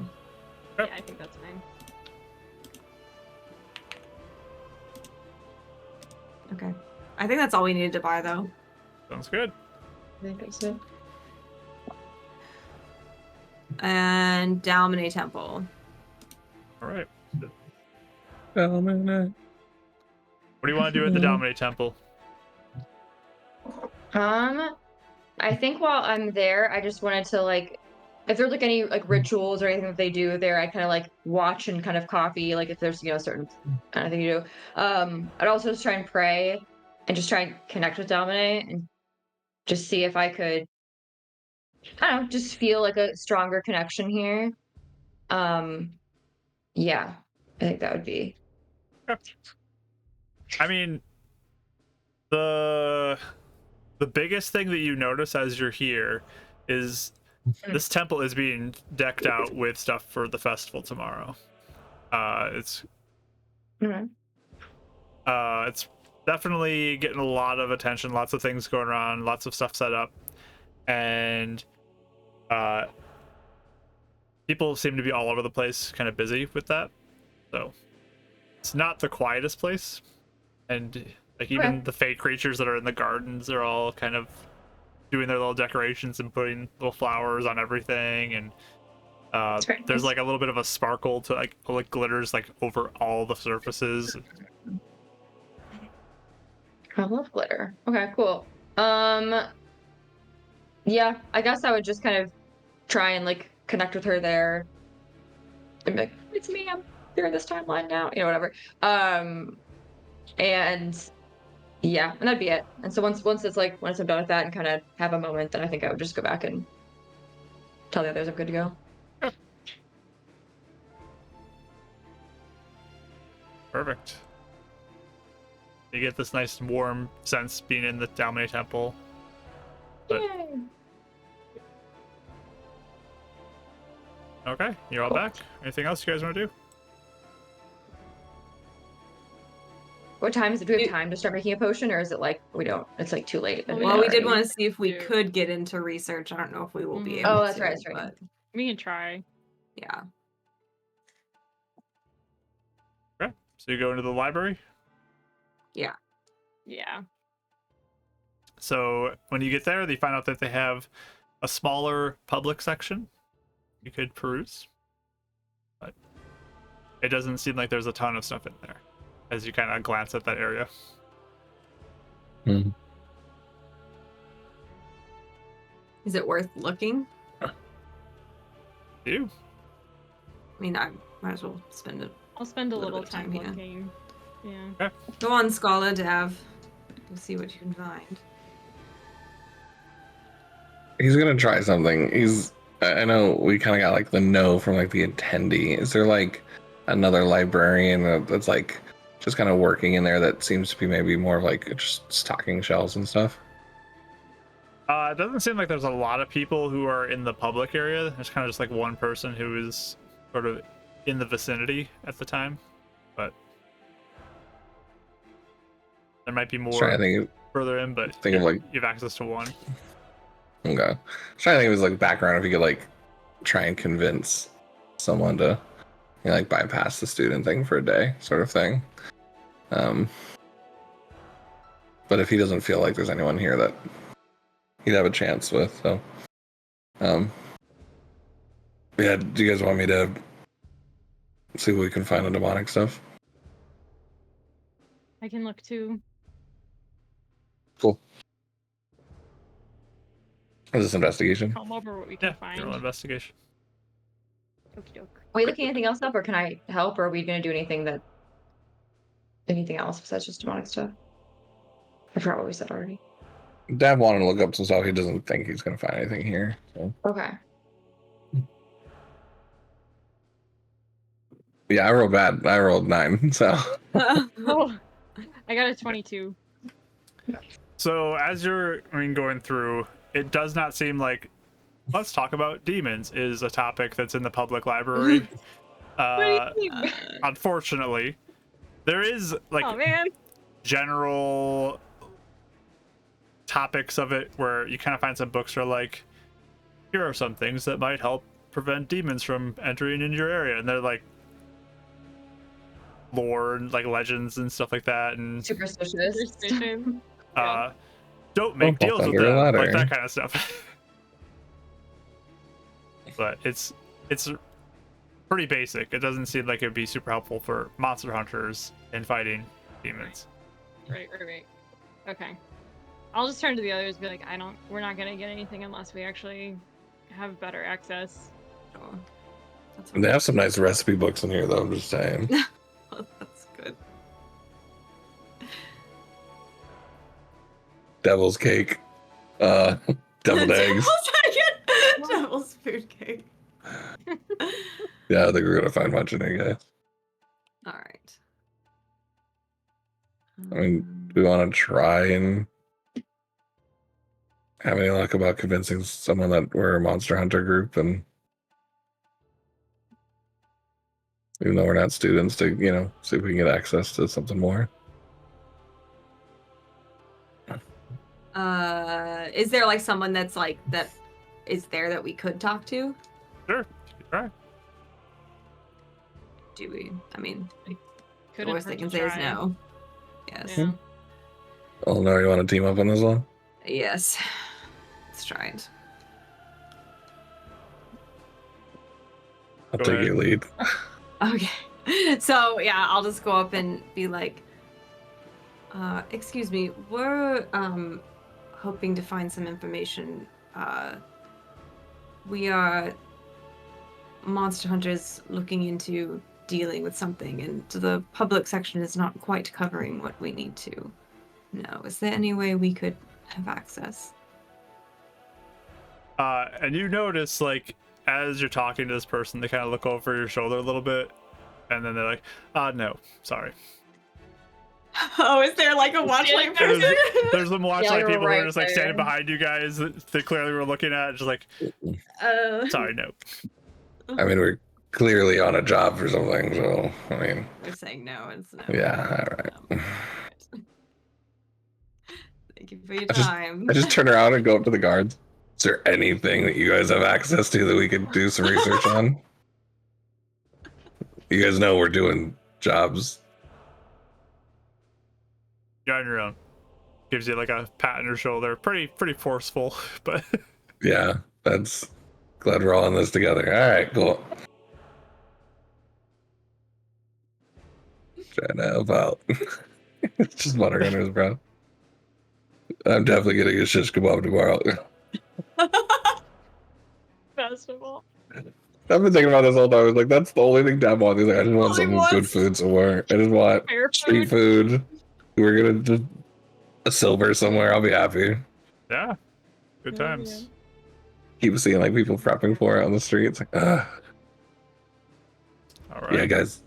Yeah, I think that's fine. Okay. I think that's all we needed to buy though. Sounds good. I think that's it. And Dalmine Temple. All right. Dominate. What do you want to do at the Dominate Temple? I think while I'm there, I just wanted to like, if there's like any like rituals or anything that they do there, I kind of like watch and kind of copy. Like if there's certain kind of thing you do. I'd also just try and pray and just try and connect with Domine and just see if I could, I don't know, just feel like a stronger connection here. Yeah, I think that would be. I mean, the biggest thing that you notice as you're here is this temple is being decked out with stuff for the festival tomorrow. It's definitely getting a lot of attention, lots of things going on, lots of stuff set up, and people seem to be all over the place, kind of busy with that. So it's not the quietest place, and like even the fake creatures that are in the gardens are all kind of doing their little decorations and putting little flowers on everything, and there's like a little bit of a sparkle to like glitters like over all the surfaces. I love glitter. Okay, cool. Yeah, I guess I would just kind of try and like connect with her there. And be like, it's me, I'm here in this timeline now, whatever. And yeah, and that'd be it. And so once I'm done with that and kind of have a moment, then I think I would just go back and tell the others I'm good to go. Perfect. You get this nice warm sense being in the Dalmine Temple. But Yay. okay, you're all back. Anything else you guys want to do? What time is it? Do we have time to start making a potion, or is it like we don't? It's like too late. Well, Well, we did already? want to see if we do. could get into research. I don't know if we will be Mhm. able Oh, to. that's right. That's right. But We can try. yeah. Okay, so you go into the library. Yeah. So when you get there, you find out that they have a smaller public section you could peruse, but it doesn't seem like there's a ton of stuff in there as you kind of glance at that area. Is it worth looking? You? I mean, I might as well spend it. I'll spend a Little little bit of time time, yeah. looking. Yeah. Okay. Go on, Scala Dav. We'll see what you can find. He's gonna try something. I know we kind of got like the no from like the attendee. Is there like another librarian that's like just kind of working in there that seems to be maybe more of like just stocking shelves and stuff? It doesn't seem like there's a lot of people who are in the public area. There's kind of just like one person who is sort of in the vicinity at the time, but there might be more Trying to think. further in, but Think of, like- you have access to one. Okay. Trying to think of his like background if you could like try and convince someone to like bypass the student thing for a day, sort of thing. But if he doesn't feel like there's anyone here that he'd have a chance with, so yeah, do you guys want me to see what we can find on demonic stuff? I can look too. Cool. Is this investigation? Come over what we can Yeah, find. roll investigation. Okie doke. Are we looking anything else up, or can I help, or are we gonna do anything else besides just demonic stuff? I forgot what we said already. Dad wanted to look up some stuff. He doesn't think he's gonna find anything here. So. Okay. Yeah, I rolled bad. I rolled 9. So Oh, I got a 22. So as you're going through, it does not seem like let's talk about demons is a topic that's in the public library. What do you mean? Unfortunately, there is like Oh man. general topics of it where you kind of find some books that are like, here are some things that might help prevent demons from entering into your area, and they're like lore and like legends and stuff like that, and Superstitious. Superstition. don't make Don't walk deals with under a them, ladder. like that kind of stuff. But it's pretty basic. It doesn't seem like it would be super helpful for monster hunters in fighting demons. Right. Okay. I'll just turn to the others and be like, we're not gonna get anything unless we actually have better access. Sure. That's they have some nice recipe books in here, though. I'm just saying. That's good. Devil's cake, deviled eggs. Devil's food cake. Yeah, I think we're gonna find much in here, guys. All right. I mean, do we want to try and have any luck about convincing someone that we're a monster hunter group, and even though we're not students, to see if we can get access to something more. Is there like someone that's like that is there that we could talk to? Sure, right. Do we? I mean, the Couldn't worst they hurt can to say is try. no. Yes. Yeah. Oh no, you want to team up on this one? Yes. Let's try it. I'll Go take ahead. your lead. Okay. So yeah, I'll just go up and be like, excuse me, we're hoping to find some information. We are monster hunters looking into dealing with something, and the public section is not quite covering what we need to know. Is there any way we could have access? And you notice, like, as you're talking to this person, they kind of look over your shoulder a little bit, and then they're like, no, sorry. Oh, is there like a watchlight There's, person? there's some watchlight you're people who are right just, like, standing there. behind you guys that they clearly were looking at, just like, sorry, no. I mean, we're clearly on a job for something, so I mean, We're saying no. It's no. yeah, all right. All right. Thank you for your I time. just turn around and go up to the guards. Is there anything that you guys have access to that we could do some research on? You guys know we're doing jobs. You're on your own. Gives you, like, a pat on your shoulder. Pretty forceful, but... Yeah, that's glad we're all in this together. All right, cool. Trying to help out. Just muttering under his breath. I'm definitely getting a shish kebab tomorrow. Festival. I've been thinking about this all time. I was like, that's the only thing Dad wants. He's like, I just want All he some wants. good food somewhere. I just want Fair street food. We're gonna just a silver somewhere. I'll be happy. Yeah. Good Yeah, times. Keep seeing like people prepping for it on the streets. Like, All right. yeah, guys.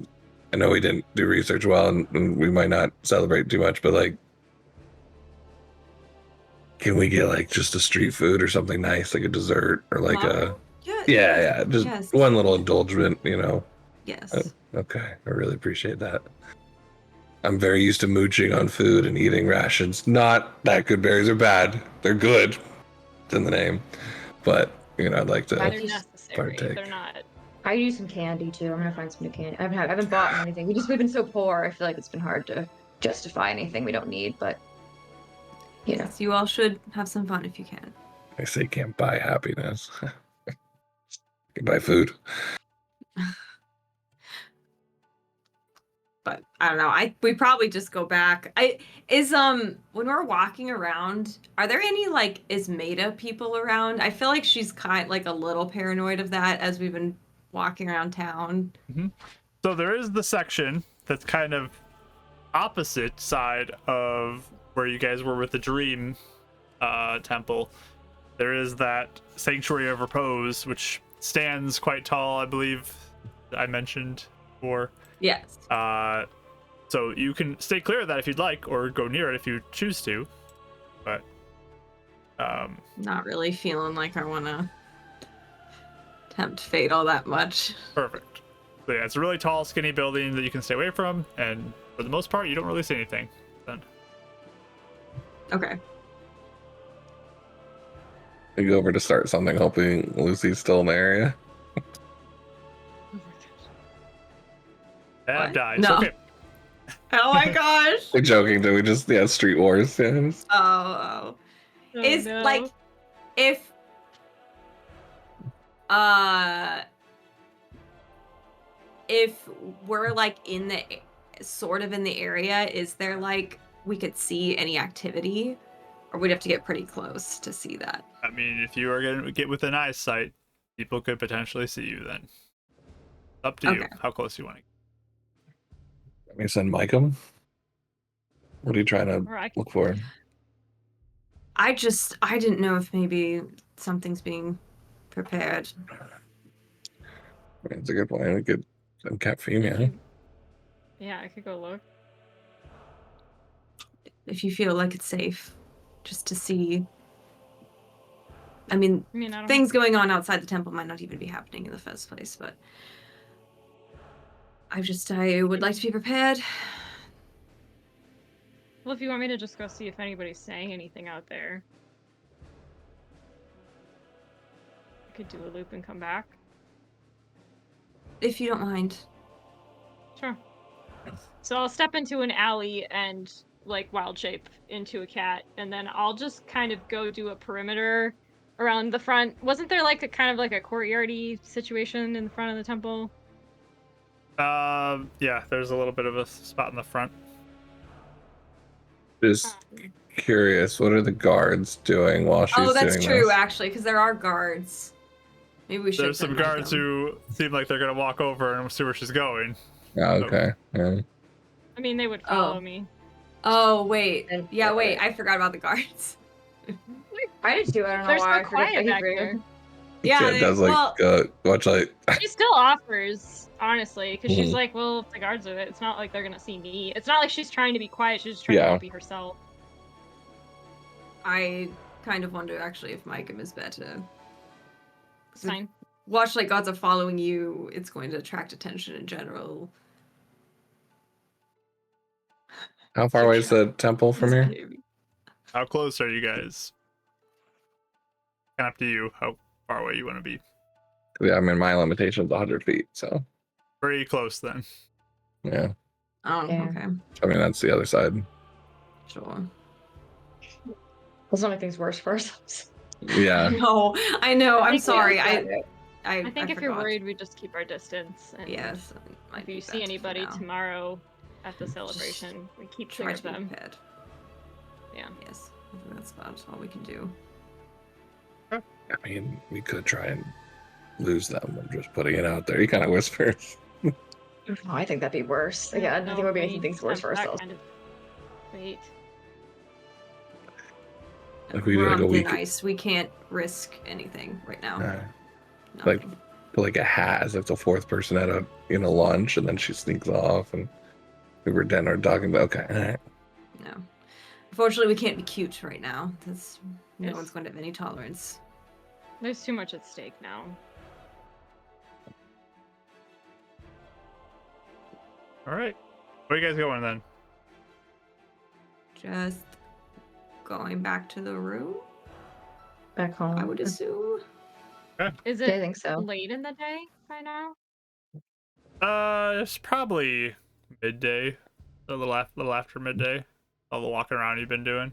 I know we didn't do research well, and we might not celebrate too much, but like, can we get like just a street food or something nice, like a dessert or like a yeah, just Yes. one little indulgent, Yes. Okay, I really appreciate that. I'm very used to mooching on food and eating rations. Not that good berries are bad. They're good. It's in the name. But, I'd like to They're necessary. partake. They're not. I use some candy too. I'm gonna find some new candy. I haven't bought anything. We've been so poor. I feel like it's been hard to justify anything we don't need. But Yes, you all should have some fun if you can. I say can't buy happiness. You can buy food. But I don't know. We probably just go back. When we're walking around, are there any like Ismeda people around? I feel like she's kind like a little paranoid of that as we've been walking around town. So there is the section that's kind of opposite side of where you guys were with the Dream temple. There is that Sanctuary of Repose, which stands quite tall, I believe I mentioned before. Yes. So you can stay clear of that if you'd like, or go near it if you choose to. But Not really feeling like I want to tempt fate all that much. perfect. So yeah, it's a really tall, skinny building that you can stay away from, and for the most part, you don't really see anything. Then Okay. I go over to start something, hoping Lucy's still in the area. Dab What? dies. No. Okay. Oh my gosh. We're joking. Do we just Street Wars? Yeah. Oh. Oh, Is no. like if we're like in the sort of in the area, is there like we could see any activity, or we'd have to get pretty close to see that? I mean, if you are going to get within eyesight, people could potentially see you then. Up to you Okay. how close you want to. Let me send Micah. What are you trying to Or I can- look for? I didn't know if maybe something's being prepared. That's a good point. We could send Cat I Female. could- Yeah, I could go look. If you feel like it's safe, just to see. I mean, I mean, I don't. things going on outside the temple might not even be happening in the first place, but I would like to be prepared. Well, if you want me to just go see if anybody's saying anything out there, I could do a loop and come back. If you don't mind. Sure. So I'll step into an alley and like wild shape into a cat, and then I'll just kind of go do a perimeter around the front. Wasn't there like a kind of like a courtyardy situation in the front of the temple? Yeah, there's a little bit of a spot in the front. Just curious, what are the guards doing while she's doing Oh, that's true, this? actually, because there are guards. Maybe we should. There's some guards who seem like they're going to walk over and see where she's going. Oh, okay. Yeah. I mean, they would follow Oh. me. Oh wait. And- Yeah, wait. I forgot about the guards. I did too. I don't know They're why. so I forget quiet that he's back rude. there. Yeah, it does like watch like She still offers, honestly, because she's Mhm. like, well, if the guards are there, it's not like they're gonna see me. It's not like she's trying to be quiet. She's just trying Yeah. to be herself. I kind of wonder actually if Micah is better. It's fine. Watch like gods are following you. It's going to attract attention in general. how far away is the temple from here? How close are you guys? Kind of up to you how far away you want to be. Yeah, I mean my limitation's 100 feet, so Pretty close then. yeah. Oh, Yeah. okay. I mean that's the other side. Sure. Let's not make things worse for ourselves. Yeah. I know. I I'm think sorry. Yeah. I I think if you're forgot. worried, we just keep our distance. And Yes. might if be you better see for anybody now. tomorrow at the celebration, we keep Try clear to of be them. prepared. Yeah. Yes. I think that's about all we can do. I mean we could try and lose them. I'm just putting it out there. He kind of whispers. Oh, I think that'd be worse. Again, I think we're making things worse for ourselves. Wait. Like we We're do like on a thin week. ice. We can't risk anything right now. like Nothing. put like a hat as if the fourth person at a lunch, and then she sneaks off, and we were dinner talking about. Okay, all right. No. Unfortunately, we can't be cute right now. That's no Yes. one's going to have any tolerance. There's too much at stake now. All right. Where are you guys going then? Just going back to the room, Back home. I would assume. Is I it think so. late in the day by now? It's probably midday, a little after midday. All the walking around you've been doing.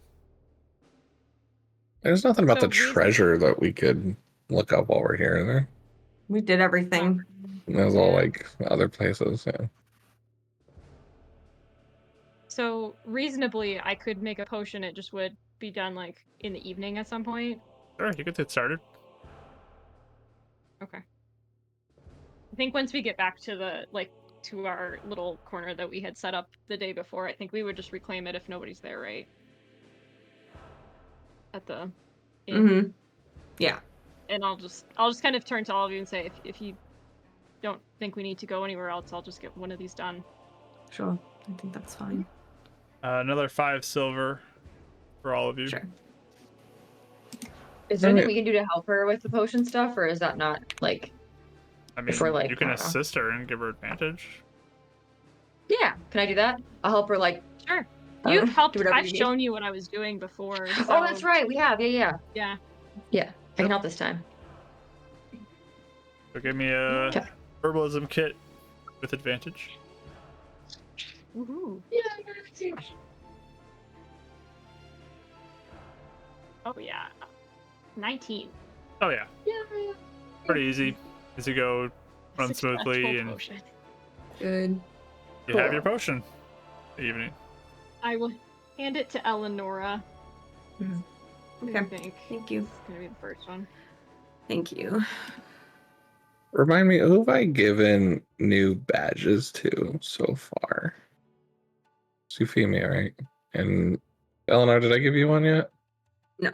There's nothing about So the treasure that we could look up while we're here, is there? We did everything. There's all Yeah. like other places. Yeah. So reasonably, I could make a potion. It just would be done like in the evening at some point. Sure, you could get started. Okay. think once we get back to the to our little corner that we had set up the day before, I think we would just reclaim it if nobody's there, right? At the inn. Mm-hmm. Yeah. And I'll just kind of turn to all of you and say, if you don't think we need to go anywhere else, I'll just get one of these done. Sure. I think that's fine. Another 5 silver for all of you. Sure. Is there anything we can do to help her with the potion stuff, or is that not like? I mean, If we're, like, you can I don't know. assist her and give her advantage. Yeah, can I do that? I'll help her. Like, Sure. I don't You've know, helped. do whatever I've you need. shown you what I was doing before. So, Oh, that's right. We have. Yeah. Yeah. I can help this time. So give me a Okay. herbalism kit with advantage. Woohoo. Oh yeah. 19. Oh yeah, pretty easy. Easy go, run Successful smoothly, and potion. Good. you have your Cool. potion. Evening. I will hand it to Eleonora. Okay. I think Thank you. it's gonna be the first one. Thank you. Remind me, who have I given new badges to so far? It's Euphemia, right? And Eleanor, did I give you one yet? No.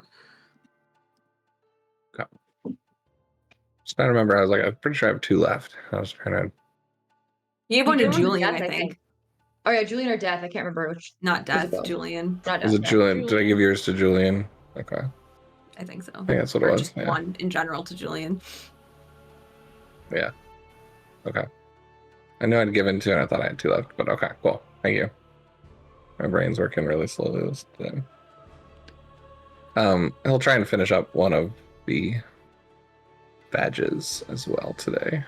Okay. Just trying to remember. I was like, I'm pretty sure I have 2 left. I was trying to. You gave one to gave one to Julian, Death, I I think. think. Oh yeah, Julian or Death. I can't remember which. Not Where's it Death, go? Julian. Not Death. Was it yeah. Julian? Did I give yours to Julian? Okay. I think so. I think that's what it or was, Just yeah. one in general to Julian. Yeah. Okay. I knew I'd given 2 and I thought I had 2 left, but okay, cool. Thank you. My brain's working really slowly this time. He'll try and finish up one of the badges as well today.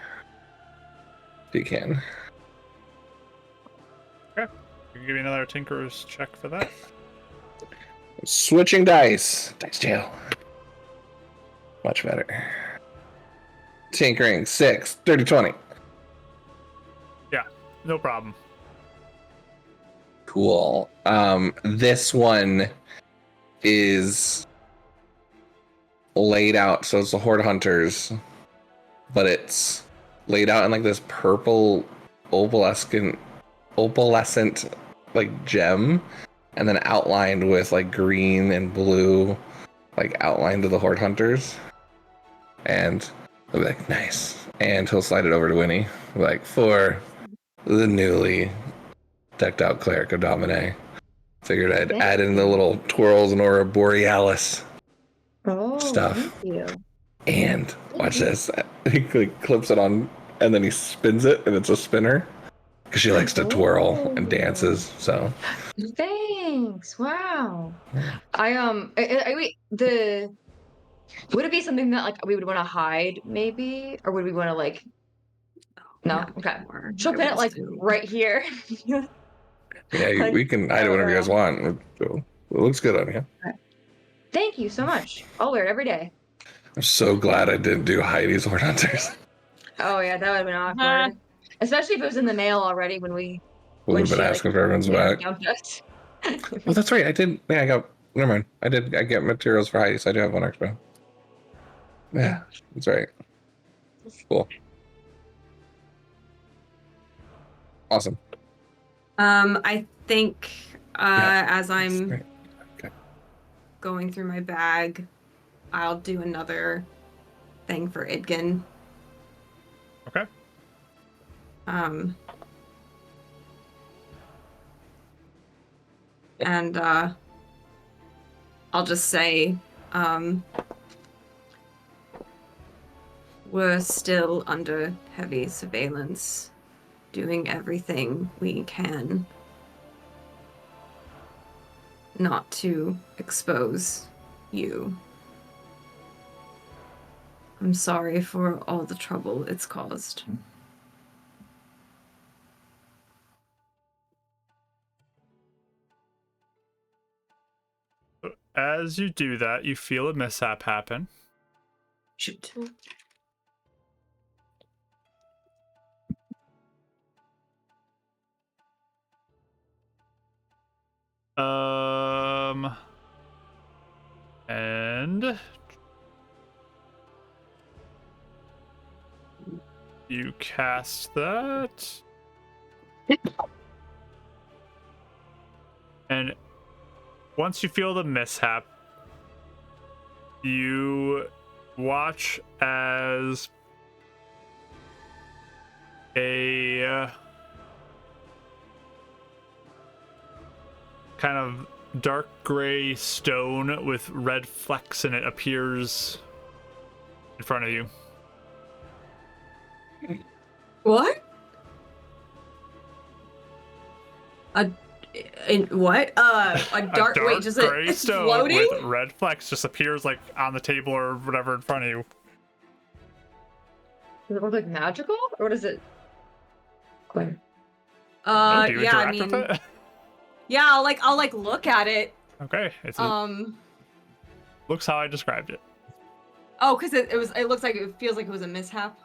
If he can. Okay. You can give me another tinker's check for that. Switching dice. Dice jail. Much better. Tinkering 6, 30, 20. No problem. Cool. This one is laid out, so it's the Horde Hunters, but it's laid out in like this purple opalescent like gem, and then outlined with like green and blue, like outlined to the Horde Hunters. And I'll be like, nice. And he'll slide it over to Winnie, like, for the newly decked out cleric of Domine. Figured I'd Thank add in the you. little twirls and Aurora Borealis Oh, stuff. thank you. And watch this. He like clips it on, and then he spins it, and it's a spinner. Because she likes to twirl and dances. So Thanks. Wow. Wait, would it be something that like we would want to hide maybe, or would we want to like? No. Not Okay. anymore, She'll I pin would it like assume. right here. yeah, we can hide it whenever you guys want. It looks good on you. Thank you so much. I'll wear it every day. I'm so glad I didn't do Heidi's Horde Hunters. Oh yeah, that would have been awkward. Especially if it was in the mail already when Would have been she, asking for everyone's back. dumped us. Oh, that's right. I did. Yeah, I got. Never mind. I get materials for Heidi, so I do have 1 extra. Yeah, that's right. Cool. Awesome. I think as That's I'm great. Okay. going through my bag, I'll do another thing for Idgen. Okay. And I'll just say, we're still under heavy surveillance, doing everything we can not to expose you. I'm sorry for all the trouble it's caused. As you do that, you feel a mishap happen. Shoot. And You cast that. And once you feel the mishap, you watch as a kind of dark gray stone with red flecks in it appears in front of you. What? What? A dark wait, just gray it's stone floating? with red flecks just appears like on the table or whatever in front of you. Does it look like magical, or what is it? Do you Yeah, I interact mean, with it? yeah, I'll look at it. Okay, looks how I described it. Oh, because it looks like, it feels like it was a mishap,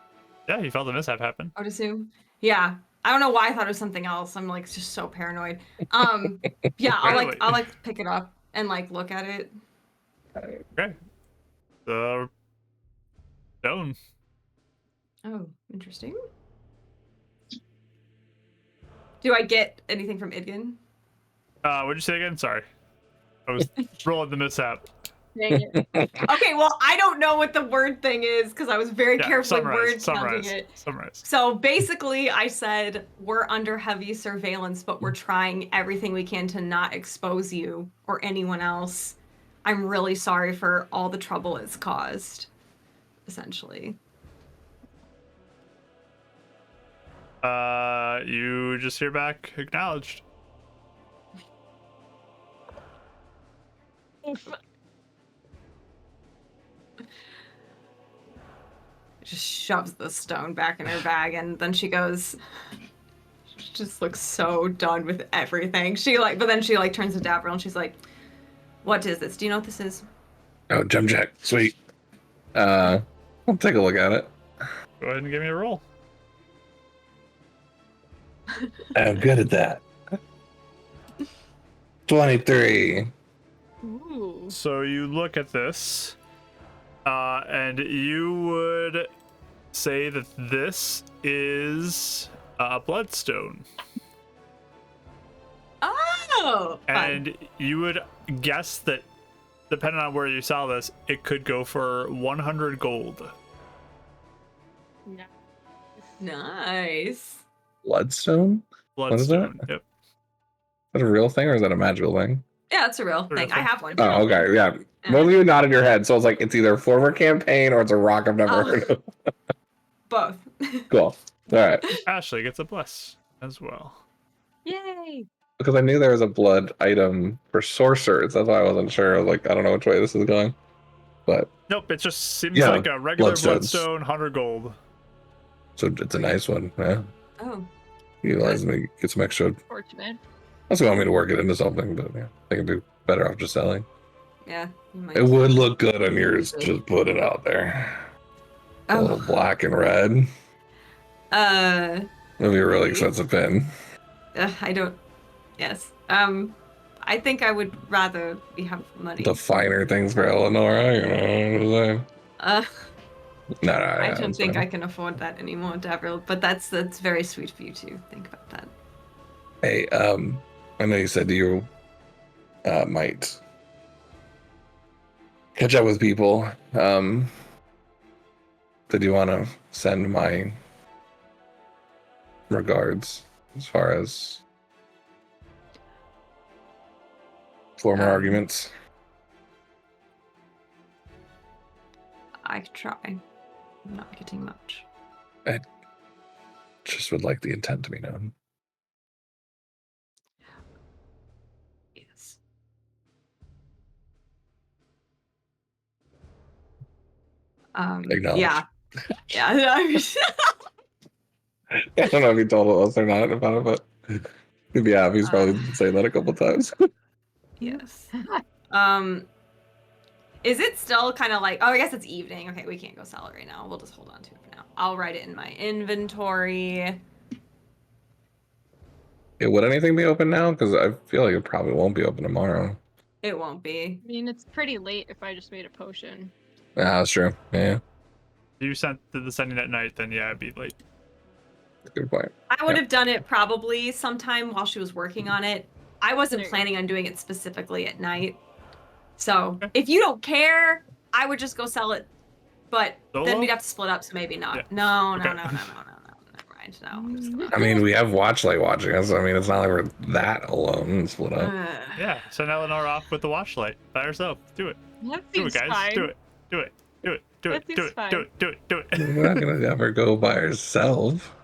Yeah, you felt the mishap happen. I would assume. Yeah. I don't know why I thought it was something else. I'm like just so paranoid. Yeah, I'll like pick it up and like look at it. Okay. The stone. Oh, interesting. Do I get anything from Idgun? What'd you say again? Sorry. I was rolling the mishap. Dang it. Okay, well, I don't know what the word thing is because I was very carefully word counting it. Summarize. So basically, I said we're under heavy surveillance, but we're trying everything we can to not expose you or anyone else. I'm really sorry for all the trouble it's caused, essentially. You just hear back acknowledged. Just shoves the stone back in her bag, and then she goes. She just looks so done with everything. But then she turns to Davriel and she's like, "What is this? Do you know what this is?" Oh, gem check. Sweet. I'll take a look at it. Go ahead and give me a roll. I'm good at that. 23. Ooh. So you look at this, and you would say that this is a bloodstone. Oh. And you would guess that, depending on where you saw this, it could go for 100 gold. Nice. Bloodstone? Bloodstone. that? Yep. Is that a real thing or is that a magical thing? Yeah, it's a real Real thing. thing. I have one. Oh, okay. Yeah. Both of you nodded your head, so it's like it's either a former campaign or it's a rock I've never heard of. Both. Cool. All right. Ashley gets a bless as well. Yay. Because I knew there was a blood item for sorcerers. That's why I wasn't sure. I was like, I don't know which way this is going. But Nope, it just seems Yeah, like a regular bloodstones. bloodstone, 100 gold. so it's a nice one. Yeah. Oh. You guys me get some extra. Fortunate. That's what want me to work it into something, but yeah, I can be better off just selling. Yeah. You might. It would look good on yours. Just put it out there. A little black and red. It'll be a really expensive pin. I don't. Yes. I think I would rather we have money. The finer things for Eleonora, you know what I'm saying? No, I don't think I can afford that anymore, Davriel. But that's very sweet for you to think about that. Hey, I know you said you might catch up with people. Did you want to send my regards as far as former arguments? I could try. I'm not getting much. I just would like the intent to be known. Yes. Acknowledge. Yeah. Yeah. I don't know if he told us or not about it, but he'd be happy. He's probably been saying that a couple times. Yes. Is it still kind of like? Oh, I guess it's evening. Okay, we can't go sell it right now. We'll just hold on to it for now. I'll write it in my inventory. Would anything be open now? Because I feel like it probably won't be open tomorrow. It won't be. I mean, it's pretty late if I just made a potion. Yeah, that's true. Yeah. If you did the sending at night, then yeah, it'd be late. Good point. I would have done it probably sometime while she was working on it. I wasn't There you planning on doing it specifically at night. So if you don't care, I would just go sell it. But then Solo? we'd have to split up, so maybe not. Yeah. No, Okay. no. Never mind. No, I'm just gonna. I mean, we have Watchlight watching us. I mean, it's not like we're that alone and split up. Yeah, send Eleanor off with the watchlight by herself. Do it. That Do it, seems guys. fine. Do it. Do it. Do it. Do That it. Do seems it. fine. Do it. Do it. Do it. We're not gonna ever go by herself.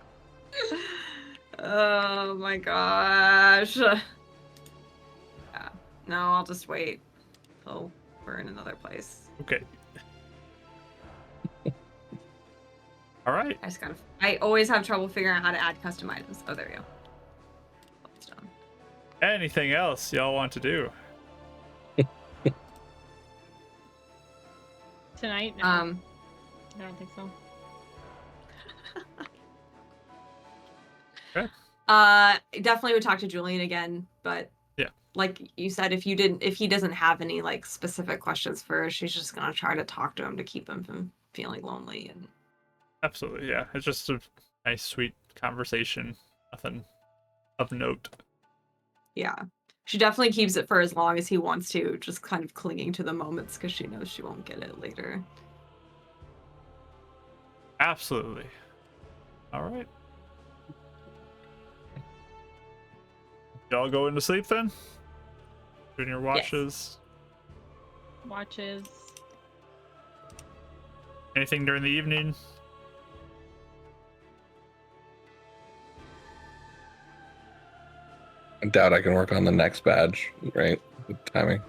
Oh my gosh. Yeah. No, I'll just wait till we're in another place. Okay. All right. I always have trouble figuring out how to add custom items. Oh, there we go. Almost done. Anything else y'all want to do? Tonight? No, I don't think so. Definitely would talk to Julian again, but yeah, like you said, if he doesn't have any like specific questions for her, she's just gonna try to talk to him to keep him from feeling lonely. And absolutely, yeah. It's just a nice, sweet conversation. Nothing of note. yeah, she definitely keeps it for as long as he wants to, just kind of clinging to the moments because she knows she won't get it later. Absolutely. All right. Y'all go into sleep then? Doing your watches? Watches. Anything during the evening? I doubt I can work on the next badge, right? With timing.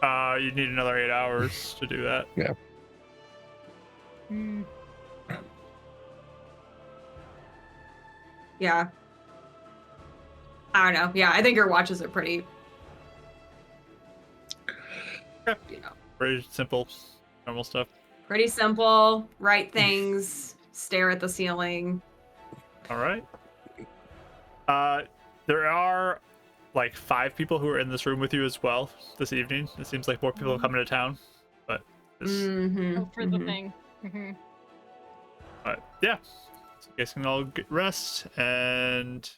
You need another 8 hours to do that. Yeah. Yeah. I don't know. Yeah, I think her watches are pretty. Okay. You know, Very simple, normal stuff. pretty simple. Write things. Stare at the ceiling. All right. There are like 5 people who are in this room with you as well this evening. It seems like more people are coming to town, but Mm-hmm. For the thing. But yeah, so you guys can all get rest and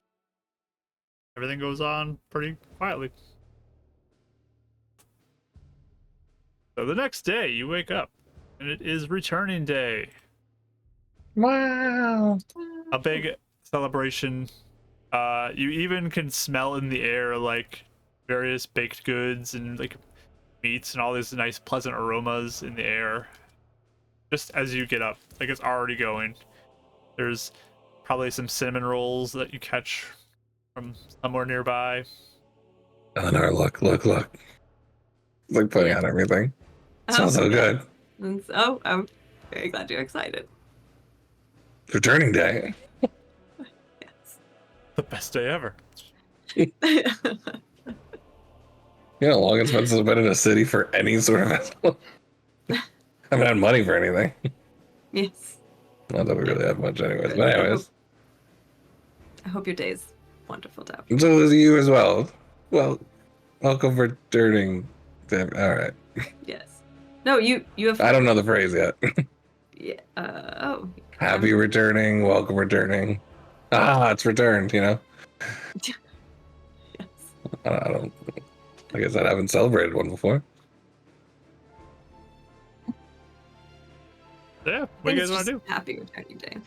everything goes on pretty quietly. So the next day you wake up and it is returning day. Wow. A big celebration. You even can smell in the air like various baked goods and like meats and all these nice pleasant aromas in the air. Just as you get up, like it's already going. There's probably some cinnamon rolls that you catch from somewhere nearby. Eleanor, look. It's like putting on everything. It smells so good. And so I'm very glad you're excited. It's returning day. Yes. The best day ever. You know how long it's been since I've been in a city for any sort of festival? I haven't had money for anything. Yes. Not that we really have much anyways. But anyways. I hope your day's wonderful, Deb. So is you as well. Well, welcome for returning. Alright. Yes. No, you have. I don't know the phrase yet. Yeah. Oh. Happy returning, welcome returning. Ah, it's returned, you know? Yes. I don't. I guess I haven't celebrated one before. Yeah, what do you guys want to do? Happy returning day.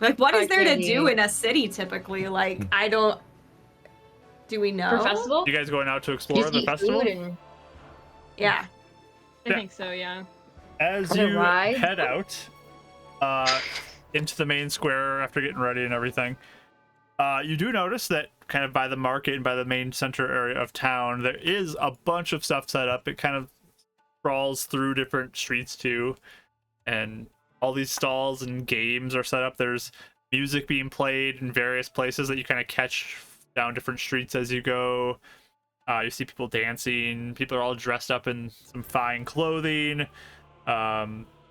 Like, what is there to candy. do in a city typically? Like, I don't. Do we know? For festival? You guys going out to explore Just the eat festival? food and Yeah. I Yeah. think so, yeah. As Other you rides? head out into the main square after getting ready and everything, you do notice that kind of by the market and by the main center area of town, there is a bunch of stuff set up. It kind of crawls through different streets too, and all these stalls and games are set up. There's music being played in various places that you kind of catch down different streets as you go. You see people dancing. People are all dressed up in some fine clothing.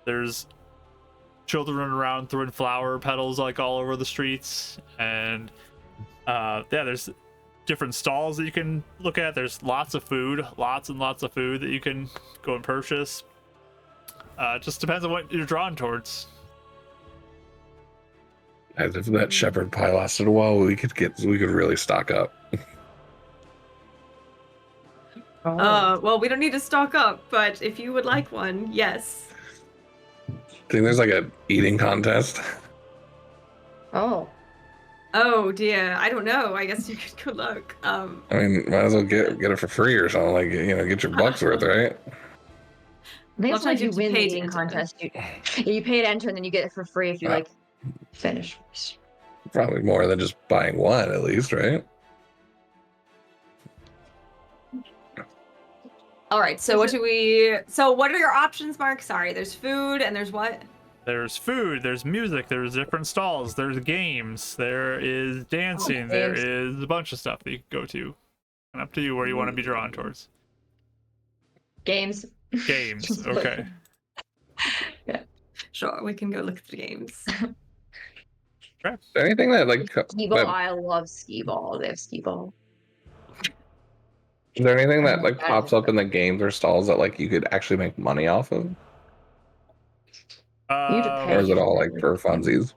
There's children running around throwing flower petals like all over the streets, and yeah, there's different stalls that you can look at. There's lots of food, lots and lots of food that you can go and purchase. It just depends on what you're drawn towards. As if that shepherd pie lasted a while, we could really stock up. Well, we don't need to stock up, but if you would like one, yes. I think there's like a eating contest. Oh. Oh dear, I don't know. I guess you could go look. I mean, might as well get it for free or something. Like, get your bucks worth, right? I think Well, it's like you you have to win the pay to eating enter. contest. You pay to enter, and then you get it for free if you like finish. Probably more than just buying one, at least, right? All right. So what do we? So what are your options, Mark? Sorry, there's food and there's what? There's food, there's music, there's different stalls, there's games, there is dancing, there games. is a bunch of stuff that you can go to. And up to you where you want to be drawn towards. Games. Games, okay. Yeah. Sure, we can go look at the games. Is there anything that like Skee ball. I love skee ball. They have skee ball. is there anything that Oh, like that pops is up in the games or stalls that like you could actually make money off of? You have to pay. Or is it all like for funsies?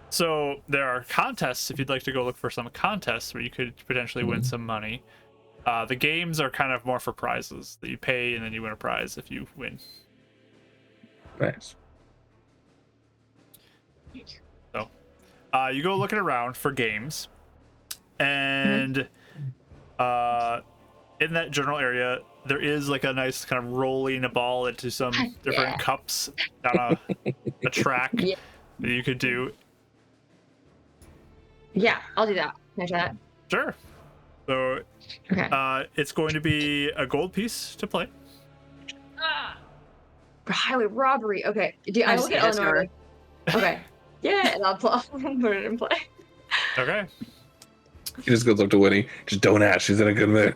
So there are contests if you'd like to go look for some contests where you could potentially win some money. The games are kind of more for prizes that you pay and then you win a prize if you win. Nice. So you go looking around for games, and in that general area there is like a nice kind of rolling a ball into some different cups down a track that you could do. Yeah, I'll do that. Can I try that? Sure. So Okay. it's going to be a gold piece to play. Highway robbery. Okay. I look at Eleanor. Okay. Yeah, and I'll put it in play. Okay. He just goes up to Winnie. Just don't ask. She's in a good mood.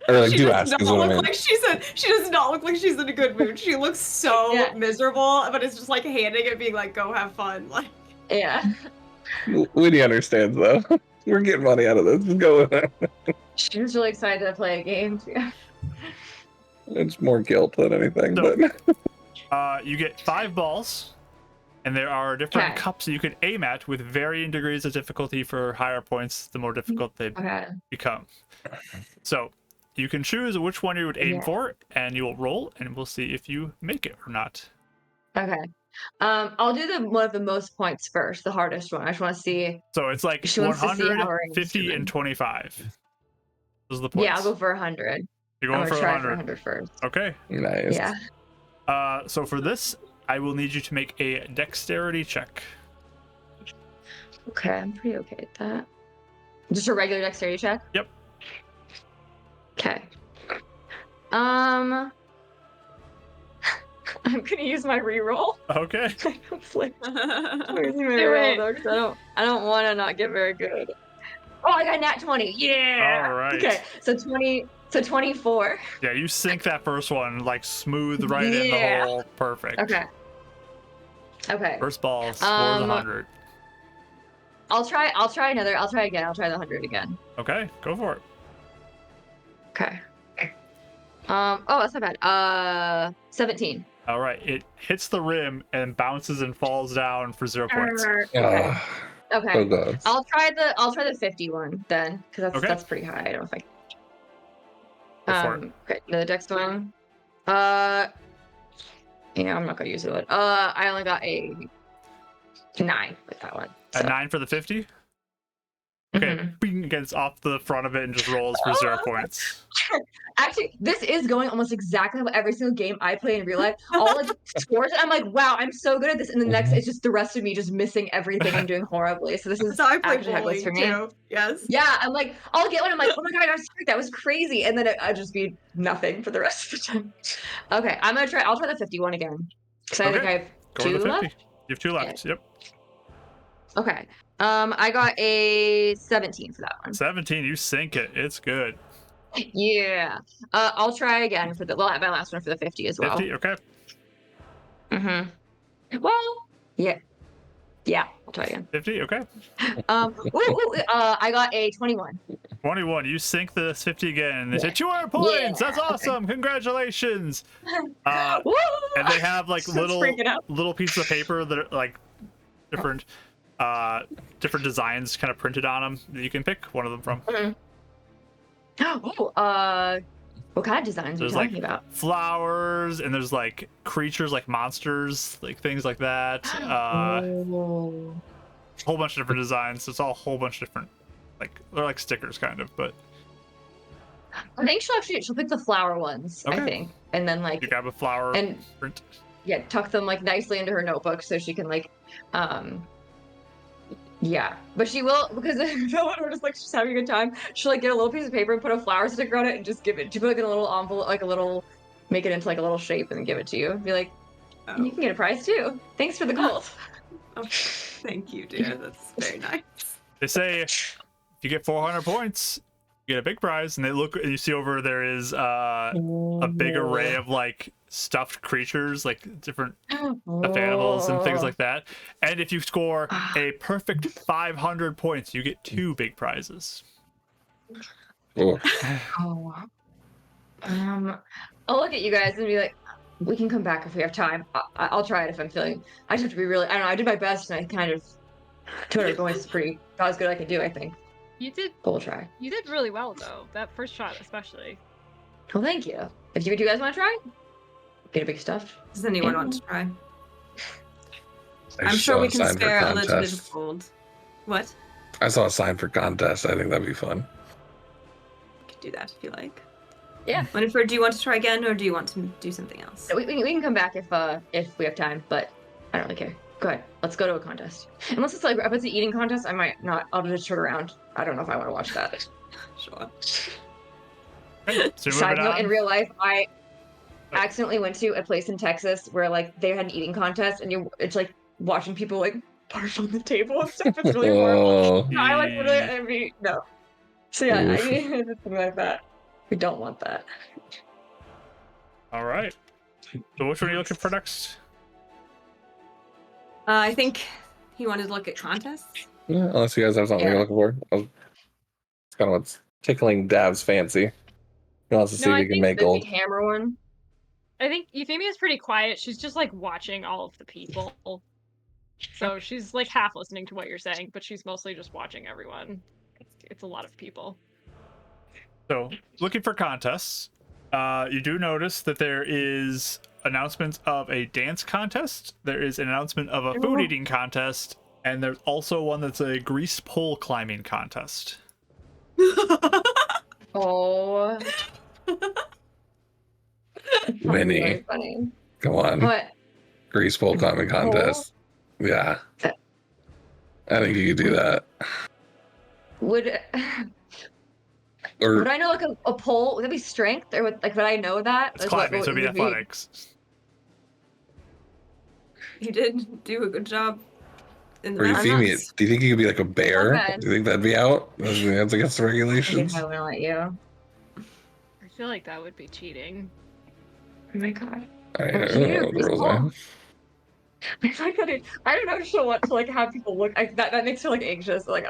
Or like, do ask. Is what I mean. She does not look like she's in a good mood. She looks so miserable, but it's just like handing it, being like, "Go have fun." Like, yeah. Winnie understands though. We're getting money out of this. Just go with it. She was really excited to play a game too. It's more guilt than anything. So, but you get 5 balls, and there are different cups that you can aim at with varying degrees of difficulty. For higher points, the more difficult they become. So you can choose which one you would aim for, and you will roll, and we'll see if you make it or not. Okay. I'll do the one of the most points first, the hardest one. I just want to see. So it's like 100, 50, and 25. Those are the points. Yeah, I'll go for 100. You're going I'm for gonna try 100. for 100 first. Okay. Nice. Yeah. So for this, I will need you to make a dexterity check. Okay, I'm pretty okay at that. Just a regular dexterity check? Yep. Okay. I'm gonna use my reroll. Okay. I don't want to not get very good. Oh, I got nat 20. Yeah. All right. Okay, so 24. Yeah, you sink that first one like smooth right in the hole. Perfect. Okay. First ball scores 100. I'll try another. I'll try again. I'll try the 100 again. Okay, go for it. Okay. Oh, that's not bad. 17. All right, it hits the rim and bounces and falls down for 0 points. Okay. So close. I'll try the 51 then, because that's pretty high. I don't know if I Go for it. Okay, the next one. Yeah, I'm not gonna use it. I only got a 9 with that one. A 9 for the 50? Okay, bing, gets off the front of it and just rolls for 0 points. Actually, this is going almost exactly how every single game I play in real life. All like scores, and I'm like, wow, I'm so good at this. And the next, it's just the rest of me just missing everything and doing horribly. So this is so I play actually how it goes for me. too. Yes. Yeah, I'm like, I'll get one. I'm like, oh my god, I got that was crazy, and then I'd just be nothing for the rest of the time. Okay, I'll try the 51 again because I think I have Go 2 to the 50. left. You have 2 left. Yep. Okay. I got a 17 for that one. 17, you sink it. It's good. Yeah. I'll try again for my last one for the 50 as well. 50, okay. Well, yeah. Yeah, I'll try again. 50, okay. I got a 21. 21, you sink this 50 again. They say 200 points. That's awesome. Congratulations. Woo! And they have like Just little freaking out. pieces of paper that are like different designs kind of printed on them that you can pick one of them from. Ooh, what kind of designs are you There's talking like about? flowers, and there's like creatures like monsters, like things like that. Oh. A whole bunch of different designs. It's all a whole bunch of different, like they're like stickers kind of, but I think she'll pick the flower ones, I Okay. think. And then like you grab a flower and print. yeah, tuck them like nicely into her notebook so she can like yeah. But she will, because no one will just like she's having a good time, she'll like get a little piece of paper and put a flower sticker on it and just give it. She put like in a little envelope, like a little, make it into like a little shape and then give it to you. Be like, you can get a prize too. Thanks for the gold. Oh, thank you, dear. That's very nice. They say if you get 400 points, you get a big prize. And they look, and you see over there is a big array of like stuffed creatures, like different stuffed animals and things like that. And if you score a perfect 500 points, you get 2 big prizes. Ooh. Oh. I'll look at you guys and be like, we can come back if we have time. I'll try it if I'm feeling. I just have to be really. I don't know. I did my best and I kind of 200 points is pretty. That was good. I could do. I think. You did But we'll try. you did really well though. That first shot especially. Well, thank you. If you guys want to try, get a big stuff. Does anyone want to try? I I'm sure saw we a can sign for spare a little bit contest. of gold. What? I saw a sign for contest. I think that'd be fun. We could do that if you like. Yeah. Winifred, do you want to try again, or do you want to do something else? We can come back if we have time, but I don't really care. Go ahead. Let's go to a contest. Unless it's like if it's an eating contest, I might not. I'll just turn around. I don't know if I want to watch that. Sure. Okay, so Side moving note: on. in real life, I accidentally went to a place in Texas where like they had an eating contest, and it's like watching people like barf on the table and stuff. It's really horrible. Oh, I like really. No. So yeah, Oof. I mean something like that. We don't want that. All right. So which one are you looking for next? I think he wanted to look at contests. yeah, unless you guys have something you're looking for. It's kind of what's tickling Dav's fancy. He wants to see No, if I he can think make The gold. big hammer one. I think Euphemia's pretty quiet. She's just like watching all of the people. So she's like half listening to what you're saying, but she's mostly just watching everyone. It's a lot of people. So looking for contests. You do notice that there is announcements of a dance contest. There is an announcement of a food eating contest, and there's also one that's a grease pole climbing contest. Oh. Winnie. Very funny. Come on. What? Grease pole climbing contest. Yeah. I think you could do that. Would Or I know like a pole? Would that be strength, or would I know that? It's Is what- climbing, so it'd be would be- athletics. You did do a good job in the or Euphemia. maths. Do you think you could be like a bear? Okay. Do you think that'd be out? That's against the I regulations. think I will let you. I feel like that would be cheating. Oh my god. I Oh, don't you know what the rules are. I don't know if she'll want to like have people look. That makes her like anxious. Like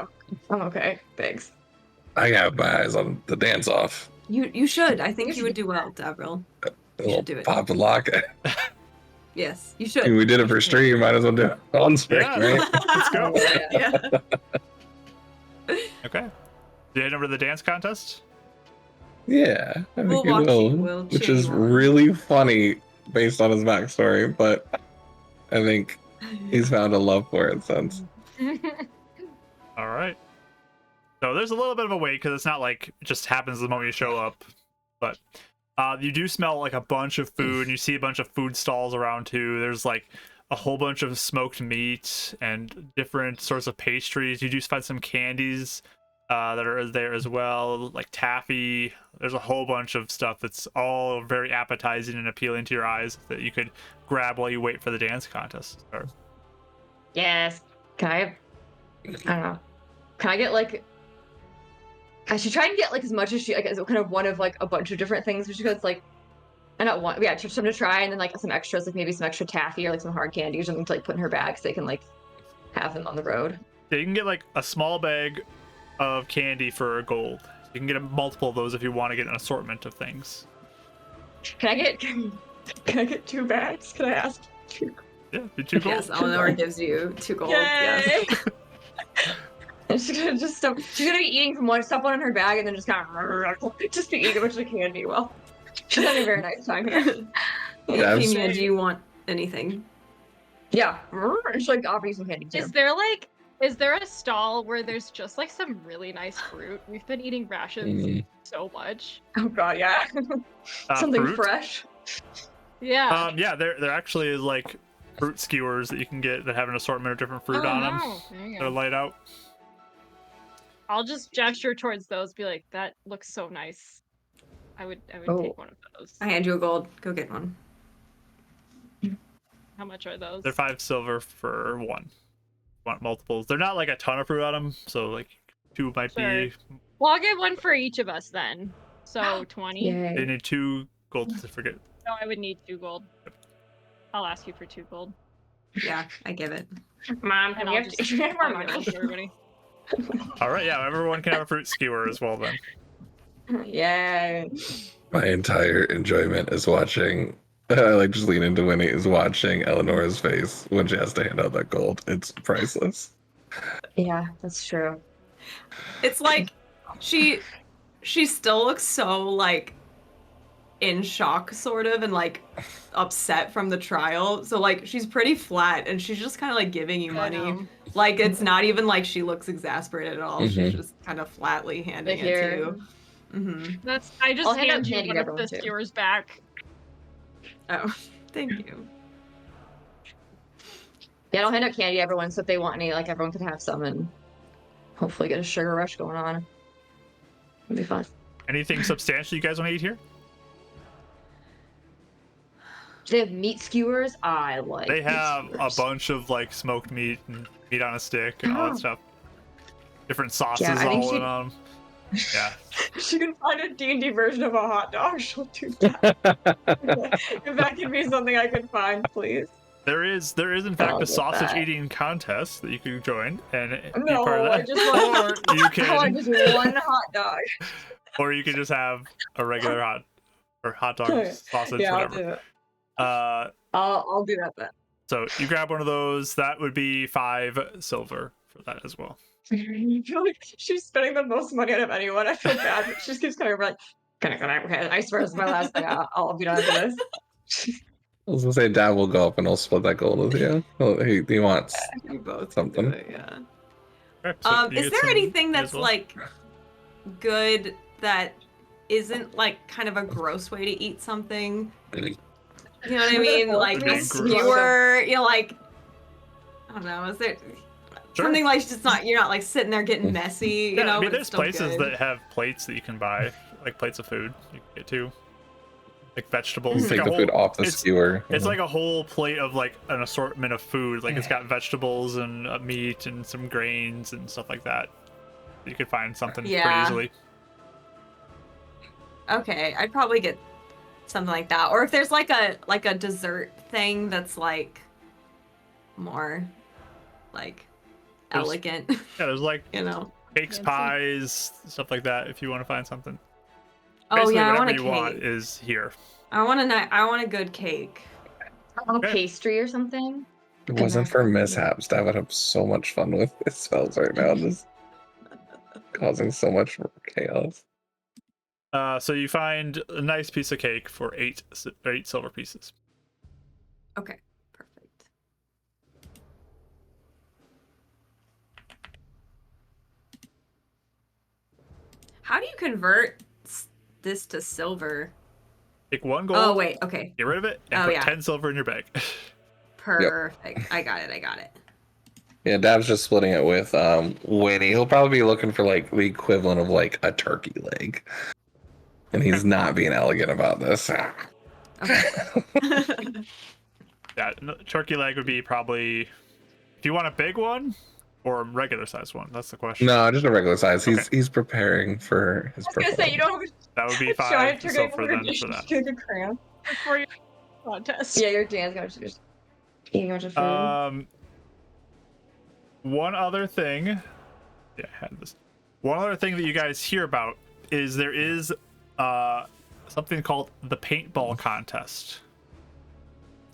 I'm okay. Thanks. I got my eyes on the dance off. You should. I think you would do well, Davril. A You little should do it. pop and lock. Yes, you I should. mean, we did it for stream. Might as well do it on stream, Yeah. right? Let's go. Yeah. Okay. Do you head over to the dance contest? Yeah, I think We'll he watch will, you. We'll which cheer is you on. really funny based on his backstory. But I think he's found a love for it since. All right. So there's a little bit of a wait because it's not like it just happens the moment you show up, but you do smell like a bunch of food, and you see a bunch of food stalls around too. There's like a whole bunch of smoked meat and different sorts of pastries. You do find some candies that are there as well, like taffy. There's a whole bunch of stuff that's all very appetizing and appealing to your eyes that you could grab while you wait for the dance contest to start. Yes. Can I don't know. Can I get like? I should try and get like as much as she like as kind of one of like a bunch of different things, just because like I not want just some to try and then like some extras, like maybe some extra taffy or like some hard candy or something to like put in her bag so they can like have them on the road. Yeah, you can get like a small bag of candy for a gold. You can get multiple of those if you want to get an assortment of things. Can I get 2 bags? Can I ask? Yeah, be 2 gold. Yes, Eleanor gives you 2 gold. Yay! Yes. And she's gonna just she's gonna be eating from one stuff in her bag and then just kind of just be eating a bunch of candy. Well, she's having a very nice time here. Yeah, I've Femia, do you want anything? Yeah, and she's like offering some candy too. Is there a stall where there's just like some really nice fruit? We've been eating rations so much. Oh god, yeah. Something Fruit? fresh. Yeah. Yeah, there actually is like fruit skewers that you can get that have an assortment of different fruit on them. There you That are go. laid out. I'll just gesture towards those, be like, that looks so nice. I would take one of those. I hand you a gold. Go get one. How much are those? They're 5 silver for 1. Want multiples? They're not like a ton of fruit on them, so like 2 might be. Well, I'll get one for each of us then. So 20. They Yay. need 2 gold to forget. No, I would need 2 gold. I'll ask you for 2 gold. Yeah, I give it. Mom, And can we I'll have just more I'll money? give it to everybody. All right, yeah, everyone can have a fruit skewer as well then. Yay. My entire enjoyment is watching. I like just lean into Winnie is watching Eleanor's face when she has to hand out that gold. It's priceless. Yeah, that's true. It's like she still looks so like in shock sort of and like upset from the trial. So like she's pretty flat and she's just kind of like giving you I money. know. Like it's not even like she looks exasperated at all. She's Mhm. just kind of flatly handing it Here. to you. Mm-hmm. I just I'll hand out hand you candy one to of the everyone, too. skewers back. Oh, thank you. Yeah, I'll hand out candy to everyone so if they want any, like everyone can have some and hopefully get a sugar rush going on. It'll be fun. Anything substantial you guys want to eat here? Do they have meat skewers? I like They meat have a skewers. bunch of like smoked meat and meat on a stick and all that stuff. Different sauces Yeah, I think all she- in on 'em. Yeah. She can find a D&D version of a hot dog. She'll do that. If that can be something I can find, please. There is in fact I'll a get sausage that. eating contest that you can join and be No, part of I that. just want, Or you I want can just one hot dog. or you can just have a regular hot dog sausage, Yeah, I'll whatever. do it. Uh I'll do that then. so you grab one of those, that would be 5 silver for that as well. I feel like she's spending the most money out of anyone. I feel bad, but she just keeps kind of like, can I, okay, I swear this is my last thing. I'll be done after this. I was gonna say Dad will go up and he'll split that gold with you. Well, he wants You both something. can do it, yeah. Okay, so you Is get there some anything as that's well. like good that isn't like kind of a gross way to eat something? You know what I mean? Like a Gross. skewer, you know, like I don't know, is there Sure. something like just not you're not like sitting there getting messy, you Yeah, know? I mean, but it's there's still places good. that have plates that you can buy, like plates of food you can get too, like vegetables. It's take like the a food whole- off the it's- skewer. It's like a whole plate of like an assortment of food. Like it's got vegetables and meat and some grains and stuff like that. You could find something pretty Yeah. easily. Okay, I'd probably get something like that. Or if there's like a dessert thing that's like more like There's- elegant, Yeah, there's like you know. cakes, Fancy. pies, stuff like that. If you want to find something. Oh Basically, yeah, I whatever want a you cake. want is here. I want a good cake. A Okay. pastry or something. If it wasn't for mishaps, Dad would have so much fun with his spells right now, just causing so much chaos. So you find a nice piece of cake for 8 silver pieces. Okay, perfect. How do you convert this to silver? Take 1 gold. Oh wait, okay, Get rid of it and Oh, put yeah. 10 silver in your bag. perfect. I got it. Yeah, Dad's just splitting it with Winnie. He'll probably be looking for like the equivalent of like a turkey leg. And he's not being elegant about this. Okay. Yeah, turkey leg would be probably if you want a big one or a regular size one. That's the question. No, just a regular size. Okay. He's preparing for his I was gonna say, you don't have That would be a 5 giant turkey silver for then for that. a crayon. For your contest. Yeah, your Dan's gonna just eating a bunch of food. One other thing. Yeah, I had this. One other thing that you guys hear about is there is something called the paintball contest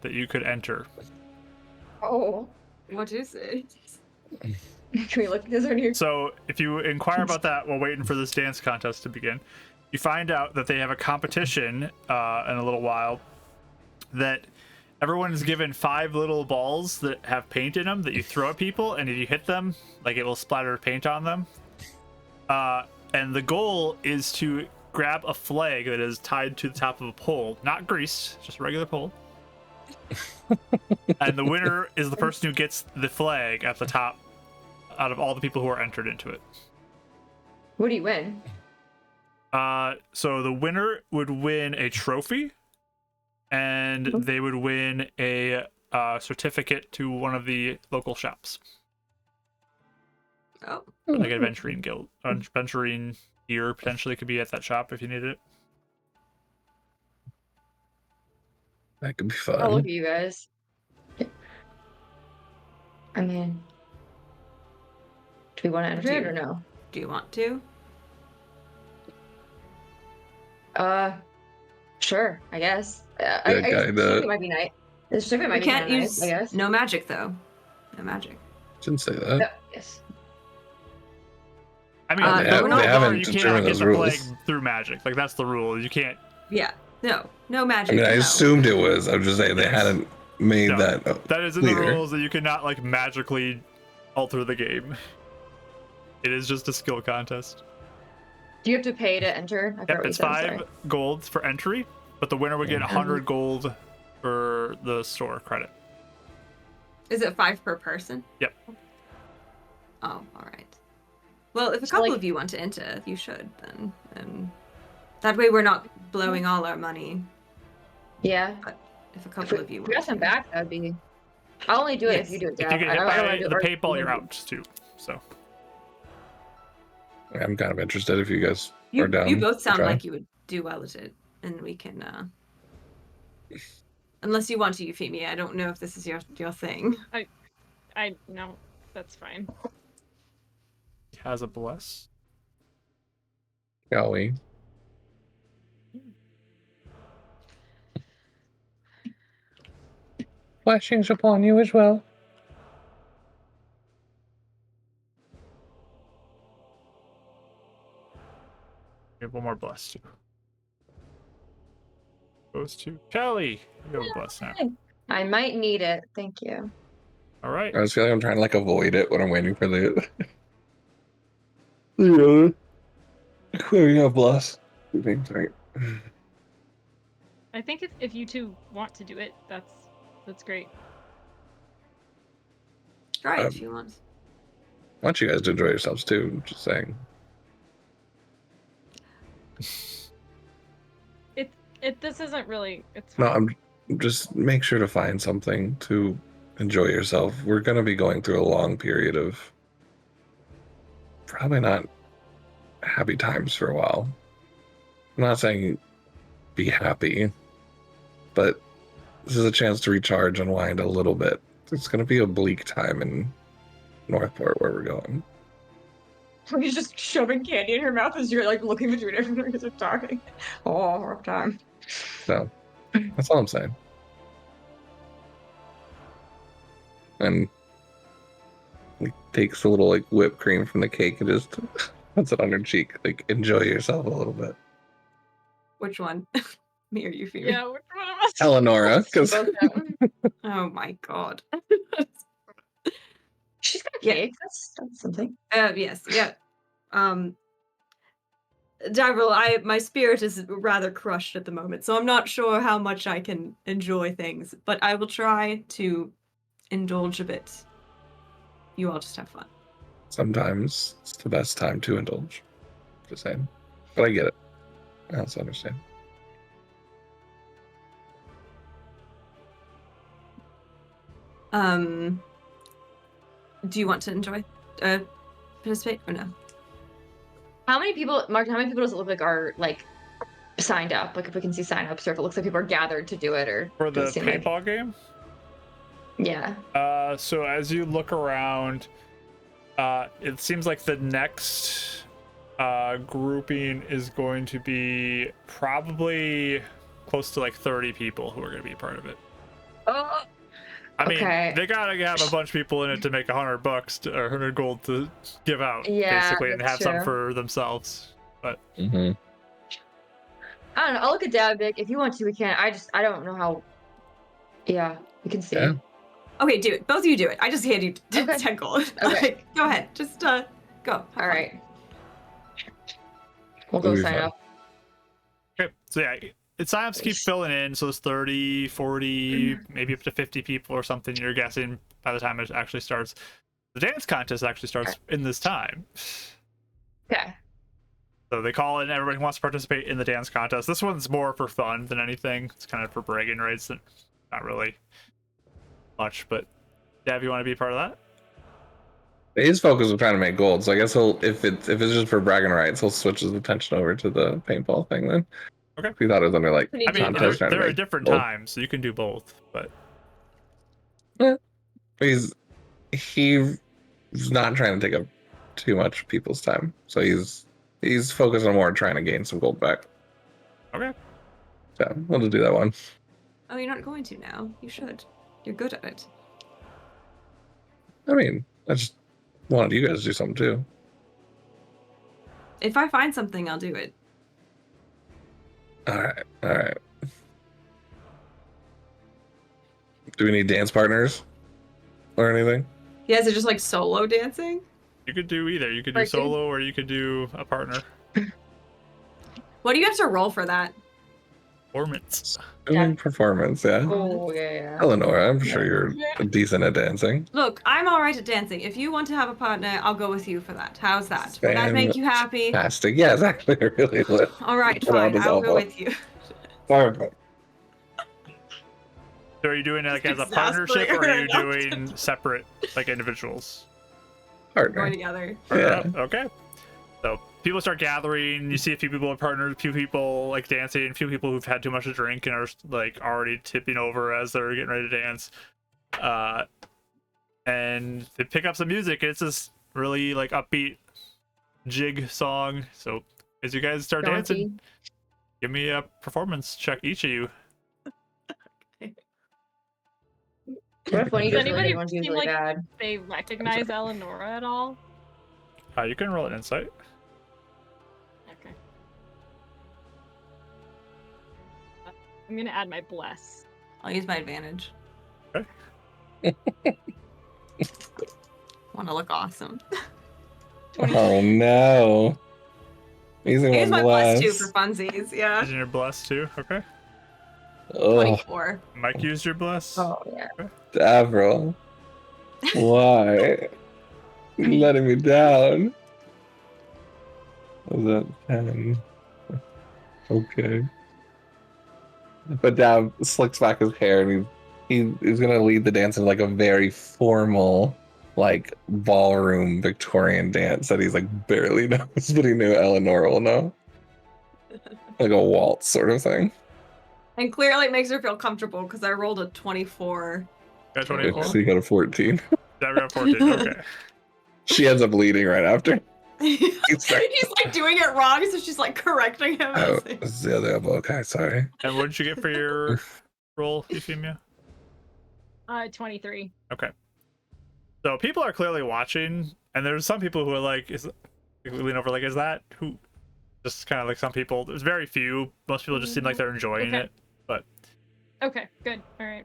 that you could enter. Oh. What is it? Can we look this on here? So if you inquire about that while waiting for this dance contest to begin, you find out that they have a competition in a little while that everyone is given 5 little balls that have paint in them that you throw at people, and if you hit them, like, it will splatter paint on them. And the goal is to grab a flag that is tied to the top of a pole, not greased, just a regular pole. And the winner is the person who gets the flag at the top out of all the people who are entered into it. What do you win? So the winner would win a trophy, and they would win a certificate to one of the local shops. Oh, Like adventuring guild, adventuring gear potentially could be at that shop if you needed it. That could be fun. Oh, look at you guys. I mean, do we want to enter it or no? do you want to? Sure, I guess. Yeah, I kinda. it might be nice. The certificate might We be can't kinda use nice, I guess. no magic though. No magic. Shouldn't say that. Yes. I mean, They have- the they bar, haven't you determined cannot get those the rules. flag through magic. Like, that's the rule. You can't. Yeah. No magic. I mean, I no. assumed it was. I'm just saying they hadn't made No, that. that is in the clear. rules that you cannot, like, magically alter the game. It is just a skill contest. Do you have to pay to enter? I forgot Yep, what you it's said, 5 sorry. gold for entry, but the winner would get 100 gold for the store credit. Is it 5 per person? Yep. Oh, all right. Well, if a So, couple like- of you want to enter, you should then. And that way we're not blowing all our money. Yeah. If a If couple we, of you if we got want some to. back, that'd be. I'll only do it Yes. if you do it, If Dad. you get hit I don't wanna by do it the or- paintball, you're out too. So I'm kind of interested if you guys You, are down. you both to sound try. like you would do well at it, and we can. Unless you want to, Euphemia. I don't know if this is your thing. No, that's fine. has a bless. Golly. Blessings upon you as well. We have one more bless too. Goes to Kelly. You have a bless now. I might need it. Thank you. All right. I just feel like I'm trying to like avoid it when I'm waiting for the. Yeah. Where you have bless. Right. I think if you two want to do it, that's great. Try it Um, if you want. I want you guys to enjoy yourselves too. Just saying. This isn't really. It's No, fine. I'm just make sure to find something to enjoy yourself. We're gonna be going through a long period of probably not happy times for a while. I'm not saying be happy, but this is a chance to recharge, unwind a little bit. It's gonna be a bleak time in Northport where we're going. You're just shoving candy in her mouth as you're like looking between everyone because they're talking. Oh, rough time. So that's all I'm saying. And he takes a little like whipped cream from the cake and just puts it on her cheek. Like, enjoy yourself a little bit. Which one? Me or Euphemia? Yeah, which one of us? Eleonora, because Both of them. Oh my god. She's got Yeah. cake. That's something. Yes, yeah. Davril, my spirit is rather crushed at the moment, so I'm not sure how much I can enjoy things, but I will try to indulge a bit. You all just have fun. sometimes it's the best time to indulge. Just saying. But I get it. I also understand. Do you want to enjoy participate or no? How many people, Mark? How many people does it look like are like signed up? Like if we can see sign-ups, or if it looks like people are gathered to do it, or For the does it seem like- paintball game? Yeah. So as you look around, it seems like the next grouping is going to be probably close to like 30 people who are going to be a part of it. Oh, I mean, okay. they gotta have a bunch of people in it to make $100 or 100 gold to give out, Yeah, basically, and that's have some true. for themselves. But Mm-hmm. I don't know. I'll look at Davik. If you want to, we can. I don't know how. Yeah, we can see. Yeah. Okay, do it. Both of you do it. I just handed you Okay. 10 gold. Okay. Like, go ahead. Just go. Have All fun. right. We'll It'll go be sign fun. up. okay, so yeah, sign-ups keep filling in, so it's 30, 40, maybe up to 50 people or something, you're guessing, by the time it actually starts. The dance contest actually starts in this time. Okay. So they call in everybody who wants to participate in the dance contest. This one's more for fun than anything. It's kind of for bragging rights, and not really much. But Dav, you want to be a part of that? His focus was trying to make gold, so I guess he'll if it's just for bragging rights, he'll switch his attention over to the paintball thing then. Okay. If he thought it was under like I mean, I mean, contest trying to there are make different gold. times, so you can do both. But He's not trying to take up too much people's time, so he's focused on more trying to gain some gold back. okay, So we'll just do that one. Oh, you're not going to now. You should. You're good at it. I mean, I just wanted you guys to do something too. If I find something, I'll do it. All right. Do we need dance partners or anything? Yeah, is it just like solo dancing? you could do either. You could do Right, dude. solo, or you could do a partner. What do you have to roll for that? Performance. Doing performance, yeah. Oh yeah. Eleanor, I'm sure you're decent at dancing. Look, I'm all right at dancing. If you want to have a partner, I'll go with you for that. How's that? Would that make you happy? Fantastic. Yeah, exactly. Really would. All right, Put on fine. his I'll go elbow. with you. Perfect. So are you doing it like as a Just partnership, or are you exasperate doing separate, like individuals? Going Partner. together. Yeah. Okay. So people start gathering. You see a few people are partnered, a few people like dancing, a few people who've had too much to drink and are like already tipping over as they're getting ready to dance. And they pick up some music. And it's this really like upbeat jig song. So as you guys start dancing, give me a performance check, each of you. What if one of you Does does really anybody good, one's seem usually like bad? they recognize Eleonora at all? You can roll an insight. Okay. I'm gonna add my bless. I'll use my advantage. Okay. Want to look awesome. Oh no. Using I use my bless. plus 2 for funsies. Yeah. Using your bless too. Okay. Oh, 24. Mike used your bless. Oh yeah. Avril. Why? You're letting me down. Was that 10? Okay. But Dav slicks back his hair and he's gonna lead the dance in like a very formal, like ballroom Victorian dance that he's like barely knows, but he knew Eleanor will know. Like a waltz sort of thing. And clearly it makes her feel comfortable because I rolled a 24. Got Cool. 24. So you got a 14. That got 14. Okay. She ends up leading right after. He's like doing it wrong, so she's like correcting him. Oh, as he- this is the other elbow. Okay, sorry. And what did you get for your roll, Euphemia? 23. Okay. So people are clearly watching, and there's some people who are like, lean over, like, is that who? Just kind of like some people. There's very few. Most people just seem like they're enjoying Okay. it. But Okay, good. All right.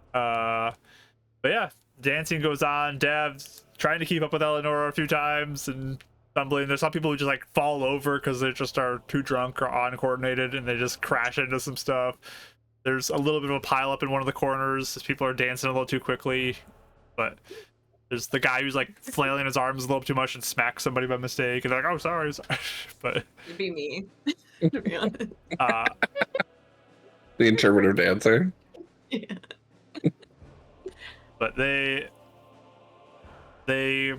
but yeah, dancing goes on. Dav's trying to keep up with Eleanor a few times and stumbling. There's some people who just like fall over because they just are too drunk or uncoordinated, and they just crash into some stuff. There's a little bit of a pile up in one of the corners as people are dancing a little too quickly, but there's the guy who's like flailing his arms a little too much and smacks somebody by mistake, and they're like, "Oh, sorry." But It'd be me, to be honest. The interpretive dancer. Yeah. But they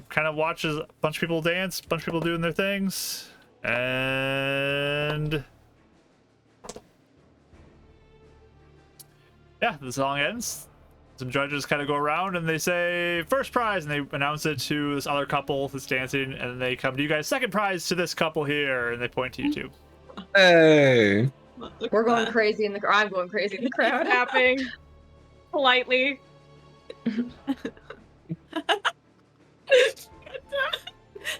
kind of watch as a bunch of people dance, a bunch of people doing their things, and yeah, the song ends. some judges kind of go around and they say first prize, and they announce it to this other couple that's dancing, and then they come to you guys, second prize to this couple here, and they point to you two. Hey. Look We're at going that. crazy in the crowd. I'm going crazy in the crowd. Tapping politely.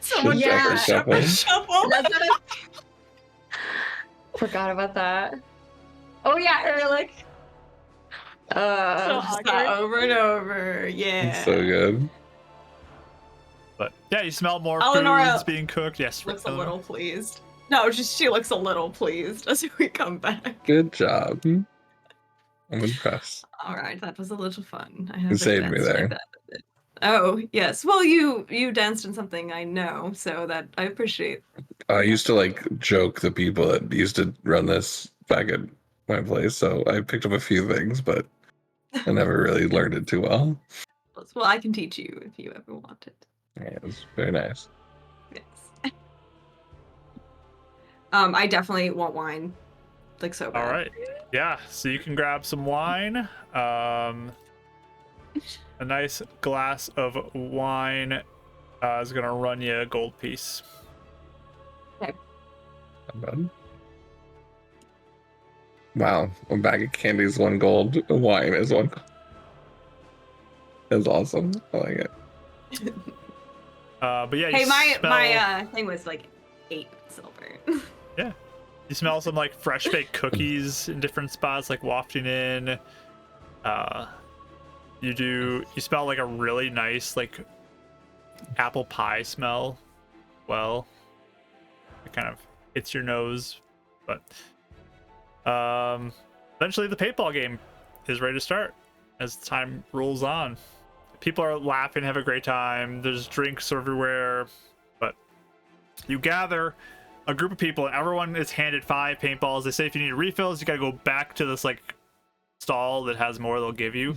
Someone The yeah. shepherd shuffle. That's what I forgot about that. Oh yeah, or like So Just that awkward. over and over. Yeah. It's so good. But yeah, you smell more Eleonora foods being cooked. Yes, Looks a Eleanor. little pleased. No, just she looks a little pleased as we come back. Good job. I'm impressed. All right, that was a little fun. I You haven't saved me danced there. like that. Oh yes, well you danced in something I know, so that I appreciate. I used to like joke the people that used to run this back at my place, so I picked up a few things, but I never really learned it too well. Well, I can teach you if you ever want it. Yeah, it was very nice. Yes. I definitely want wine, like so bad. All right. Yeah, so you can grab some wine. A nice glass of wine is gonna run you a gold piece. Not bad. Wow, a bag of candy is 1 gold. Wine is 1 gold. That's awesome. I like it. But yeah, Hey, you my smell, thing was like 8 silver. you smell some like fresh baked cookies in different spots, like wafting in. You smell like a really nice like apple pie smell. Well, it kind of hits your nose, but eventually the paintball game is ready to start as time rolls on. People are laughing, have a great time. There's drinks everywhere, but you gather a group of people. Everyone is handed 5 paintballs. They say if you need refills, you gotta go back to this like stall that has more. They'll give you.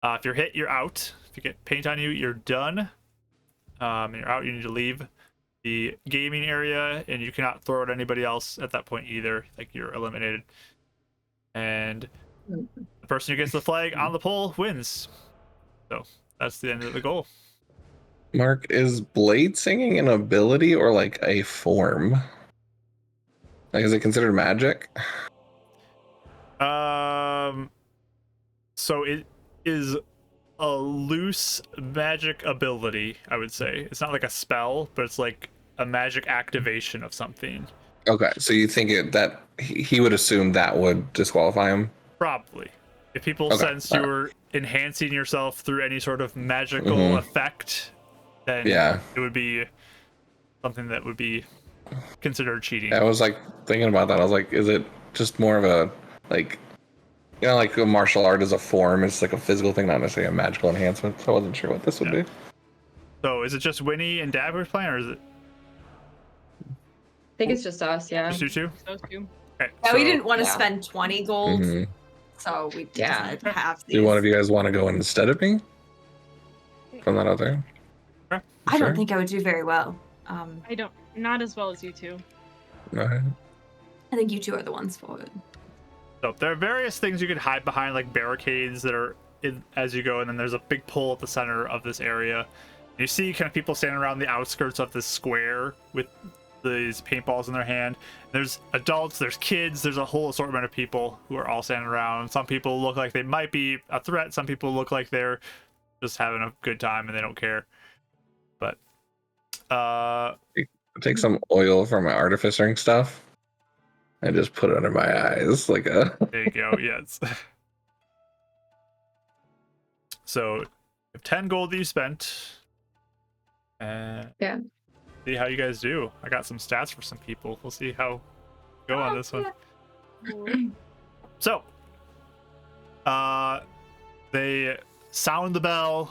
If you're hit, you're out. If you get paint on you, you're done. You're out. You need to leave the gaming area, and you cannot throw at anybody else at that point either. Like you're eliminated. And the person who gets the flag on the pole wins. So that's the end of the goal. Mark, is blade singing an ability or like a form? Like, is it considered magic? So it is a loose magic ability, I would say. It's not like a spell, but it's like a magic activation of something. Okay, so you think that he would assume that would disqualify him? Probably. If people Okay, sense you're enhancing yourself through any sort of magical Mhm. effect, then Yeah. it would be something that would be considered cheating. I was like thinking about that. I was like, is it just more of a like, you know, like a martial art is a form? It's like a physical thing, not necessarily a magical enhancement. So I wasn't sure what this would be. So is it just Winnie and Dab who's playing, or is it I think it's just us, yeah. just you two? Those two. Okay, Yeah, so we didn't want to yeah. spend 20 gold, Mhm. so we Yeah. decided to have these. Do one of you guys want to go in instead of me? From that out there. I Sure. don't think I would do very well. I don't, not as well as you two. Okay. I think you two are the ones for it. So there are various things you can hide behind, like barricades that are in as you go, and then there's a big pole at the center of this area. You see kind of people standing around the outskirts of this square with these paintballs in their hand. There's adults, there's kids, there's a whole assortment of people who are all standing around. Some people look like they might be a threat. Some people look like they're just having a good time and they don't care. But Take some oil from my artificing stuff and just put it under my eyes like a. there you go. Yes. So you have 10 gold that you spent. Yeah. See how you guys do. I got some stats for some people. We'll see how go on this one. So they sound the bell.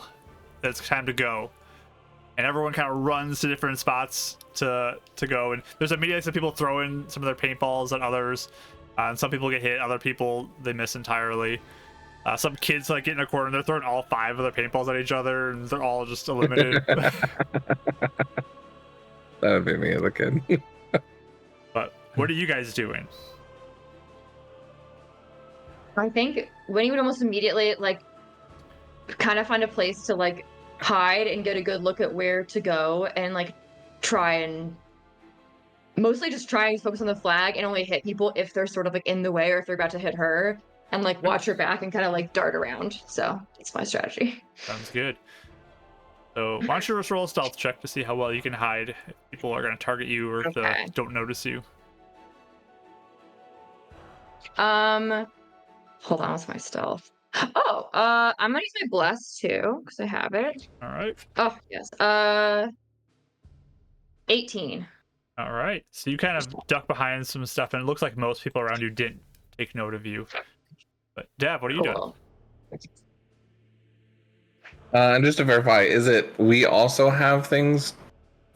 It's time to go. And everyone kind of runs to different spots to go. And there's immediately some people throwing some of their paintballs at others. And some people get hit. Other people, they miss entirely. Some kids like get in a corner and they're throwing all 5 of their paintballs at each other. And they're all just eliminated. That would be me as a kid. But what are you guys doing? I think Winnie would almost immediately like kind of find a place to like hide and get a good look at where to go and like try and mostly just try and focus on the flag and only hit people if they're sort of like in the way or if they're about to hit her and like watch her back and kind of like dart around. So that's my strategy. Sounds good. So why don't you just roll a stealth check to see how well you can hide if people are going to target you or if Okay. they don't notice you. Hold on, what's my stealth? Oh, I'm gonna use my bless too because I have it. All right. Oh yes. 18. All right. So you kind of duck behind some stuff, and it looks like most people around you didn't take note of you. But Dav, what are you doing? Cool. And just to verify, is it we also have things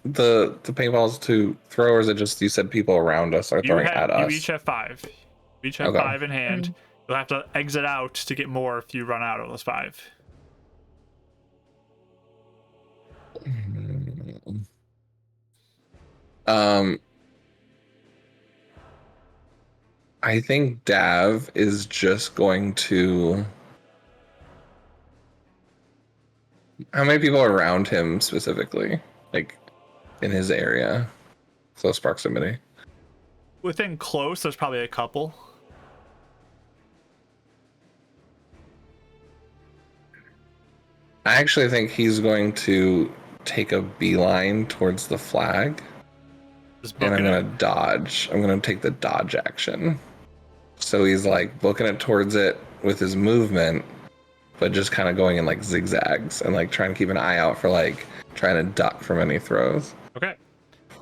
the paintballs to throw, or is it just you said people around us are throwing at us? You each have 5. You each have Okay. 5 in hand. You'll have to exit out to get more if you run out of those 5. I think Dav is just going to. How many people are around him specifically? Like in his area? Close proximity. Within close, there's probably a couple. I actually think he's going to take a beeline towards the flag. Just And I'm booking going to dodge. I'm going to take the dodge action. So he's like booking it towards it with his movement, but just kind of going in like zigzags and like trying to keep an eye out for like trying to duck from any throws. Okay.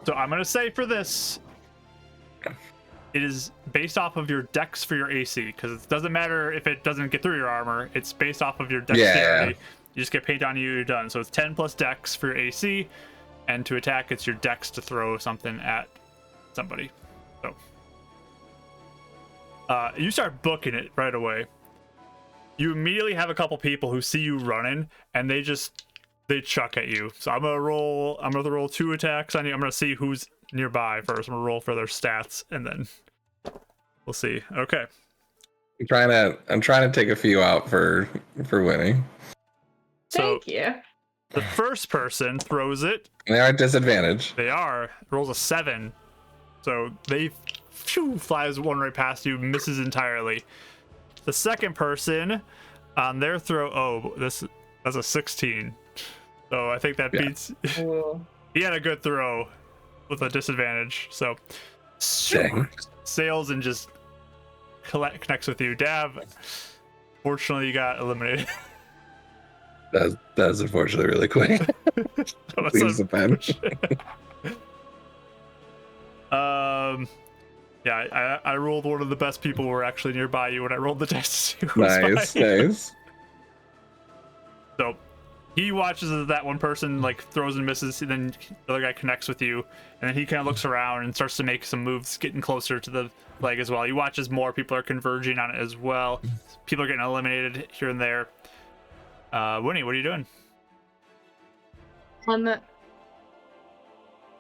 So I'm going to say for this, it is based off of your dex for your AC, because it doesn't matter if it doesn't get through your armor. It's based off of your dexterity. Yeah. You just get paint on you, you're done. So it's 10 plus dex for your AC, and to attack, it's your dex to throw something at somebody. So you start booking it right away. You immediately have a couple people who see you running, and they chuck at you. So I'm gonna roll 2 attacks on you. I'm gonna see who's nearby first. I'm gonna roll for their stats, and then we'll see. Okay. I'm trying to take a few out for winning. So Thank you. the first person throws it. They are at disadvantage. They rolls a 7. So they flies one right past you, misses entirely. The second person on their throw, that's a 16. So I think that beats. Cool. He had a good throw with a disadvantage. So Dang. sails and just connects with you. Dav, fortunately, you got eliminated. That's unfortunately really quick. Leaves the bench. Yeah, I rolled one of the best people who were actually nearby you when I rolled the dice to see who was Nice, behind you. nice. So he watches as that one person like throws and misses, and then the other guy connects with you, and then he kind of looks around and starts to make some moves, getting closer to the leg as well. You watch as more people are converging on it as well. People are getting eliminated here and there. Winnie, what are you doing?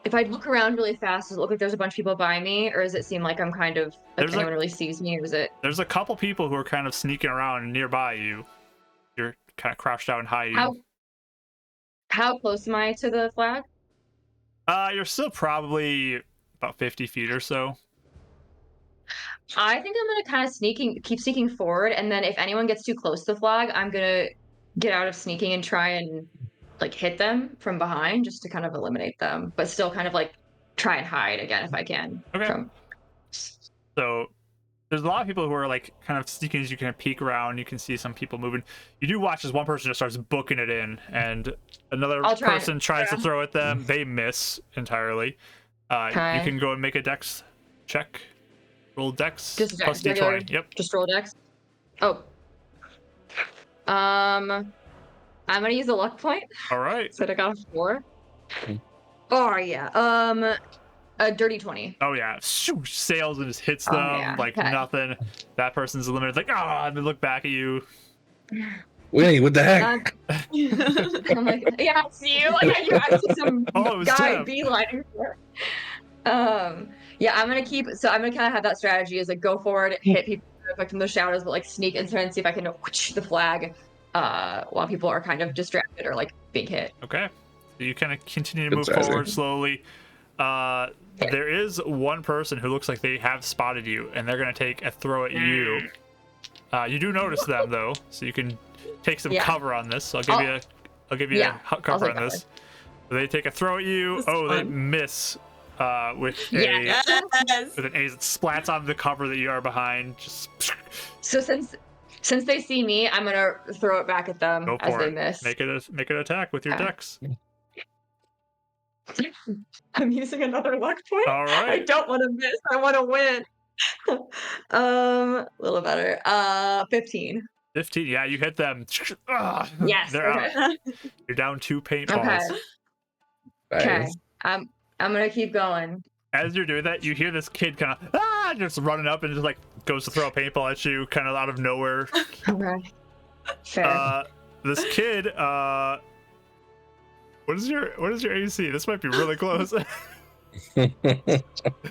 If I look around really fast, does it look like there's a bunch of people by me, or does it seem like I'm kind of like There's anyone really sees me, or is it? There's a couple people who are kind of sneaking around nearby you. You're kind of crouched out and hiding. How close am I to the flag? You're still probably about 50 feet or so. I think I'm gonna kind of keep sneaking forward, and then if anyone gets too close to the flag, I'm gonna get out of sneaking and try and like hit them from behind just to kind of eliminate them, but still kind of like try and hide again if I can. Okay. So there's a lot of people who are like kind of sneaking as you kind of peek around. You can see some people moving. You do watch as one person just starts booking it in, and another person tries to throw at them. They miss entirely. You can go and make a dex check. Roll dex Just plus regular, d20. Yep. Just roll dex. Oh. I'm gonna use a luck point. All right. So I got a 4. Oh yeah. A dirty 20. Oh yeah. Sails and just hits them like nothing. That person's eliminated. Like, and they look back at you. Winnie, what the heck? I'm like, yeah, it's you. Like, you have some guy beelining for. Yeah, I'm gonna kind of have that strategy is like go forward, hit people from the shadows, but like sneak in and see if I can whoosh the flag while people are kind of distracted or like being hit. Okay. So you kind of continue to Good move strategy. forward slowly. There is one person who looks like they have spotted you, and they're going to take a throw at you. You do notice them though, so you can take some Yeah. cover on this. So I'll give you Yeah, a cover on take this. So they take a throw at you. This is Oh, they fun. miss with Yes. Yes. with an ace. It splats on the cover that you are behind. Just So since they see me, I'm gonna throw it back at them go as for they it. miss. Make an attack with your Okay. dex. I'm using another luck point. All I right. don't want to miss. I want to win. A little better. 15. 15. Yeah, you hit them. Yes. They're out. Okay. You're down 2 Okay. paintballs. Okay. Nice. I'm gonna keep going. As you're doing that, you hear this kid kind of just running up and just like goes to throw a paintball at you, kind of out of nowhere. Okay. Fair. This kid, what is your AC? This might be really close.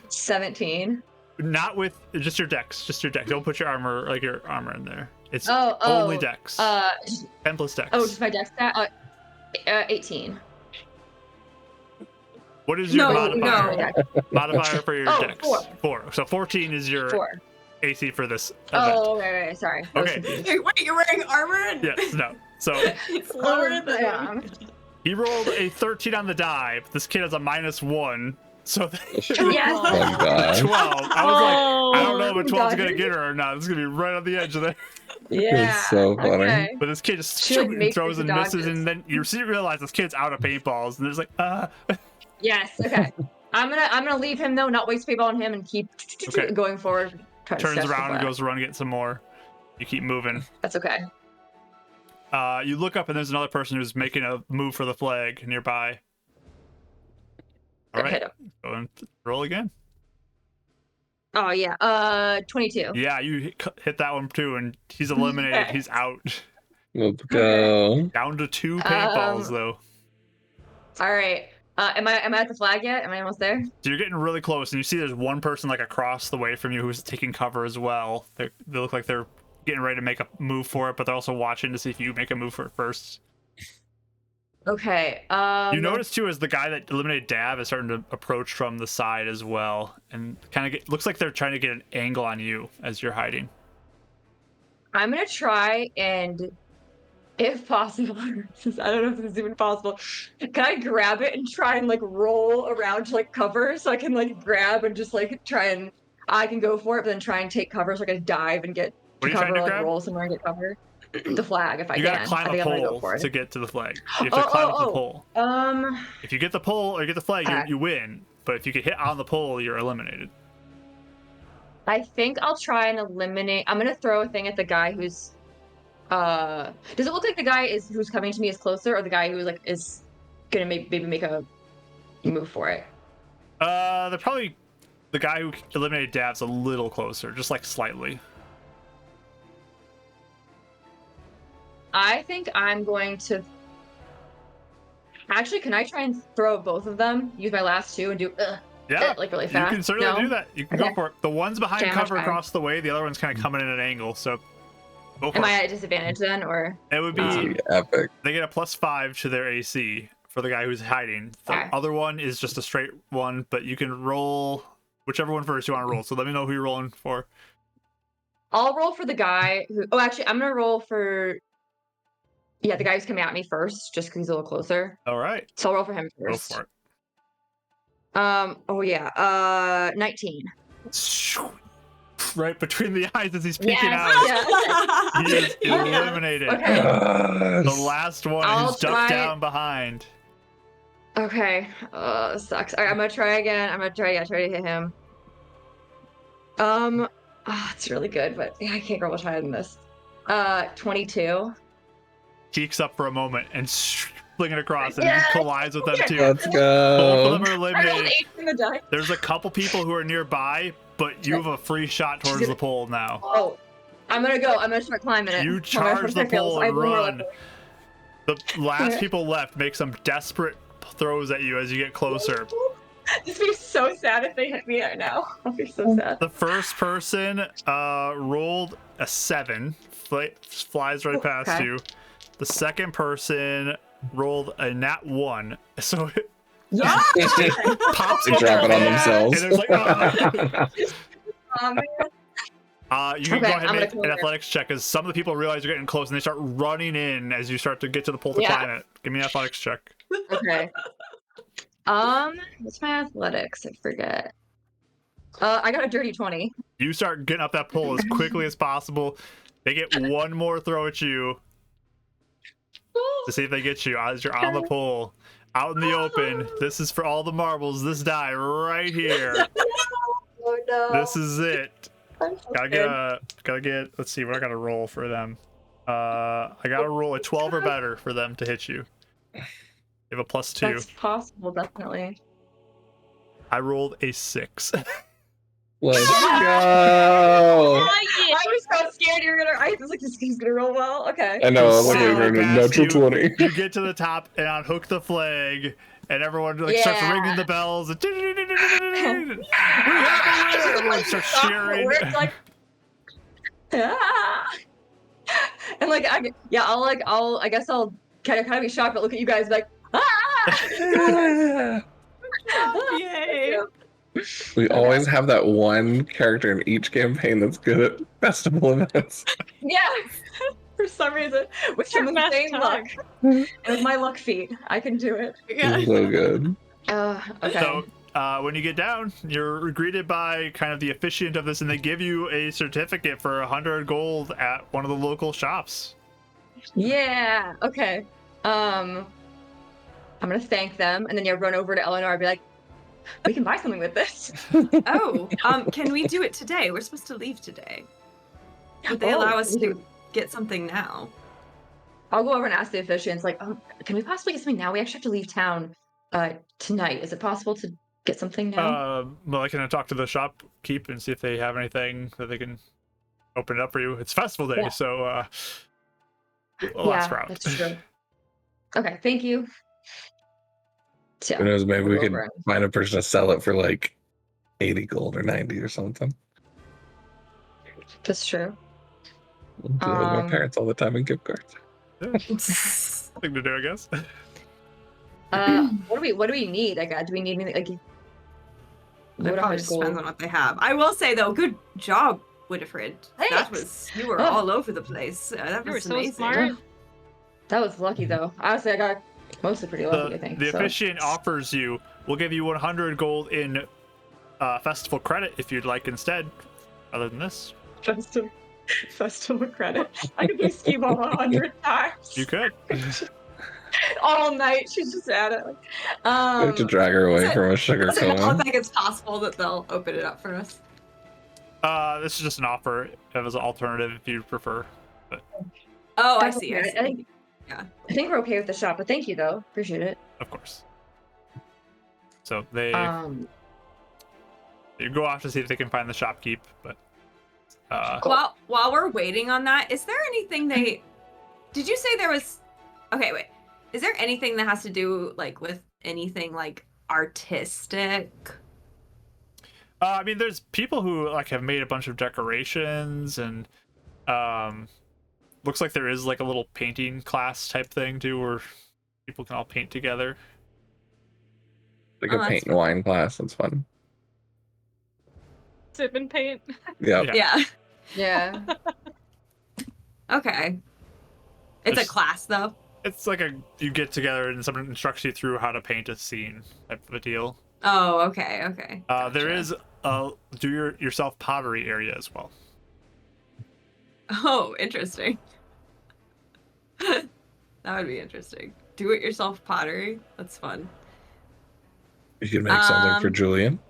17. Not with just your dex, Don't put your armor in there. It's Oh. only dex. 10 plus dex. Oh, just my dex stat. 18. What is your No, modifier? no. Modifier for your Oh, dex. 4. So 14 is your 4. AC for this event. Oh, right. Sorry. I was Okay. confused. Wait, you're wearing armor? Yes. No. So It's lower than yeah. he rolled a 13 on the die. But this kid has a -1. So Yes. Oh my god. 12. I was like, I don't know if a 12's God. gonna get her or not. It's gonna be right on the edge of there. Yeah. It's so funny. Okay. But this kid just She, like, makes throws and the misses, dodges. and then you realize this kid's out of paintballs, and there's like, Yes. Okay. I'm gonna leave him though, not waste paintball on him, and keep Okay. going forward. trying to turns sketch the around and flag. goes to run and get some more. You keep moving. That's okay. You look up, and there's another person who's making a move for the flag nearby. All Hit right, him. go and roll again. Oh yeah. 22. Yeah, you hit that one too, and he's eliminated. Okay. He's out. Let's go. Down to 2 paintballs though. All right. Am I at the flag yet? Am I almost there? So you're getting really close, and you see there's one person like across the way from you who's taking cover as well. They look like they're getting ready to make a move for it, but they're also watching to see if you make a move for it first. Okay. You notice too, as the guy that eliminated Dav is starting to approach from the side as well, and kind of looks like they're trying to get an angle on you as you're hiding. I'm gonna try and, if possible, since I don't know if this is even possible, can I grab it and try and like roll around to like cover so I can like grab and just like try and I can go for it, but then try and take cover so I can dive and get What are you cover, trying to like grab? roll somewhere and get cover. The flag, if I You can. gotta climb I think a I'm gonna go pole for it. to get to the flag. You have to climb up the pole. If you get the pole or get the flag, Okay. you win. But if you get hit on the pole, you're eliminated. I think I'll try and eliminate. I'm gonna throw a thing at the guy who's. Does it look like the guy who's coming to me is closer, or the guy who like is gonna maybe make a move for it? They're probably the guy who eliminated Dav's a little closer, just like slightly. I think I'm going to. Actually, can I try and throw both of them? Use my last 2 and do Yeah, like really you fast. can certainly No? do that. You can Okay. go for it. The one's behind Okay, I'm gonna cover try. across the way. The other one's kind of coming in at an angle. So go for Am it. I at a disadvantage then, or? It would be This would be epic. they get a +5 to their AC for the guy who's hiding. The Okay. other one is just a straight one, but you can roll whichever one first you want to roll. So let me know who you're rolling for. I'll roll for the guy who. Oh, actually, I'm gonna roll for. Yeah, the guy who's coming at me first, just because he's a little closer. All right, So I'll roll for him go first. for it. Oh yeah. 19. Right between the eyes as he's peeking Yes, out. yes. He is eliminated. Okay. The last one I'll is ducked try- down behind. Okay. This sucks. All right, I'm gonna try again. I'm gonna try to hit him. It's really good, but yeah, I can't go much higher than this. 22. Peeks up for a moment and fling it across, and Yes! he collides with them too. Let's Both go. of them are I rolled eliminated. 8 from the die. There's a couple people who are nearby, but you have a free shot towards the pole now. Oh, I'm gonna go. I'm gonna start climbing it. You Oh, my charge first the I failed, pole so I and have one more run. left. The last Okay. people left make some desperate throws at you as you get closer. This would be so sad if they hit me right now. I'll be so sad. The first person rolled a 7, flies right past Okay. you. The second person rolled a nat 1, so it Yeah. pops They in drop their it on hand, themselves. and it's like, Man. you can Okay, go ahead and I'm make gonna an go athletics check as some of the people realize you're getting close and they start running in as you start to get to the pole to Yeah. climb it. Give me an athletics check. Okay. What's my athletics? I forget. I got a dirty 20. You start getting up that pole as quickly as possible. They get one more throw at you to see if they get you as you're on the pole. Out in the open. This is for all the marbles. This die right here. Oh no. This is it. I'm so Gotta get, let's see what I gotta roll for them. I gotta roll a 12 or better for them to hit you. You have a +2. That's possible, definitely. I rolled a 6. Let's go. I was so scared you were gonna. I was like, this game's gonna roll well. Okay. I know, Just look like sail you're a past natural you. 20. You get to the top and unhook the flag, and everyone like starts Yeah. ringing the bells. And, we have a winner! Everyone starts cheering. Where it's like, ah. And like, I guess I'll kind of be shocked, but look at you guys like, ah. Yay. We always have that one character in each campaign that's good at festival events. Yeah. For some reason, with some Your best insane luck, time. with my luck feat, I can do it. It's so good. Okay. So when you get down, you're greeted by kind of the officiant of this, and they give you a certificate for 100 gold at one of the local shops. Yeah. Okay. I'm gonna thank them, and then run over to Eleanor and be like, "We can buy something with this." Oh, can we do it today? We're supposed to leave today. Would they Oh, allow us we to get something now? I'll go over and ask the officiants, like, can we possibly get something now? We actually have to leave town tonight. Is it possible to get something now? Well, I can talk to the shopkeep and see if they have anything that they can open it up for you. It's festival day, Yeah. so we'll ask around. That's true. Okay, thank you. So, Who knows, maybe we we'll go could over and- find a person to sell it for like 80 gold or 90 or something. That's true. Do that with my parents all the time in gift cards. Thing to do, I guess. What do we need? Like, do we need anything? Like, It what probably just depends on what they have. I will say though, good job, Winifred. That was you were Oh. all over the place. That You were was so amazing. smart. That was lucky though. Honestly, I got mostly pretty lucky. I think. The so. officiant offers you, we'll give you 100 gold in festival credit if you'd like instead. Other than this, Festival credit. I could play skee ball 100 times. you could. All night. She's just at it. We have to drag her away from a sugar Does it not cone. look like it's possible that they'll open it up for us? This is just an offer as an alternative if you prefer. Oh, I That's see. okay. I see. I think we're okay with the shop, but thank you though. Appreciate it. Of course. So they you go off to see if they can find the shopkeep, but While we're waiting on that, is there anything they? Did you say there was? Okay, wait. Is there anything that has to do like with anything like artistic? I mean, there's people who like have made a bunch of decorations, and looks like there is like a little painting class type thing too, where people can all paint together. Like Oh, a that's paint and wine class. That's fun. Sip and paint. Yeah. Yeah. Yeah. Yeah. Okay. It's a Just- class though. It's like you get together and someone instructs you through how to paint a scene type of a deal. Oh, okay, okay. There Gotcha. is a yourself pottery area as well. Oh, interesting. That would be interesting. Do it yourself pottery. That's fun. You can make something for Julian.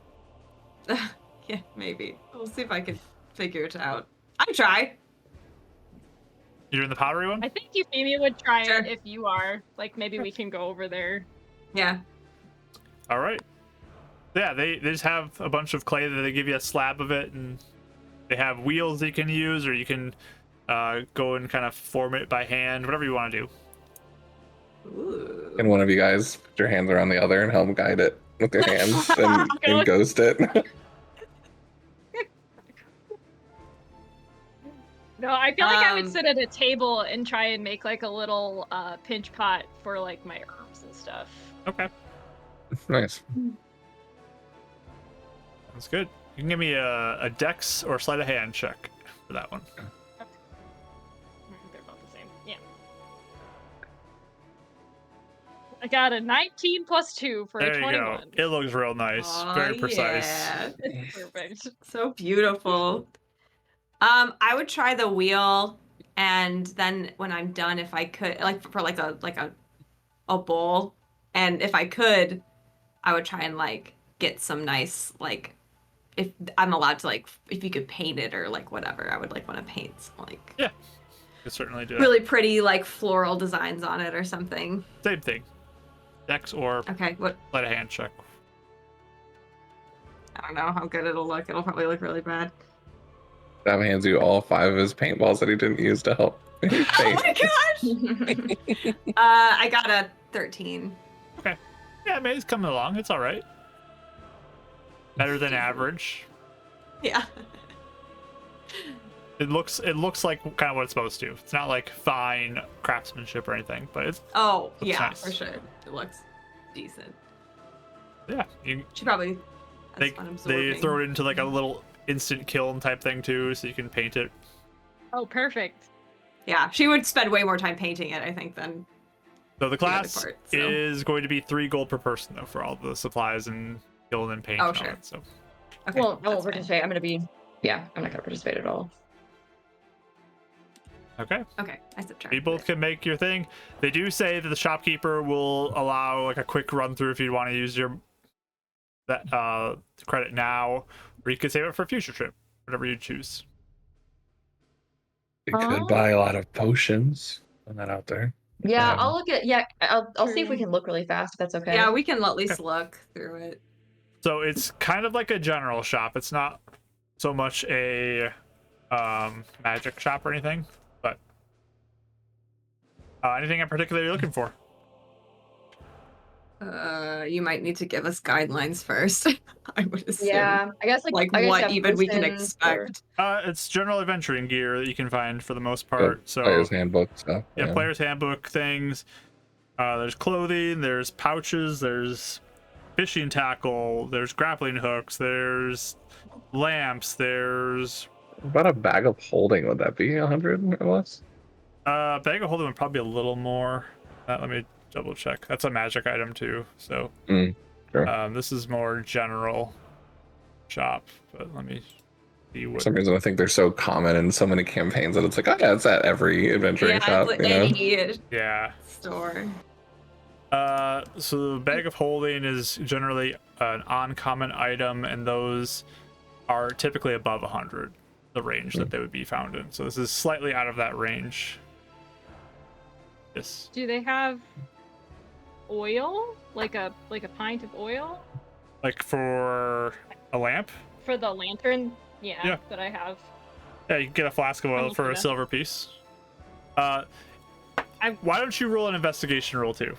Yeah, maybe. We'll see if I can figure it out. I try. You're doing the pottery one? I think Euphemia would try Sure. it if you are. Like, maybe we can go over there. Yeah. All right. Yeah, they just have a bunch of clay that they give you a slab of it, and they have wheels that you can use, or you can go and kind of form it by hand, whatever you want to do. Ooh. And one of you guys put your hands around the other and help guide it with your hands and ghost it. No, I feel like I would Um, sit at a table and try and make like a little pinch pot for like my herbs and stuff. Okay, Nice. that's good. You can give me a dex or sleight of hand check for that one. They're both the same. Yeah. I got a 19 plus 2 for There a you 21. go. It looks real nice. Aw, Very precise. yeah. Perfect. So beautiful. I would try the wheel, and then when I'm done, if I could, like for like a bowl, and if I could, I would try and like get some nice like, if I'm allowed to, like, if you could paint it or like whatever, I would like want to paint some, like Yeah, you could certainly do that. really pretty like floral designs on it or something. Same thing. Dex or Okay, what? sleight of hand check. I don't know how good it'll look. It'll probably look really bad. Sam hands you all 5 of his paintballs that he didn't use to help Oh paint. my gosh! I got a 13. Okay. Yeah, I mean, it's coming along. It's all right. Better than average. Yeah. It looks like kind of what it's supposed to. It's not like fine craftsmanship or anything, but it's Oh, Looks yeah, nice. for sure. It looks decent. yeah. You, She probably they has fun they absorbing. throw it into like a little instant kiln type thing too, so you can paint it. Oh, perfect. Yeah, she would spend way more time painting it, I think, than So the other class part, so. is going to be 3 gold per person though for all the supplies and kiln and paint. Oh, and all sure. that, so okay. Well, I won't that's fine. participate. I'm gonna be. Yeah, I'm not gonna participate at all. okay. Okay, I subtract. You both can make your thing. They do say that the shopkeeper will allow like a quick run through if you want to use your credit now, or you could save it for a future trip, whatever you choose. You could buy a lot of potions. Put that out there. Yeah, Um, I'll look at. Yeah, I'll see if we True. can look really fast. If that's okay. Yeah, we can at least look through it. So it's kind of like a general shop. It's not so much a magic shop or anything, but anything in particular you're looking for? You might need to give us guidelines first. I would assume. Yeah, I guess Like I guess what yeah, even we can potions or- expect. It's general adventuring gear that you can find for the most part. So Player's handbook stuff. yeah, player's handbook things. There's clothing, there's pouches, there's fishing tackle, there's grappling hooks, there's lamps, there's About a bag of holding, would that be 100 or less? bag of holding would probably be a little more. Let me double check. That's a magic item too. So Sure. this is more general shop, but let me see For what. some reason, I think they're so common in so many campaigns that it's like, oh yeah, it's at every adventuring shop. it's You know? any Yeah. store. So the bag of holding is generally an uncommon item, and those are typically above 100, the range that they would be found in. So this is slightly out of that range. Yes. Do they have oil? Like a pint of oil? Like for a lamp? For the lantern? Yeah. That I have. Yeah, you can get a flask of oil Almost for a enough. silver piece. Why don't you roll an investigation roll too?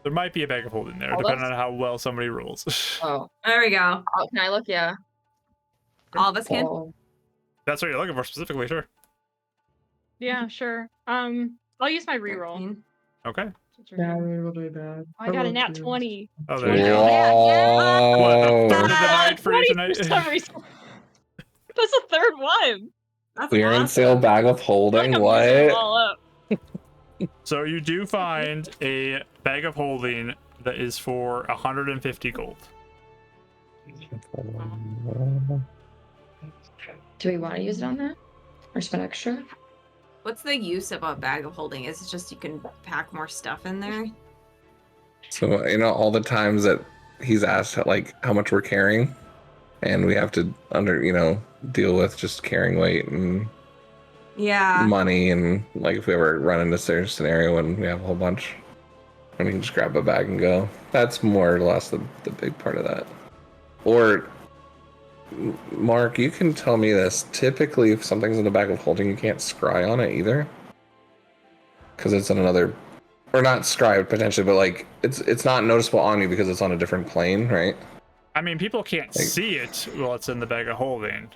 There might be a bag of holding there, Oh, depending that's- on how well somebody rolls. Oh, There we go. can I look? Yeah. All of us can. Oh. That's what you're looking for specifically, sure. Yeah, sure. I'll use my reroll. 13. Okay. I got a nat 20. Oh, there you go. Whoa. What, a third of the night for you 20 tonight? for some reason. That's the third one. That's Clearance awesome. sale bag of I feel holding. like I'm using them What? all up. So you do find a bag of holding that is for 150 gold. Do we want to use it on that, or spend extra? What's the use of a bag of holding? Is it just you can pack more stuff in there? So all the times that he's asked like how much we're carrying, and we have to deal with just carrying weight and Yeah. money, and like if we ever run into a scenario when we have a whole bunch, and we can just grab a bag and go. That's more or less the big part of that. Or Mark, you can tell me this. Typically, if something's in the bag of holding, you can't scry on it either, because it's in another, or not scry potentially, but like it's not noticeable on you because it's on a different plane, right? I mean, people can't Like- see it while it's in the bag of holding.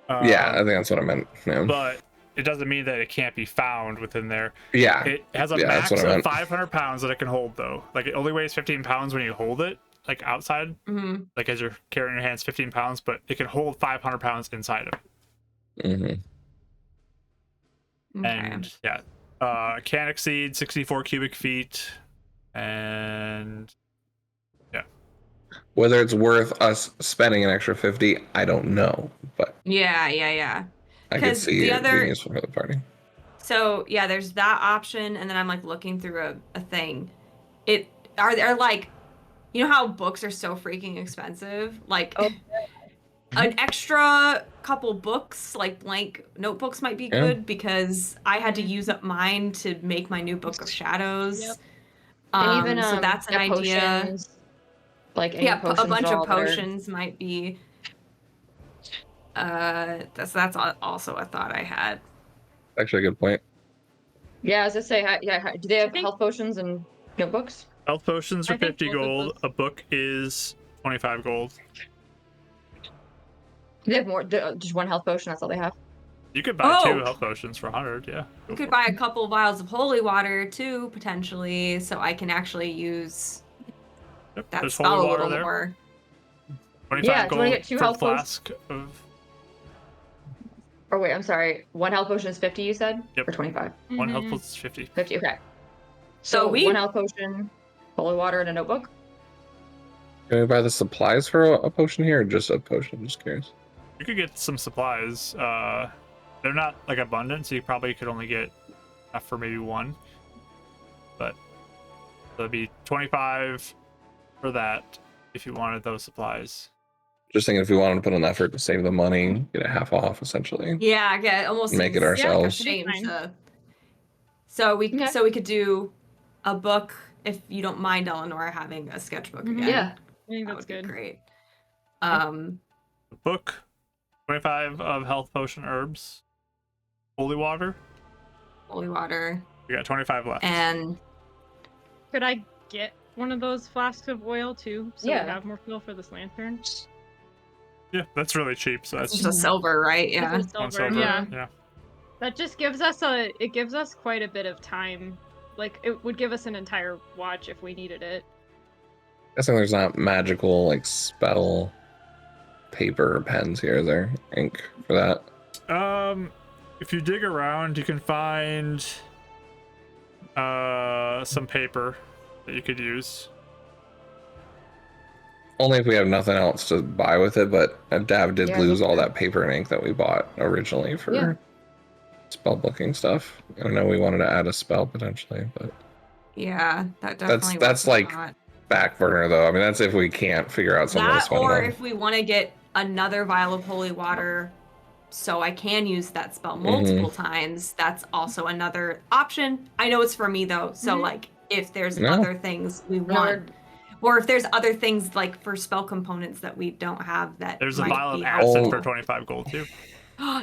Yeah, I think that's what I meant. Yeah. But it doesn't mean that it can't be found within there. Yeah. It has a Yeah, that's max what I of meant. 500 pounds that it can hold, though. Like, it only weighs 15 pounds when you hold it, like outside, Mm-hmm. like as you're carrying your hands, 15 pounds, but it can hold 500 pounds inside of it. Mm-hmm. Okay. And yeah, can exceed 64 cubic feet, and Whether it's worth us spending an extra 50, I don't know, but Yeah. I could 'Cause see the it other- being useful for the party. So yeah, there's that option, and then I'm like looking through a thing. Are there like, you know how books are so freaking expensive? Like Oh. an extra couple books, like blank notebooks, might be Yeah. good because I had to use up mine to make my new Book of Shadows. Yep. And even So that's an yeah, idea. potions, like any Yeah, potions a bunch at all of that are- potions might be. That's also a thought I had. Actually, a good point. Yeah, as I say, do they have think- health potions and notebooks? health potions are I think 50 both of gold. those- A book is 25 gold. Do they have more? Just one health potion. That's all they have. You could buy 2 Oh! health potions for 100. Yeah. You could buy a couple vials of holy water too, potentially, so I can actually use Yep, that there's spell holy a water little there. more. 25 Yeah, do you gold wanna get 2 for health potions? flask of Or wait, I'm sorry. One health potion is 50. You said? Yep. Or 25. one health Mhm. potion is 50. 50. Okay. So So we- one health potion, holy water, and a notebook. Can we buy the supplies for a potion here, or just a potion? I'm just curious. You could get some supplies. They're not like abundant, so you probably could only get enough for maybe 1. But that'd be 25 for that if you wanted those supplies. Just thinking if we wanted to put an effort to save the money, get it half off essentially. Yeah, I get almost Make it seems ourselves. like a shame Fine. to. So we Okay. could do a book if you don't mind, Eleanor, having a sketchbook Mhm. again. Yeah. I think that that's would be good. great. The book, 25 of health potion herbs, holy water. Holy water We got 25 left. and Could I get one of those flasks of oil too, so Yeah. we have more fuel for this lantern? Yeah, that's really cheap. So it's that's just a silver, right? If Yeah. it's one silver, silver. yeah. Yeah. That just gives us quite a bit of time. Like it would give us an entire watch if we needed it. Guessing there's not magical like spell paper or pens here. Is there ink for that? If you dig around, you can find some paper that you could use. Only if we have nothing else to buy with it. But Dav did Yeah, lose look all there. that paper and ink that we bought originally for Yeah. spell booking stuff. I know we wanted to add a spell potentially, but Yeah, that definitely. that's was a like thought. back burner though. I mean, that's if we can't figure out something to That, spend or on. if we want to get another vial of holy water, so I can use that spell multiple times. That's also another option. I know it's for me though, so Mhm. like if there's No. other things we want, or if there's other things like for spell components that we don't have that There's a might vial of be acid helpful. for 25 gold too.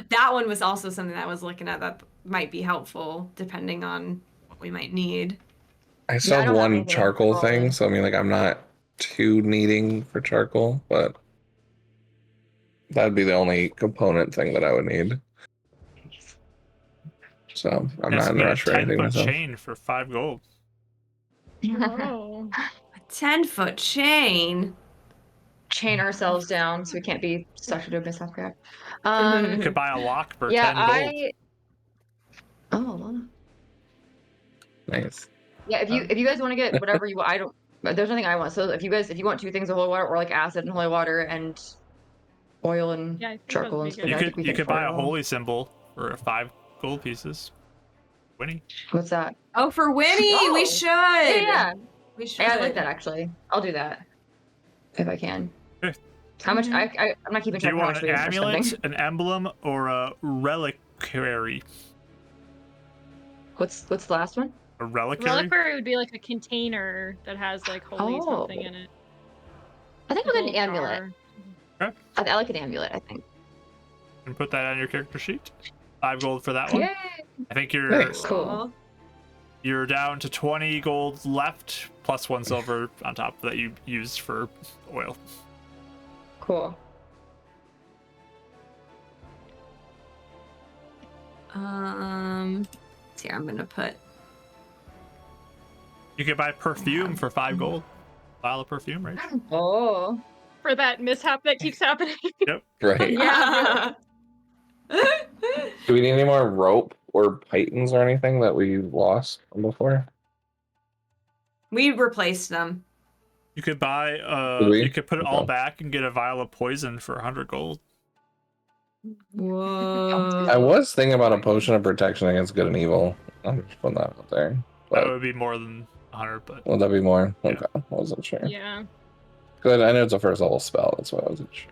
That one was also something that I was looking at that might be helpful depending on what we might need. I still I have don't have one anything charcoal else thing, solid. so I mean, like, I'm not too needing for charcoal, but that'd be the only component thing that I would need. So I'm Yes, not in we a got rush for 10 anything foot myself. chain for 5 gold. Oh. A 10-foot chain. Chain ourselves down so we can't be stuck to doing myself crap. You could buy a lock for Yeah, 10 gold. Oh. Nice. Yeah, if you guys want to get whatever you want, I don't. There's nothing I want. So if you want 2 things of holy water, or like acid and holy water and oil and Yeah, I think charcoal and that'd be stuff, good. I think we You can could buy afford a it all. holy symbol for 5 gold pieces. Winnie. What's that? Oh, for Winnie, Oh. we should. Yeah, We should. yeah, I like that actually. I'll do that if I can. Okay. How much? Mhm. I'm not keeping Do track you of how want much an we are spending. amulet, an emblem, or a reliquary? What's the last one? A reliquary? Reliquary would be like a container that has like holy something in it. I think Like with a an little amulet. jar. I like an amulet. I think. You can put that on your character sheet. 5 gold for that one. Yay! I think you're Nice. Cool. you're down to 20 gold left, plus 1 silver on top that you used for oil. Cool. See, I'm gonna put. You could buy perfume for 5 gold. Vial of perfume, right? Oh. For that mishap that keeps happening. Yep. Right. Yeah, Do we need any more rope or pythons or anything that we lost from before? We replaced them. You could buy Did we? you could put it all Okay. back and get a vial of poison for 100 gold. Whoa. I was thinking about a potion of protection against good and evil. I'm just putting that out there. That But would be more than 100, but will that be more? Yeah. Okay, I wasn't sure. yeah. Good. I know it's a first level spell. That's why I wasn't sure.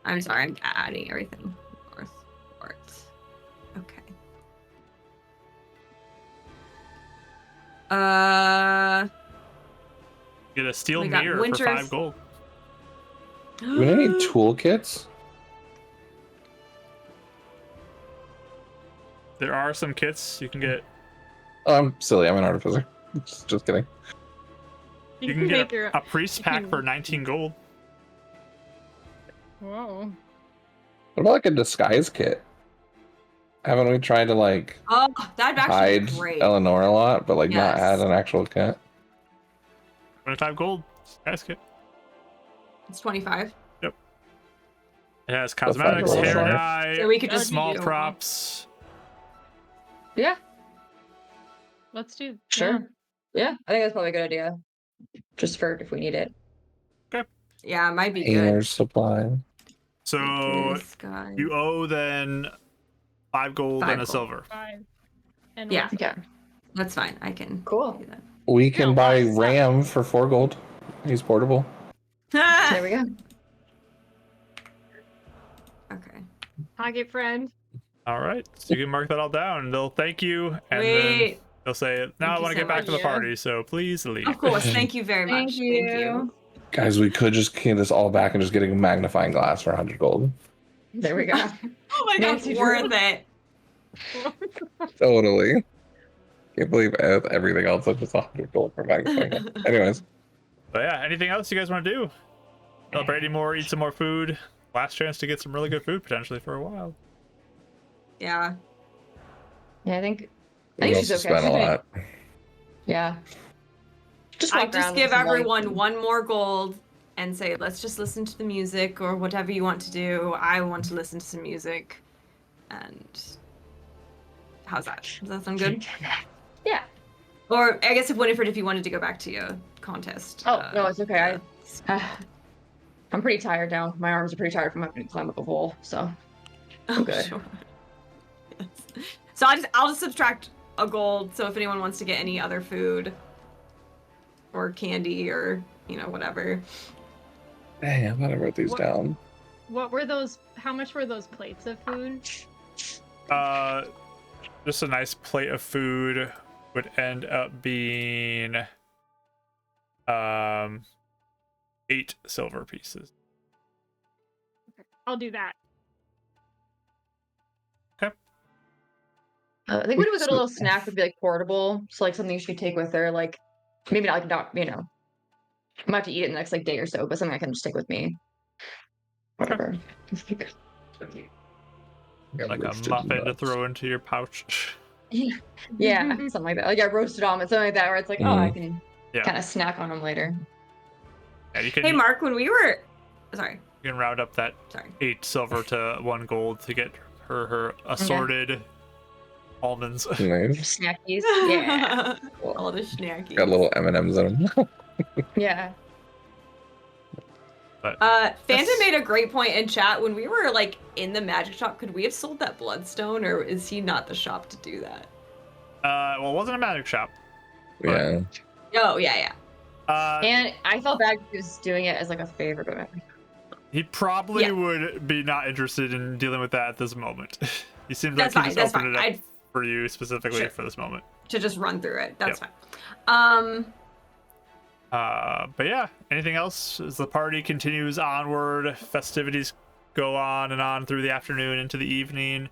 I'm sorry, I'm adding everything. North Port. Okay. get a steel We got mirror Winter's- for 5 gold. Do we need toolkits? There are some kits you can get. Oh, I'm silly. I'm an artificer. Just kidding. You can make get your. a priest you pack can- for 19 gold. Whoa. What about like a disguise kit? Haven't we tried to like Oh, that'd actually hide be great. Eleanor a lot, but like not Yes. add an actual kit? 25 gold. Guys kit. It's 25. It has That's cosmetics, fine. hair Sure. dye, So we could just small do- props. Yeah, Let's do. sure. Yeah, I think that's probably a good idea. Just for if we need it. Yeah, it might be Painter's supply. So good. This guy. you owe then 5 gold 5 and a gold. silver. 5. And Yeah. Okay. That's fine. I can Cool. do that. We can Yeah, buy lots of stuff. Ram for 4 gold. He's portable. There we go. Okay. Target friend. All right. So you can mark that all down. They'll thank you, and then Wait. they'll say, "Now I you want to so get back much. to the Yeah. party, so please leave." Of course. Thank you very much. Thank you. Guys, we could just key this all back and just get a magnifying glass for 100 gold. There we go. Oh my god, Nancy worth Drew. it. Totally. Can't believe everything else is just 100 gold for magnifying glass. Anyways, But yeah, anything else you guys want to do? Celebrate more, eat some more food. Last chance to get some really good food potentially for a while. Yeah. Yeah, I think we she's also okay. spent a lot. Yeah. Just I walk just around give with some light. everyone 1 more gold and say, let's just listen to the music or whatever you want to do. I want to listen to some music. And how's that? Does that sound good? Yeah. Or I guess if Winifred, if you wanted to go back to your contest. Oh, no, it's okay. I'm pretty tired now. My arms are pretty tired from having to climb up a wall, so I'm good. Sure. Yes. So I'll just subtract a gold. So if anyone wants to get any other food or candy or whatever. Dang, I thought I wrote these What- down. What were those? How much were those plates of food? Just a nice plate of food would end up being 8 silver pieces. I'll do that. I think what a little snack would be like portable, so like something she could take with her, like maybe not I might have to eat it in the next like day or so, but something I can just take with me. Whatever. Like a muffin to throw into your pouch. Yeah, something like that. Like roasted almonds, something like that, where it's like, oh, I can Yeah. kind of snack on them later. Yeah, you can, Hey, Mark, when we were. Sorry. you can round up that Sorry. 8 silver to 1 gold to get her assorted almonds. Nice. Snackies. Yeah. All the snackies. Got little M&Ms in them. Yeah. Phantom made a great point in chat. When we were like in the magic shop, could we have sold that bloodstone, or is he not the shop to do that? Well, it wasn't a magic shop. Yeah. Oh yeah. And I felt bad because he was doing it as like a favor, but He probably Yeah. would be not interested in dealing with that at this moment. He seems That's like fine. he That's just opened fine. it up for you specifically Sure. for this moment. To just run through it. That's Yep. fine. But yeah, anything else as the party continues onward? Festivities go on and on through the afternoon into the evening.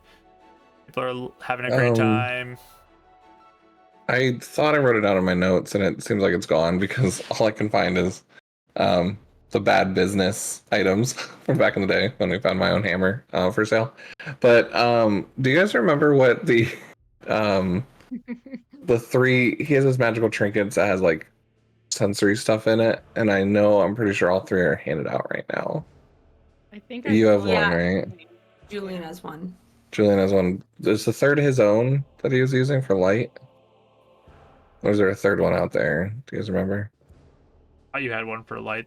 People are having a great time. I thought I wrote it down in my notes, and it seems like it's gone because all I can find is the bad business items from back in the day when we found my own hammer for sale. But do you guys remember what the three? He has his magical trinkets that has like sensory stuff in it, and I'm pretty sure all three are handed out right now. I think You have Yeah. one, right? Julian has one. Julian has one. Is the third his own that he was using for light? Or is there a third one out there? Do you guys remember? Oh, you had one for light.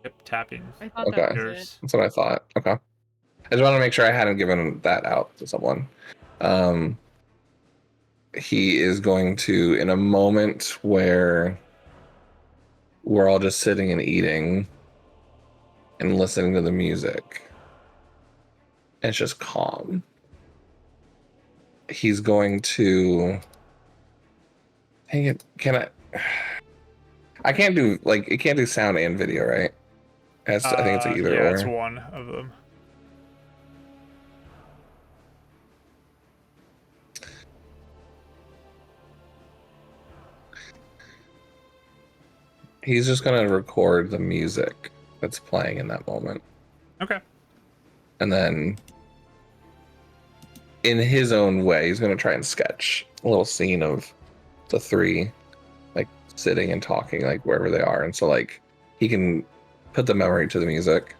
Kept tapping I thought Okay. that was it. yours. That's what I thought. Okay. I just want to make sure I hadn't given that out to someone. He is going to, in a moment where we're all just sitting and eating and listening to the music, and it's just calm. He's going to. Hang it. Can I? I can't do it can't do sound and video, right? I think it's either yeah, or. it's one of them. He's just gonna record the music that's playing in that moment. Okay. And then in his own way, he's gonna try and sketch a little scene of the three like sitting and talking like wherever they are. And so like he can put the memory to the music.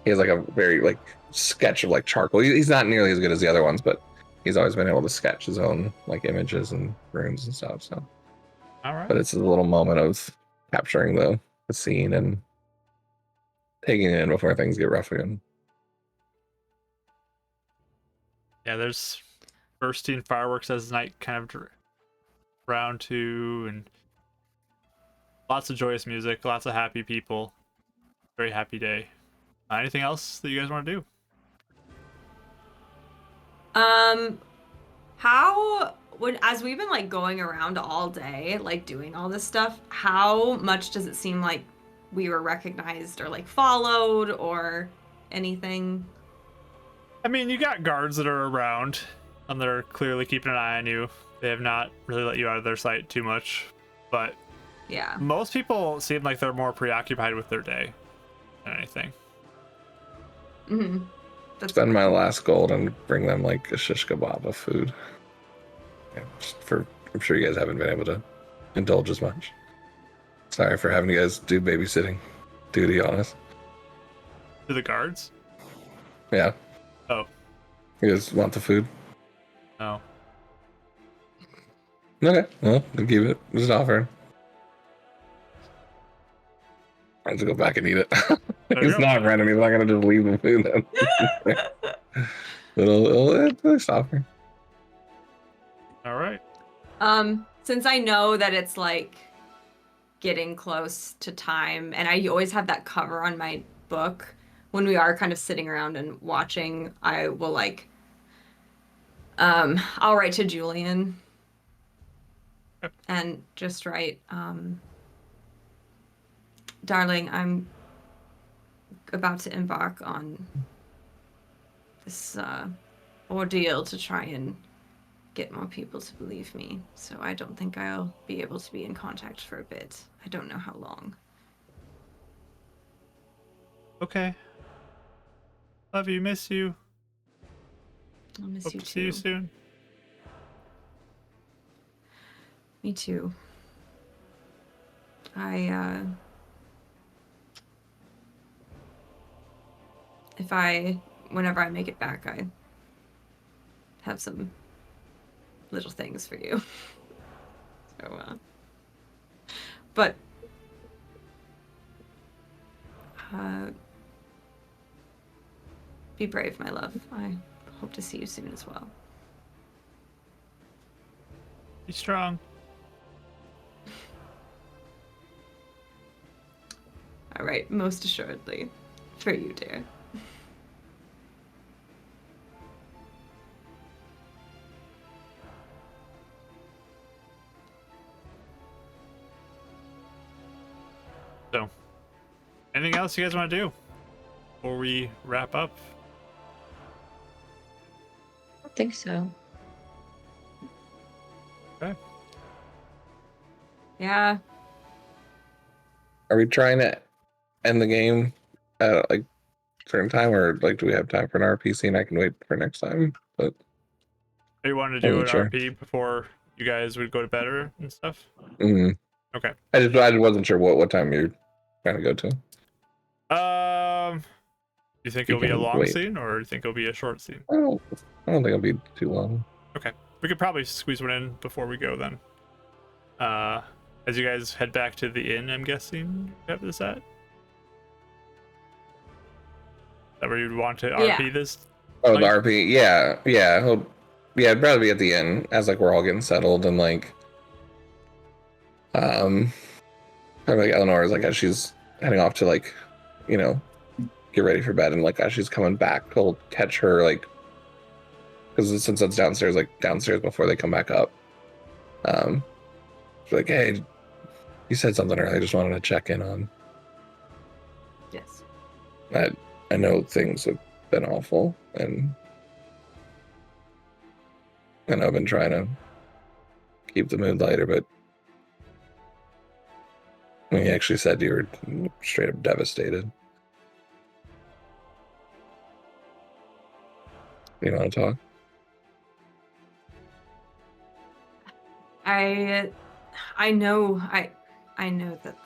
He has like a very like sketch of like charcoal. He's not nearly as good as the other ones, but he's always been able to sketch his own like images and rooms and stuff. So All right. but it's a little moment of capturing the scene and taking it in before things get rough again. Yeah, there's bursting fireworks as night kind of round two, and lots of joyous music, lots of happy people. Very happy day. Anything else that you guys want to do? As we've been like going around all day, like doing all this stuff, how much does it seem like we were recognized or like followed or anything? I mean, you got guards that are around, and they're clearly keeping an eye on you. They have not really let you out of their sight too much, but Yeah. most people seem like they're more preoccupied with their day than anything. Mm-hmm. That's Spend my last gold and bring them like a shish kebab of food. Yeah, I'm sure you guys haven't been able to indulge as much. Sorry for having you guys do babysitting duty on us. To the guards? Yeah. Oh, You guys want the food? no. Okay. Well, I'll give it. Just offer. I have to go back and eat it. It's go. not random. He's not gonna just leave the food then. It's nice offer. All right. Since I know that it's like getting close to time, and I always have that cover on my book when we are kind of sitting around and watching, I will like I'll write to Julian and just write, darling, I'm about to embark on this ordeal to try and get more people to believe me. So I don't think I'll be able to be in contact for a bit. I don't know how long. Okay. Love you. Miss you. I'll miss Hope you to too. see you soon. Me too. Whenever I make it back, I have some little things for you. So, but, be brave, my love. I hope to see you soon as well. Be strong. All right, most assuredly. For you, dear. So, anything else you guys want to do before we wrap up? I don't think so. Okay. Yeah. Are we trying to end the game at like a certain time, or like do we have time for an RPC and I can wait for next time? But You wanted to do an Sure. RP before you guys would go to bed and stuff? mm, Okay. I wasn't sure what time you're trying to go to. You think You it'll be a can long wait. scene, or do you think it'll be a short scene? I don't think it'll be too long. Okay. We could probably squeeze one in before we go then. As you guys head back to the inn, I'm guessing you have this at? Is that where you'd want to Yeah. RP this? Oh, Like- the RP, yeah. Yeah, I'd rather be at the end as like we're all getting settled and like, probably like Eleanor is like as she's heading off to like, you know, get ready for bed, and like as she's coming back, he'll catch her like, because since it's downstairs, like downstairs before they come back up. She's like, hey, you said something earlier. I just wanted to check in on. Yes. I know things have been awful, and I've been trying to keep the mood lighter, but when you actually said you were straight up devastated. You want to talk? I know that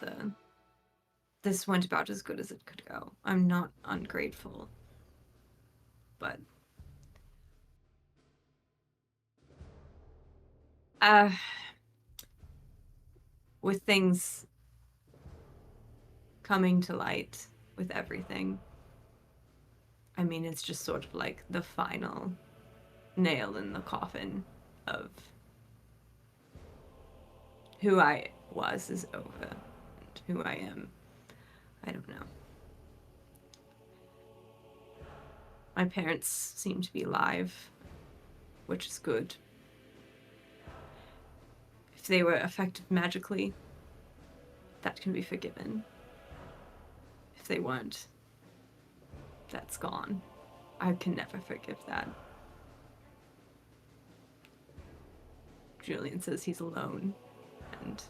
this went about as good as it could go. I'm not ungrateful. But with things coming to light with everything, I mean, it's just sort of like the final nail in the coffin of who I was is over, and who I am, I don't know. My parents seem to be alive, which is good. If they were affected magically, that can be forgiven. If they weren't, that's gone. I can never forgive that. Julian says he's alone, and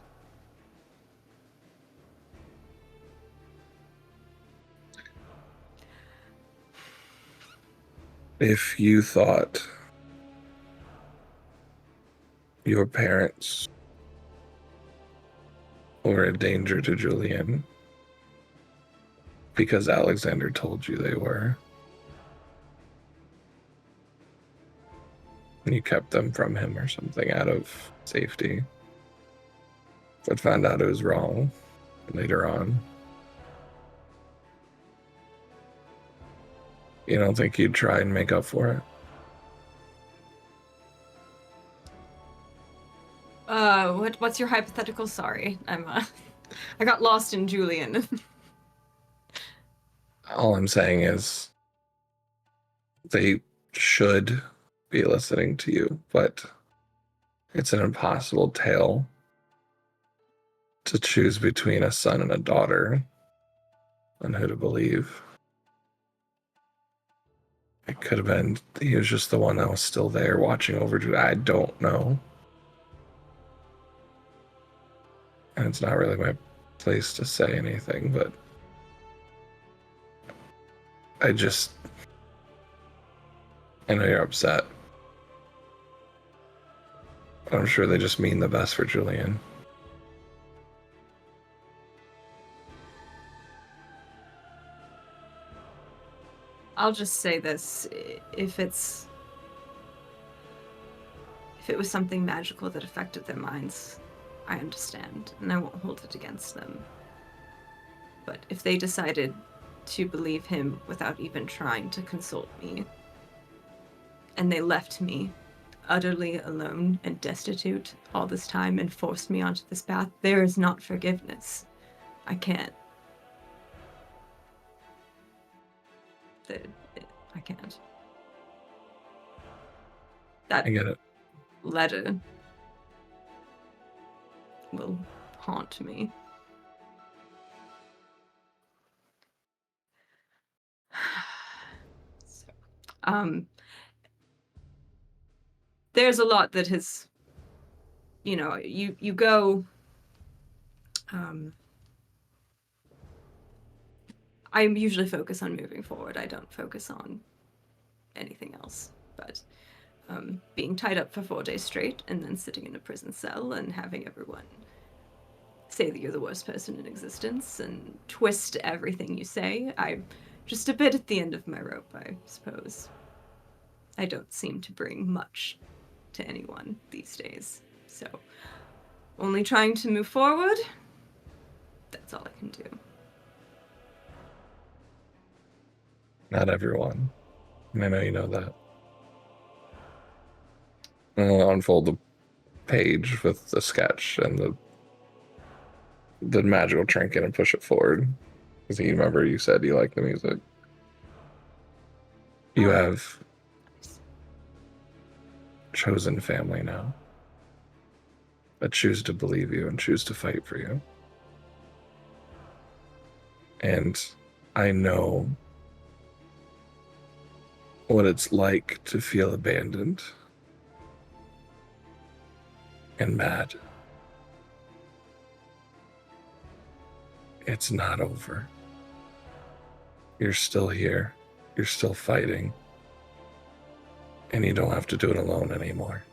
If you thought your parents were a danger to Julian because Alexander told you they were, and you kept them from him or something out of safety, but found out it was wrong later on, you don't think you'd try and make up for it? what's your hypothetical? Sorry, I got lost in Julian. All I'm saying is they should be listening to you, but it's an impossible tale to choose between a son and a daughter and who to believe. It could have been he was just the one that was still there watching over you. I don't know. And it's not really my place to say anything, but I know you're upset. But I'm sure they just mean the best for Julian. I'll just say this: if it was something magical that affected their minds, I understand, and I won't hold it against them. But if they decided to believe him without even trying to consult me, and they left me utterly alone and destitute all this time and forced me onto this path, there is not forgiveness. I can't. I can't. That I get it. letter will haunt me. So, there's a lot that has, you go, I usually focus on moving forward. I don't focus on anything else. But being tied up for 4 days straight and then sitting in a prison cell and having everyone say that you're the worst person in existence and twist everything you say, I'm just a bit at the end of my rope, I suppose. I don't seem to bring much to anyone these days. So, only trying to move forward. That's all I can do. Not everyone. And I know you know that. I'll unfold the page with the sketch and the magical trinket and push it forward. Because you remember you said you like the music. You have chosen family now that choose to believe you and choose to fight for you. And I know what it's like to feel abandoned and mad. It's not over. You're still here. You're still fighting. And you don't have to do it alone anymore.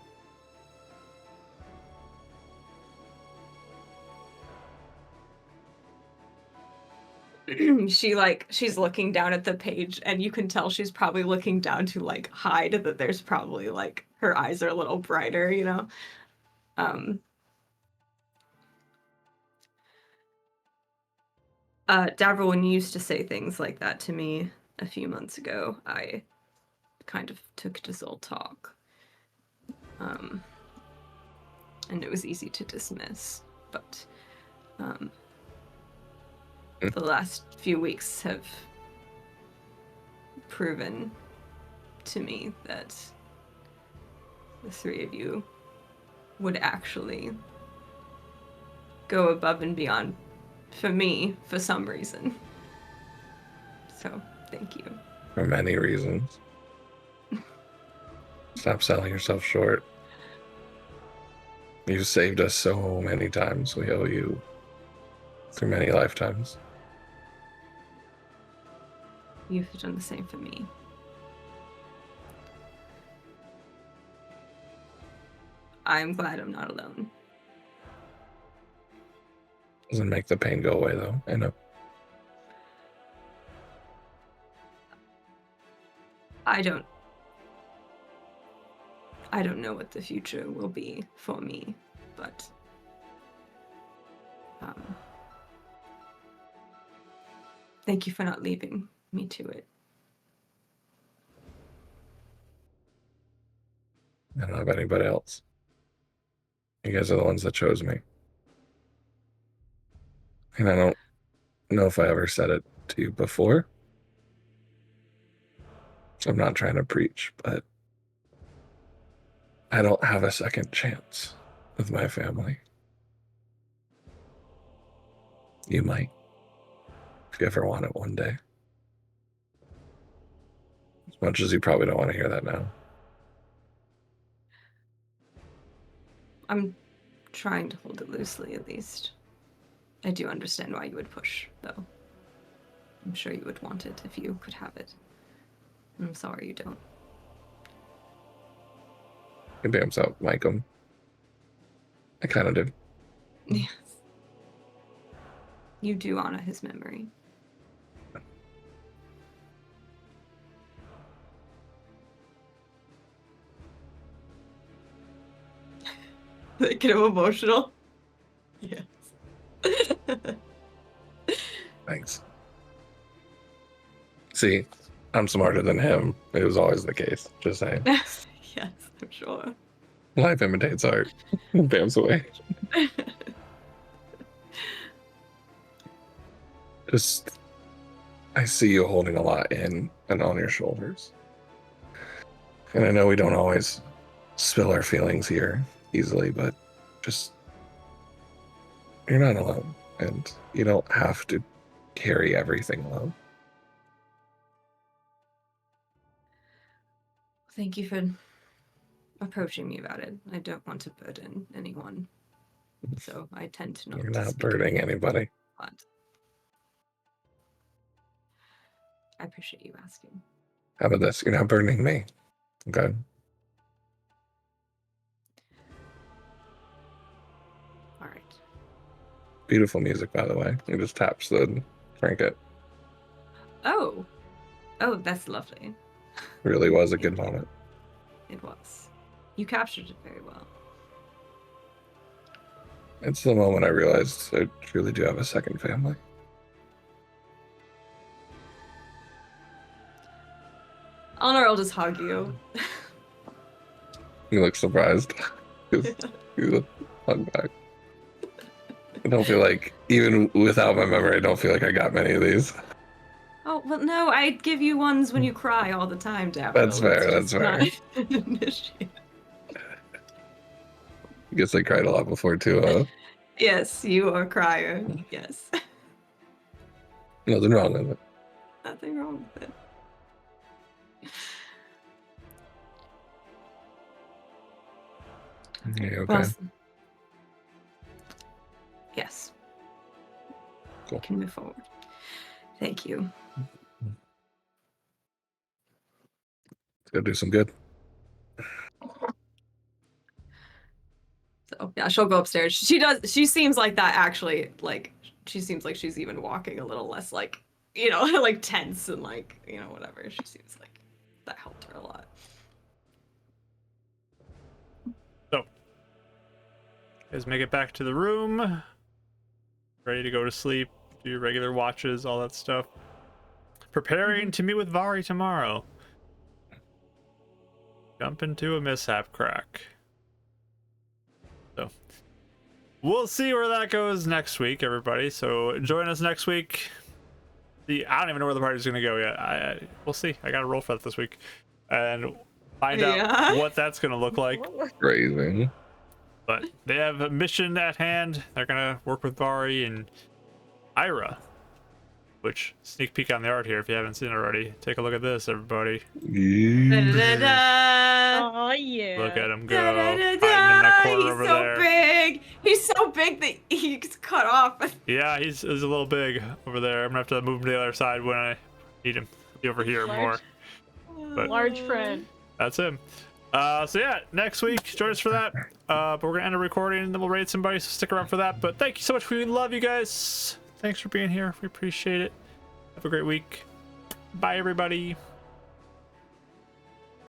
She's looking down at the page, and you can tell she's probably looking down to like hide that there's probably like her eyes are a little brighter, you know. Davra, when you used to say things like that to me a few months ago, I kind of took it as all talk. And it was easy to dismiss, but the last few weeks have proven to me that the three of you would actually go above and beyond for me for some reason. So, thank you. For many reasons. Stop selling yourself short. You've saved us so many times. We owe you through many lifetimes. You've done the same for me. I'm glad I'm not alone. Doesn't make the pain go away, though. I know. I don't know what the future will be for me, but thank you for not leaving me to it. I don't have anybody else. You guys are the ones that chose me. And I don't know if I ever said it to you before. So I'm not trying to preach, but I don't have a second chance with my family. You might, if you ever want it one day. As much as you probably don't want to hear that now. I'm trying to hold it loosely, at least. I do understand why you would push, though. I'm sure you would want it if you could have it. I'm sorry you don't. You damn self, like him. I kind of do. Yes. You do honor his memory. They get him emotional. Yes. Thanks. See, I'm smarter than him. It was always the case. Just saying. Yes, I'm sure. Life imitates art. Bam's away. Just, I see you holding a lot in and on your shoulders. And I know we don't always spill our feelings here easily, but just, you're not alone. And you don't have to carry everything alone. Thank you for approaching me about it. I don't want to burden anyone, so I tend to not. You're not burdening anybody. But I appreciate you asking. How about this? You're not burning me. Okay. All right. Beautiful music, by the way. You just taps the trinket. Oh, that's lovely. Really was a good moment. It was. You captured it very well. It's the moment I realized I truly do have a second family. Honor, I'll just hug you. You look surprised. You look hug back. I don't feel like, even without my memory, I don't feel like I got many of these. Oh, well, no, I give you ones when you cry all the time, Daffodil. That's fair, that's fair. Initiate. I guess I cried a lot before too, huh? Yes, you are a crier. Yes. Nothing wrong with it. Nothing wrong with it. Yeah, okay. Well, yes. Cool. Can move forward. Thank you. Let's go do some good. So yeah, she'll go upstairs. She seems like that actually, like she seems like she's even walking a little less like, like tense and like, whatever. She seems like that helped her a lot. So, guys make it back to the room. Ready to go to sleep, do your regular watches, all that stuff. Preparing to meet with Vari tomorrow. Jump into a mishap crack. So, we'll see where that goes next week, everybody. So, join us next week. I don't even know where the party's going to go yet. We'll see. I got to roll for that this week. And find out what that's going to look like. Crazy. But they have a mission at hand. They're going to work with Vari and Ira. Which, sneak peek on the art here if you haven't seen it already. Take a look at this, everybody. Da-da-da-da. Oh yeah. Look at him go. Da-da-da-da. Hiding in that corner He's over so there. big. He's so big that he gets cut off. Yeah, he's a little big over there. I'm going to have to move him to the other side when I need him to be over here more. But Large friend. that's him. So yeah, next week, join us for that. But we're going to end a recording and then we'll raid somebody, so stick around for that. But thank you so much. We love you guys. Thanks for being here. We appreciate it. Have a great week. Bye, everybody.